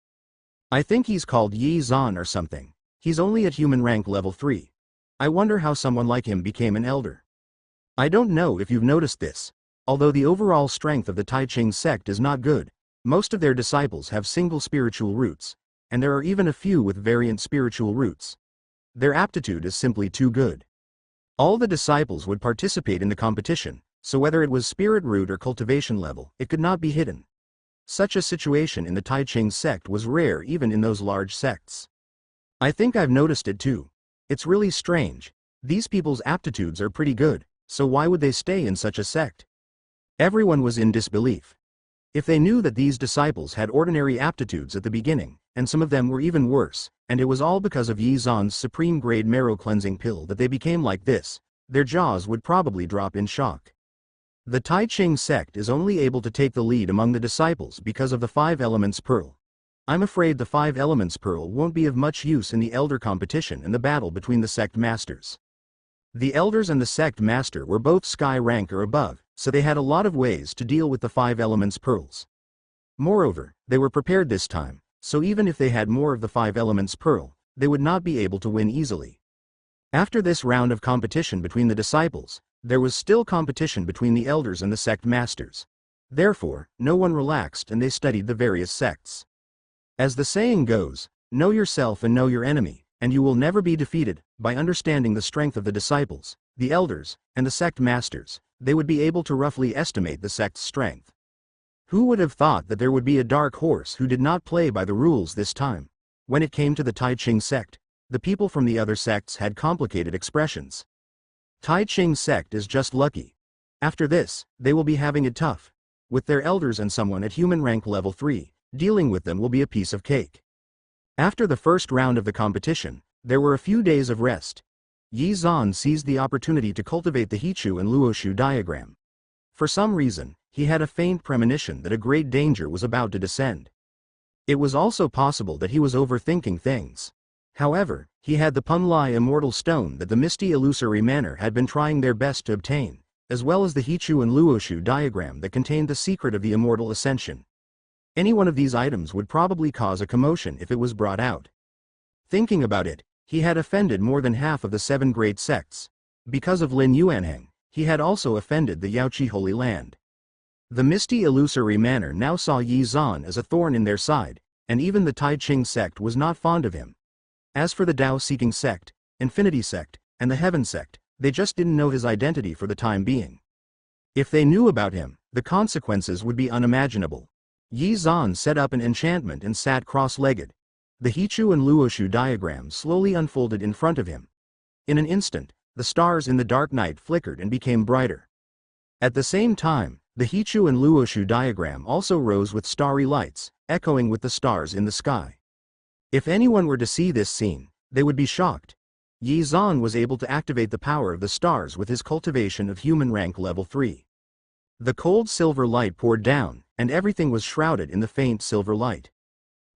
Speaker 1: I think he's called Yi Zan or something. He's only at human rank level 3. I wonder how someone like him became an elder. I don't know if you've noticed this. Although the overall strength of the Tai Ching sect is not good, most of their disciples have single spiritual roots, and there are even a few with variant spiritual roots. Their aptitude is simply too good. All the disciples would participate in the competition, so whether it was spirit root or cultivation level, it could not be hidden. Such a situation in the Tai Ching sect was rare even in those large sects. I think I've noticed it too. It's really strange. These people's aptitudes are pretty good, so why would they stay in such a sect? Everyone was in disbelief. If they knew that these disciples had ordinary aptitudes at the beginning, and some of them were even worse, and it was all because of Yi Zan's supreme-grade marrow-cleansing pill that they became like this, their jaws would probably drop in shock. The Tai Ching sect is only able to take the lead among the disciples because of the Five Elements Pearl. I'm afraid the Five Elements Pearl won't be of much use in the elder competition and the battle between the sect masters. The elders and the sect master were both sky rank or above, so they had a lot of ways to deal with the Five Elements Pearls. Moreover, they were prepared this time, so even if they had more of the Five Elements Pearl, they would not be able to win easily. After this round of competition between the disciples, there was still competition between the elders and the sect masters. Therefore, no one relaxed and they studied the various sects. As the saying goes, know yourself and know your enemy, and you will never be defeated. By understanding the strength of the disciples, the elders, and the sect masters, they would be able to roughly estimate the sect's strength. Who would have thought that there would be a dark horse who did not play by the rules this time? When it came to the Tai Ching sect, the people from the other sects had complicated expressions. Tai Ching sect is just lucky. After this, they will be having it tough. With their elders and someone at human rank level 3, dealing with them will be a piece of cake. After the first round of the competition, there were a few days of rest. Yi Zan seized the opportunity to cultivate the Hichu and Luoshu diagram. For some reason, he had a faint premonition that a great danger was about to descend. It was also possible that he was overthinking things. However, he had the Punlai Immortal Stone that the Misty Illusory Manor had been trying their best to obtain, as well as the Hichu and Luoshu diagram that contained the secret of the Immortal Ascension. Any one of these items would probably cause a commotion if it was brought out. Thinking about it, he had offended more than half of the 7 great sects. Because of Lin Yuanheng, he had also offended the Yaoqi Holy Land. The Misty Illusory Manor now saw Yi Zan as a thorn in their side, and even the Tai Ching sect was not fond of him. As for the Tao-seeking sect, Infinity sect, and the Heaven sect, they just didn't know his identity for the time being. If they knew about him, the consequences would be unimaginable. Yi Zan set up an enchantment and sat cross-legged. The Hichu and Luoshu diagram slowly unfolded in front of him. In an instant, the stars in the dark night flickered and became brighter. At the same time, the Hichu and Luoshu diagram also rose with starry lights, echoing with the stars in the sky. If anyone were to see this scene, they would be shocked. Yi Zan was able to activate the power of the stars with his cultivation of human rank level 3. The cold silver light poured down, and everything was shrouded in the faint silver light.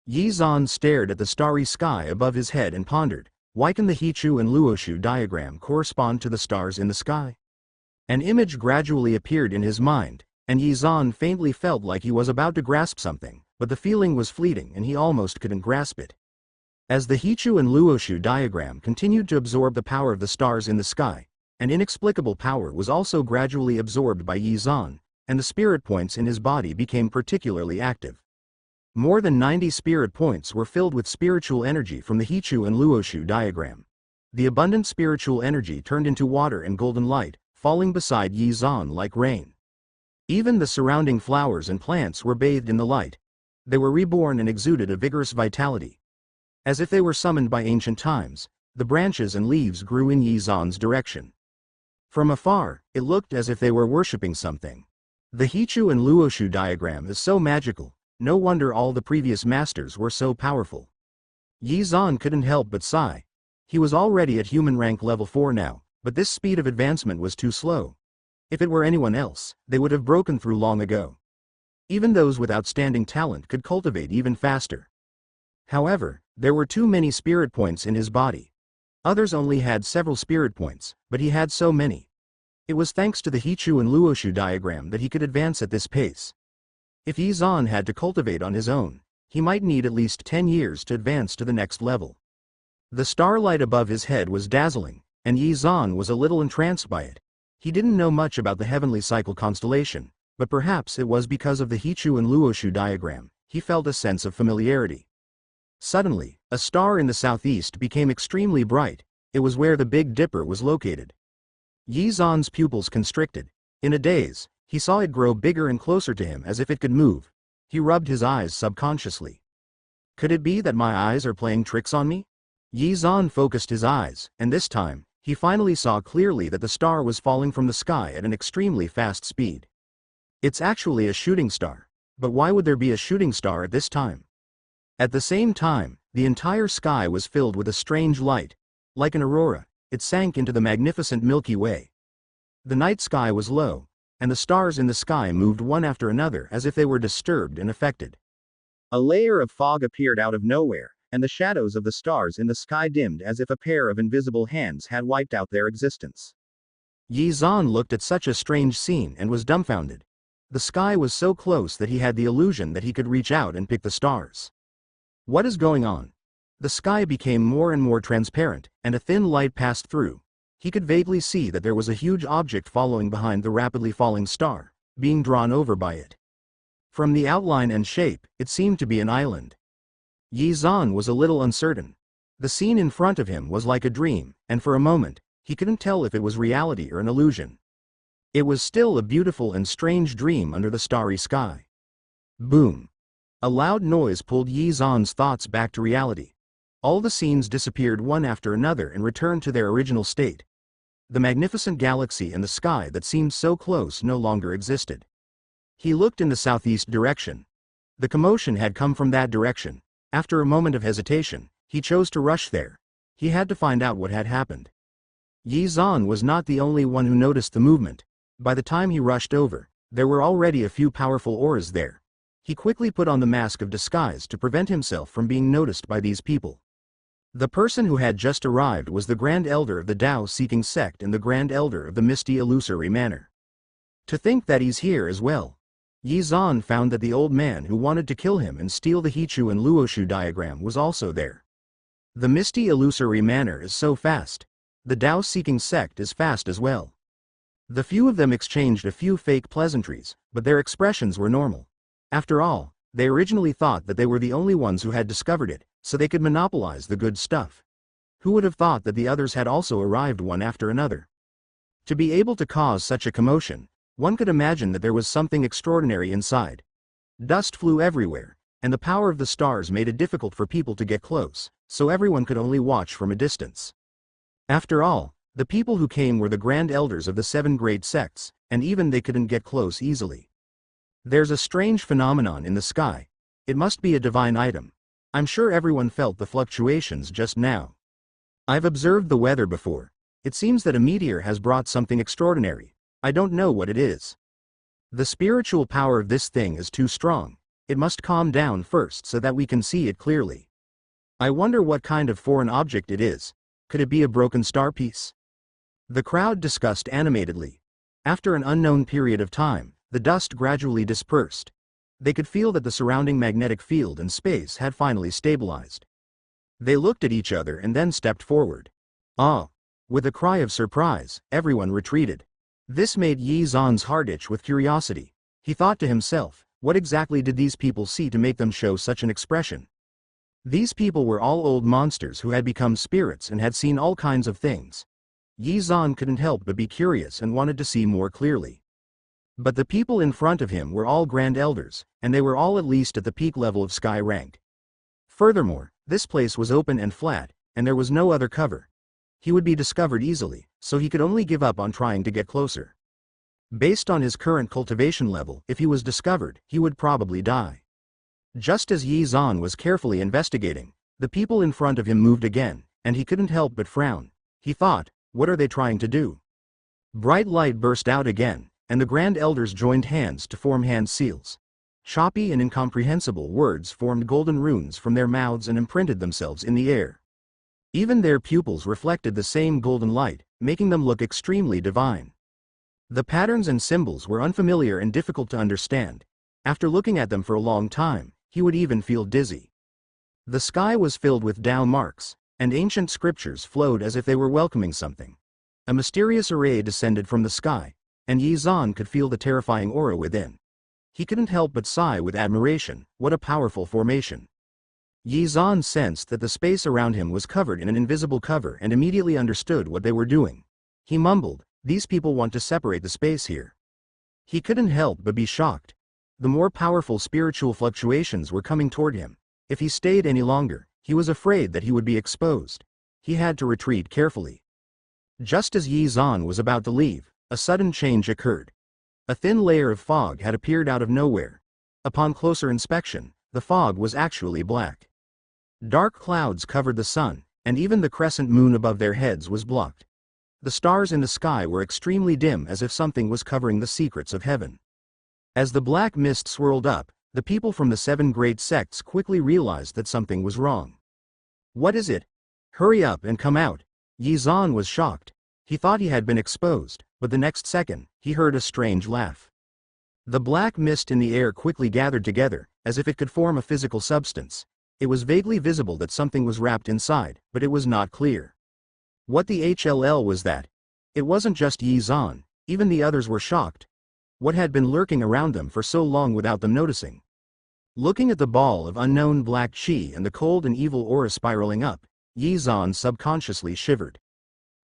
Speaker 1: Yi Zan stared at the starry sky above his head and pondered, why can the Hichu and Luoshu diagram correspond to the stars in the sky? An image gradually appeared in his mind, and Yi Zan faintly felt like he was about to grasp something, but the feeling was fleeting and he almost couldn't grasp it. As the Hichu and Luoshu diagram continued to absorb the power of the stars in the sky, an inexplicable power was also gradually absorbed by Yi Zan, and the spirit points in his body became particularly active. More than 90 spirit points were filled with spiritual energy from the Hichu and Luoshu diagram. The abundant spiritual energy turned into water and golden light, falling beside Yi Zan like rain. Even the surrounding flowers and plants were bathed in the light. They were reborn and exuded a vigorous vitality. As if they were summoned by ancient times, the branches and leaves grew in Yi Zan's direction. From afar, it looked as if they were worshipping something. The Hichu and Luoshu diagram is so magical, no wonder all the previous masters were so powerful. Yi Zan couldn't help but sigh. He was already at human rank level 4 now, but this speed of advancement was too slow. If it were anyone else, they would have broken through long ago. Even those with outstanding talent could cultivate even faster. However, there were too many spirit points in his body. Others only had several spirit points, but he had so many. It was thanks to the Hichu and Luoshu diagram that he could advance at this pace. If Yi Zan had to cultivate on his own, he might need at least 10 years to advance to the next level. The starlight above his head was dazzling, and Yi Zan was a little entranced by it. He didn't know much about the heavenly cycle constellation, but perhaps it was because of the Hichu and Luoshu diagram, he felt a sense of familiarity. Suddenly, a star in the southeast became extremely bright. It was where the Big Dipper was located. Yi Zan's pupils constricted. In a daze, he saw it grow bigger and closer to him as if it could move. He rubbed his eyes subconsciously. Could it be that my eyes are playing tricks on me? Yi Zan focused his eyes, and this time, he finally saw clearly that the star was falling from the sky at an extremely fast speed. It's actually a shooting star. But why would there be a shooting star at this time? At the same time, the entire sky was filled with a strange light. Like an aurora, it sank into the magnificent Milky Way. The night sky was low, and the stars in the sky moved one after another as if they were disturbed and affected. A layer of fog appeared out of nowhere, and the shadows of the stars in the sky dimmed as if a pair of invisible hands had wiped out their existence. Yi Zan looked at such a strange scene and was dumbfounded. The sky was so close that he had the illusion that he could reach out and pick the stars. What is going on? The sky became more and more transparent, and a thin light passed through. He could vaguely see that there was a huge object following behind the rapidly falling star, being drawn over by it. From the outline and shape, it seemed to be an island. Yi Zan was a little uncertain. The scene in front of him was like a dream, and for a moment, he couldn't tell if it was reality or an illusion. It was still a beautiful and strange dream under the starry sky. Boom! A loud noise pulled Yi Zan's thoughts back to reality. All the scenes disappeared one after another and returned to their original state. The magnificent galaxy and the sky that seemed so close no longer existed. He looked in the southeast direction. The commotion had come from that direction. After a moment of hesitation, he chose to rush there. He had to find out what had happened. Yi Zan was not the only one who noticed the movement. By the time he rushed over, there were already a few powerful auras there. He quickly put on the mask of disguise to prevent himself from being noticed by these people. The person who had just arrived was the Grand Elder of the Tao-seeking sect and the Grand Elder of the Misty Illusory Manor. To think that he's here as well. Yi Zan found that the old man who wanted to kill him and steal the Hichu and Luoshu diagram was also there. The Misty Illusory Manor is so fast. The Tao-seeking sect is fast as well. The few of them exchanged a few fake pleasantries, but their expressions were normal. After all, they originally thought that they were the only ones who had discovered it, so they could monopolize the good stuff. Who would have thought that the others had also arrived one after another? To be able to cause such a commotion, one could imagine that there was something extraordinary inside. Dust flew everywhere, and the power of the stars made it difficult for people to get close, so everyone could only watch from a distance. After all, the people who came were the Grand Elders of the 7 great sects, and even they couldn't get close easily. There's a strange phenomenon in the sky. It must be a divine item. I'm sure everyone felt the fluctuations just now. I've observed the weather before. It seems that a meteor has brought something extraordinary. I don't know what it is. The spiritual power of this thing is too strong. It must calm down first so that we can see it clearly. I wonder what kind of foreign object it is. Could it be a broken star piece? The crowd discussed animatedly. After an unknown period of time, the dust gradually dispersed. They could feel that the surrounding magnetic field and space had finally stabilized. They looked at each other and then stepped forward. Ah! With a cry of surprise, everyone retreated. This made Yi Zan's heart itch with curiosity. He thought to himself, what exactly did these people see to make them show such an expression? These people were all old monsters who had become spirits and had seen all kinds of things. Yi Zan couldn't help but be curious and wanted to see more clearly. But the people in front of him were all Grand Elders, and they were all at least at the peak level of sky rank. Furthermore, this place was open and flat, and there was no other cover. He would be discovered easily, so he could only give up on trying to get closer. Based on his current cultivation level, if he was discovered, he would probably die. Just as Yi Zan was carefully investigating, the people in front of him moved again, and he couldn't help but frown. He thought, what are they trying to do? Bright light burst out again, and the Grand Elders joined hands to form hand seals. Choppy and incomprehensible words formed golden runes from their mouths and imprinted themselves in the air. Even their pupils reflected the same golden light, making them look extremely divine. The patterns and symbols were unfamiliar and difficult to understand. After looking at them for a long time, he would even feel dizzy. The sky was filled with Tao marks, and ancient scriptures flowed as if they were welcoming something. A mysterious array descended from the sky, and Yi Zan could feel the terrifying aura within. He couldn't help but sigh with admiration. What a powerful formation. Yi Zan sensed that the space around him was covered in an invisible cover and immediately understood what they were doing. He mumbled, these people want to separate the space here. He couldn't help but be shocked. The more powerful spiritual fluctuations were coming toward him. If he stayed any longer, he was afraid that he would be exposed. He had to retreat carefully. Just as Yi Zan was about to leave, a sudden change occurred. A thin layer of fog had appeared out of nowhere. Upon closer inspection, the fog was actually black. Dark clouds covered the sun, and even the crescent moon above their heads was blocked. The stars in the sky were extremely dim, as if something was covering the secrets of heaven. As the black mist swirled up, the people from the 7 great sects quickly realized that something was wrong. "What is it? Hurry up and come out." Yi Zhan was shocked. He thought he had been exposed, but the next second, he heard a strange laugh. The black mist in the air quickly gathered together, as if it could form a physical substance. It was vaguely visible that something was wrapped inside, but it was not clear. What the hell was that? It wasn't just Yi Zhan, even the others were shocked. What had been lurking around them for so long without them noticing? Looking at the ball of unknown black chi and the cold and evil aura spiraling up, Yi Zhan subconsciously shivered.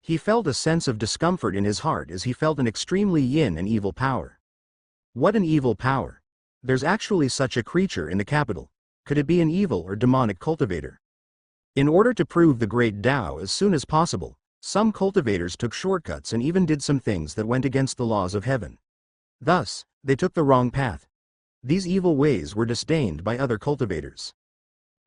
Speaker 1: He felt a sense of discomfort in his heart as he felt an extremely yin and evil power. What an evil power! There's actually such a creature in the capital. Could it be an evil or demonic cultivator? In order to prove the great Tao as soon as possible, some cultivators took shortcuts and even did some things that went against the laws of heaven. Thus, they took the wrong path. These evil ways were disdained by other cultivators.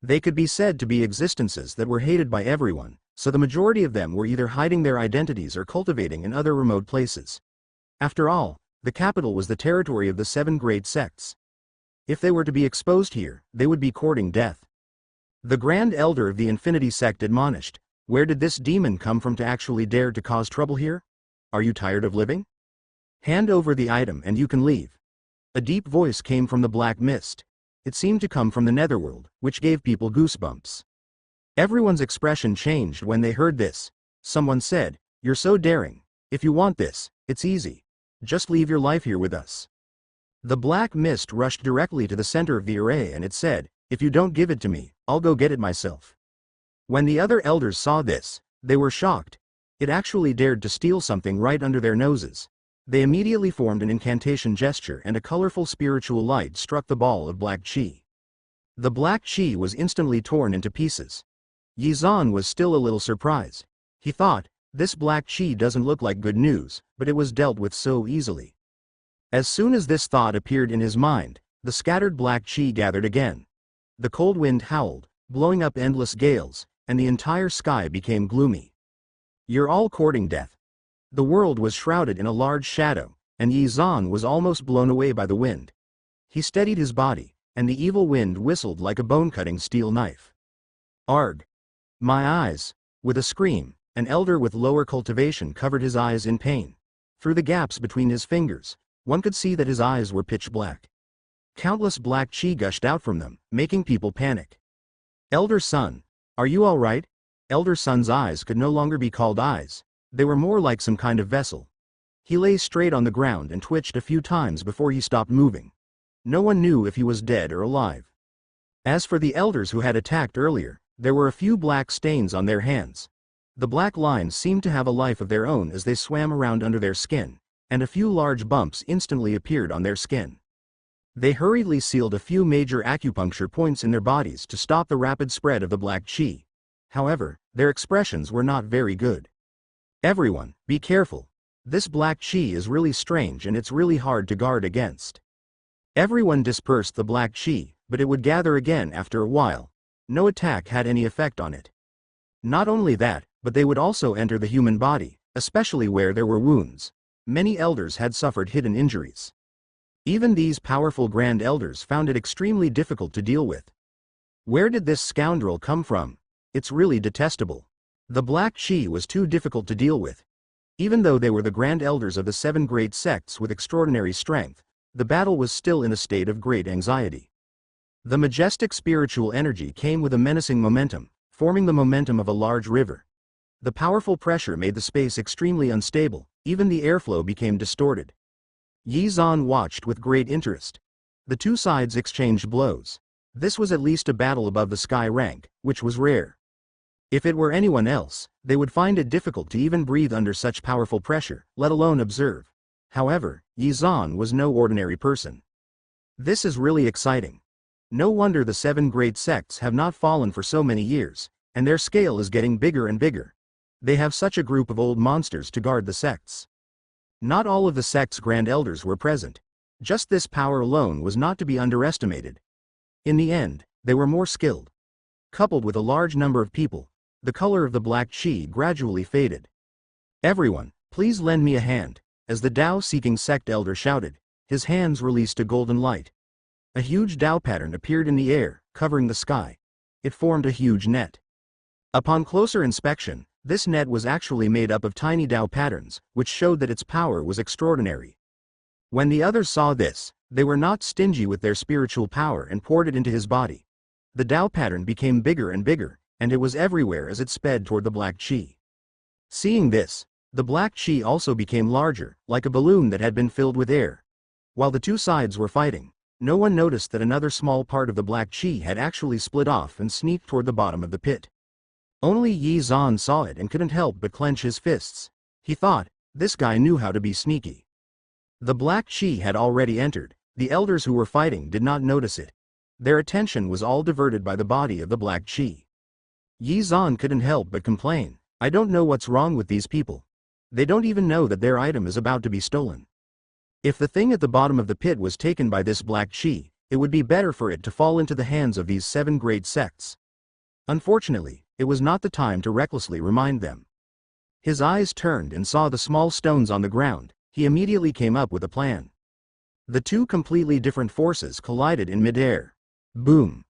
Speaker 1: They could be said to be existences that were hated by everyone, so the majority of them were either hiding their identities or cultivating in other remote places. After all, the capital was the territory of the 7 great sects. If they were to be exposed here, they would be courting death. The Grand Elder of the Infinity Sect admonished, "Where did this demon come from to actually dare to cause trouble here? Are you tired of living? Hand over the item and you can leave." A deep voice came from the black mist. It seemed to come from the netherworld, which gave people goosebumps. Everyone's expression changed when they heard this. Someone said, "You're so daring. If you want this, it's easy. Just leave your life here with us." The black mist rushed directly to the center of the array and it said, "If you don't give it to me, I'll go get it myself." When the other elders saw this, they were shocked. It actually dared to steal something right under their noses. They immediately formed an incantation gesture and a colorful spiritual light struck the ball of black chi. The black chi was instantly torn into pieces. Yi Zhan was still a little surprised. He thought, this black chi doesn't look like good news, but it was dealt with so easily. As soon as this thought appeared in his mind, the scattered black chi gathered again. The cold wind howled, blowing up endless gales, and the entire sky became gloomy. "You're all courting death." The world was shrouded in a large shadow, and Yi Zhan was almost blown away by the wind. He steadied his body, and the evil wind whistled like a bone-cutting steel knife. "Arg! My eyes!" With a scream, an elder with lower cultivation covered his eyes in pain. Through the gaps between his fingers, one could see that his eyes were pitch black. Countless black chi gushed out from them, making people panic. "Elder Son, are you all right?" Elder Son's eyes could no longer be called eyes. They were more like some kind of vessel. He lay straight on the ground and twitched a few times before he stopped moving. No one knew if he was dead or alive. As for the elders who had attacked earlier, there were a few black stains on their hands. The black lines seemed to have a life of their own as they swam around under their skin, and a few large bumps instantly appeared on their skin. They hurriedly sealed a few major acupuncture points in their bodies to stop the rapid spread of the black chi. However, their expressions were not very good. "Everyone, be careful. This black chi is really strange and it's really hard to guard against." Everyone dispersed the black chi, but it would gather again after a while. No attack had any effect on it. Not only that, but they would also enter the human body, especially where there were wounds. Many elders had suffered hidden injuries. Even these powerful grand elders found it extremely difficult to deal with. Where did this scoundrel come from? It's really detestable. The black chi was too difficult to deal with. Even though they were the grand elders of the 7 great sects with extraordinary strength, the battle was still in a state of great anxiety. The majestic spiritual energy came with a menacing momentum, forming the momentum of a large river. The powerful pressure made the space extremely unstable, even the airflow became distorted. Yi Zhan watched with great interest. The two sides exchanged blows. This was at least a battle above the sky rank, which was rare. If it were anyone else, they would find it difficult to even breathe under such powerful pressure, let alone observe. However, Yi Zhan was no ordinary person. This is really exciting. No wonder the 7 great sects have not fallen for so many years, and their scale is getting bigger and bigger. They have such a group of old monsters to guard the sects. Not all of the sect's grand elders were present. Just this power alone was not to be underestimated. In the end, they were more skilled. Coupled with a large number of people, the color of the black chi gradually faded. "Everyone, please lend me a hand," as the Tao-seeking sect elder shouted. His hands released a golden light. A huge Tao pattern appeared in the air, covering the sky. It formed a huge net. Upon closer inspection, this net was actually made up of tiny Tao patterns, which showed that its power was extraordinary. When the others saw this, they were not stingy with their spiritual power and poured it into his body. The Tao pattern became bigger and bigger, and it was everywhere as it sped toward the black chi. Seeing this, the black chi also became larger, like a balloon that had been filled with air. While the two sides were fighting, no one noticed that another small part of the black chi had actually split off and sneaked toward the bottom of the pit. Only Yi Zan saw it and couldn't help but clench his fists. He thought, this guy knew how to be sneaky. The black chi had already entered. The elders who were fighting did not notice it. Their attention was all diverted by the body of the black chi. Yi Zan couldn't help but complain, "I don't know what's wrong with these people. They don't even know that their item is about to be stolen. If the thing at the bottom of the pit was taken by this black chi, it would be better for it to fall into the hands of these 7 great sects." Unfortunately, it was not the time to recklessly remind them. His eyes turned and saw the small stones on the ground. He immediately came up with a plan. The two completely different forces collided in midair. Boom!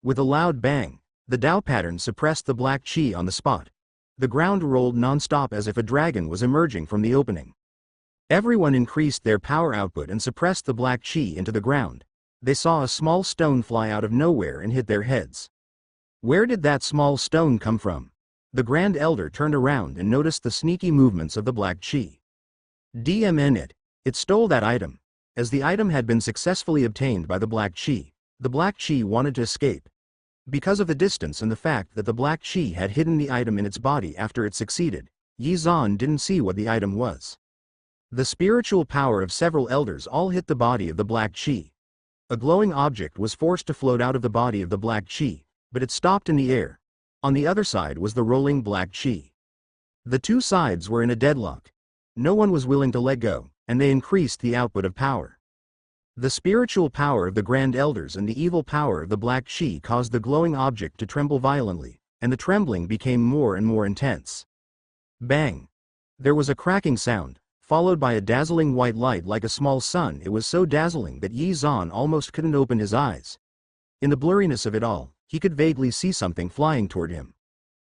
Speaker 1: With a loud bang, the Tao pattern suppressed the black chi on the spot. The ground rolled non-stop as if a dragon was emerging from the opening. Everyone increased their power output and suppressed the black chi into the ground. They saw a small stone fly out of nowhere and hit their heads. Where did that small stone come from? The Grand Elder turned around and noticed the sneaky movements of the black chi. DMN it. It stole that item. As the item had been successfully obtained by the black chi, the black chi wanted to escape. Because of the distance and the fact that the black chi had hidden the item in its body after it succeeded, Yi Zan didn't see what the item was. The spiritual power of several elders all hit the body of the black chi. A glowing object was forced to float out of the body of the black chi, but it stopped in the air. On the other side was the rolling black chi. The two sides were in a deadlock. No one was willing to let go, and they increased the output of power. The spiritual power of the Grand Elders and the evil power of the black chi caused the glowing object to tremble violently, and the trembling became more and more intense. Bang! There was a cracking sound, followed by a dazzling white light like a small sun. It was so dazzling that Yi Zan almost couldn't open his eyes. In the blurriness of it all, he could vaguely see something flying toward him.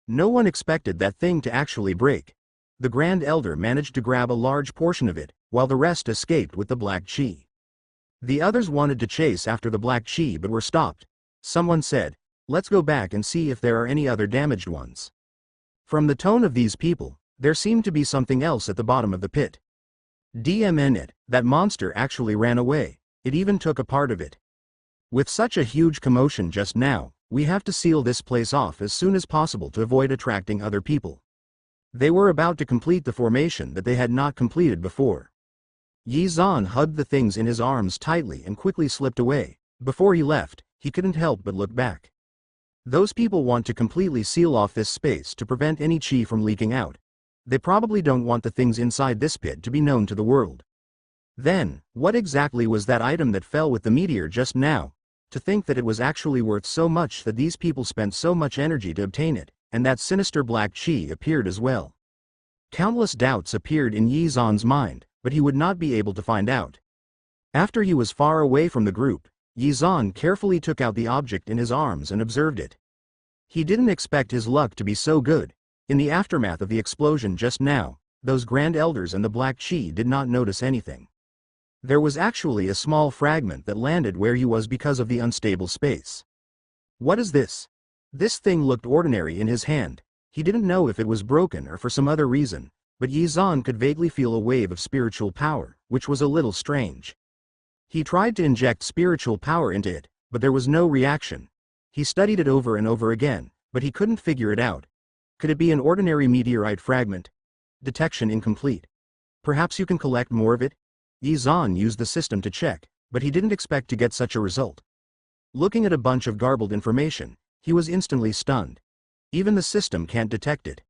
Speaker 1: No one expected that thing to actually break. The Grand Elder managed to grab a large portion of it, while the rest escaped with the black chi. The others wanted to chase after the black chi but were stopped. Someone said, "Let's go back and see if there are any other damaged ones." From the tone of these people, there seemed to be something else at the bottom of the pit. DMN it, that monster actually ran away. It even took a part of it. With such a huge commotion just now, we have to seal this place off as soon as possible to avoid attracting other people. They were about to complete the formation that they had not completed before. Yi Zan hugged the things in his arms tightly and quickly slipped away. Before he left, he couldn't help but look back. Those people want to completely seal off this space to prevent any chi from leaking out. They probably don't want the things inside this pit to be known to the world. Then, what exactly was that item that fell with the meteor just now? To think that it was actually worth so much that these people spent so much energy to obtain it, and that sinister black chi appeared as well. Countless doubts appeared in Yi Zan's mind, but he would not be able to find out. After he was far away from the group, Yi Zan carefully took out the object in his arms and observed it. He didn't expect his luck to be so good. In the aftermath of the explosion just now, those Grand Elders and the black chi did not notice anything. There was actually a small fragment that landed where he was because of the unstable space. What is this? This thing looked ordinary in his hand. He didn't know if it was broken or for some other reason, but Yi Zan could vaguely feel a wave of spiritual power, which was a little strange. He tried to inject spiritual power into it, but there was no reaction. He studied it over and over again, but he couldn't figure it out. Could it be an ordinary meteorite fragment? Detection incomplete. Perhaps you can collect more of it? Yi Zan used the system to check, but he didn't expect to get such a result. Looking at a bunch of garbled information, he was instantly stunned. Even the system can't detect it.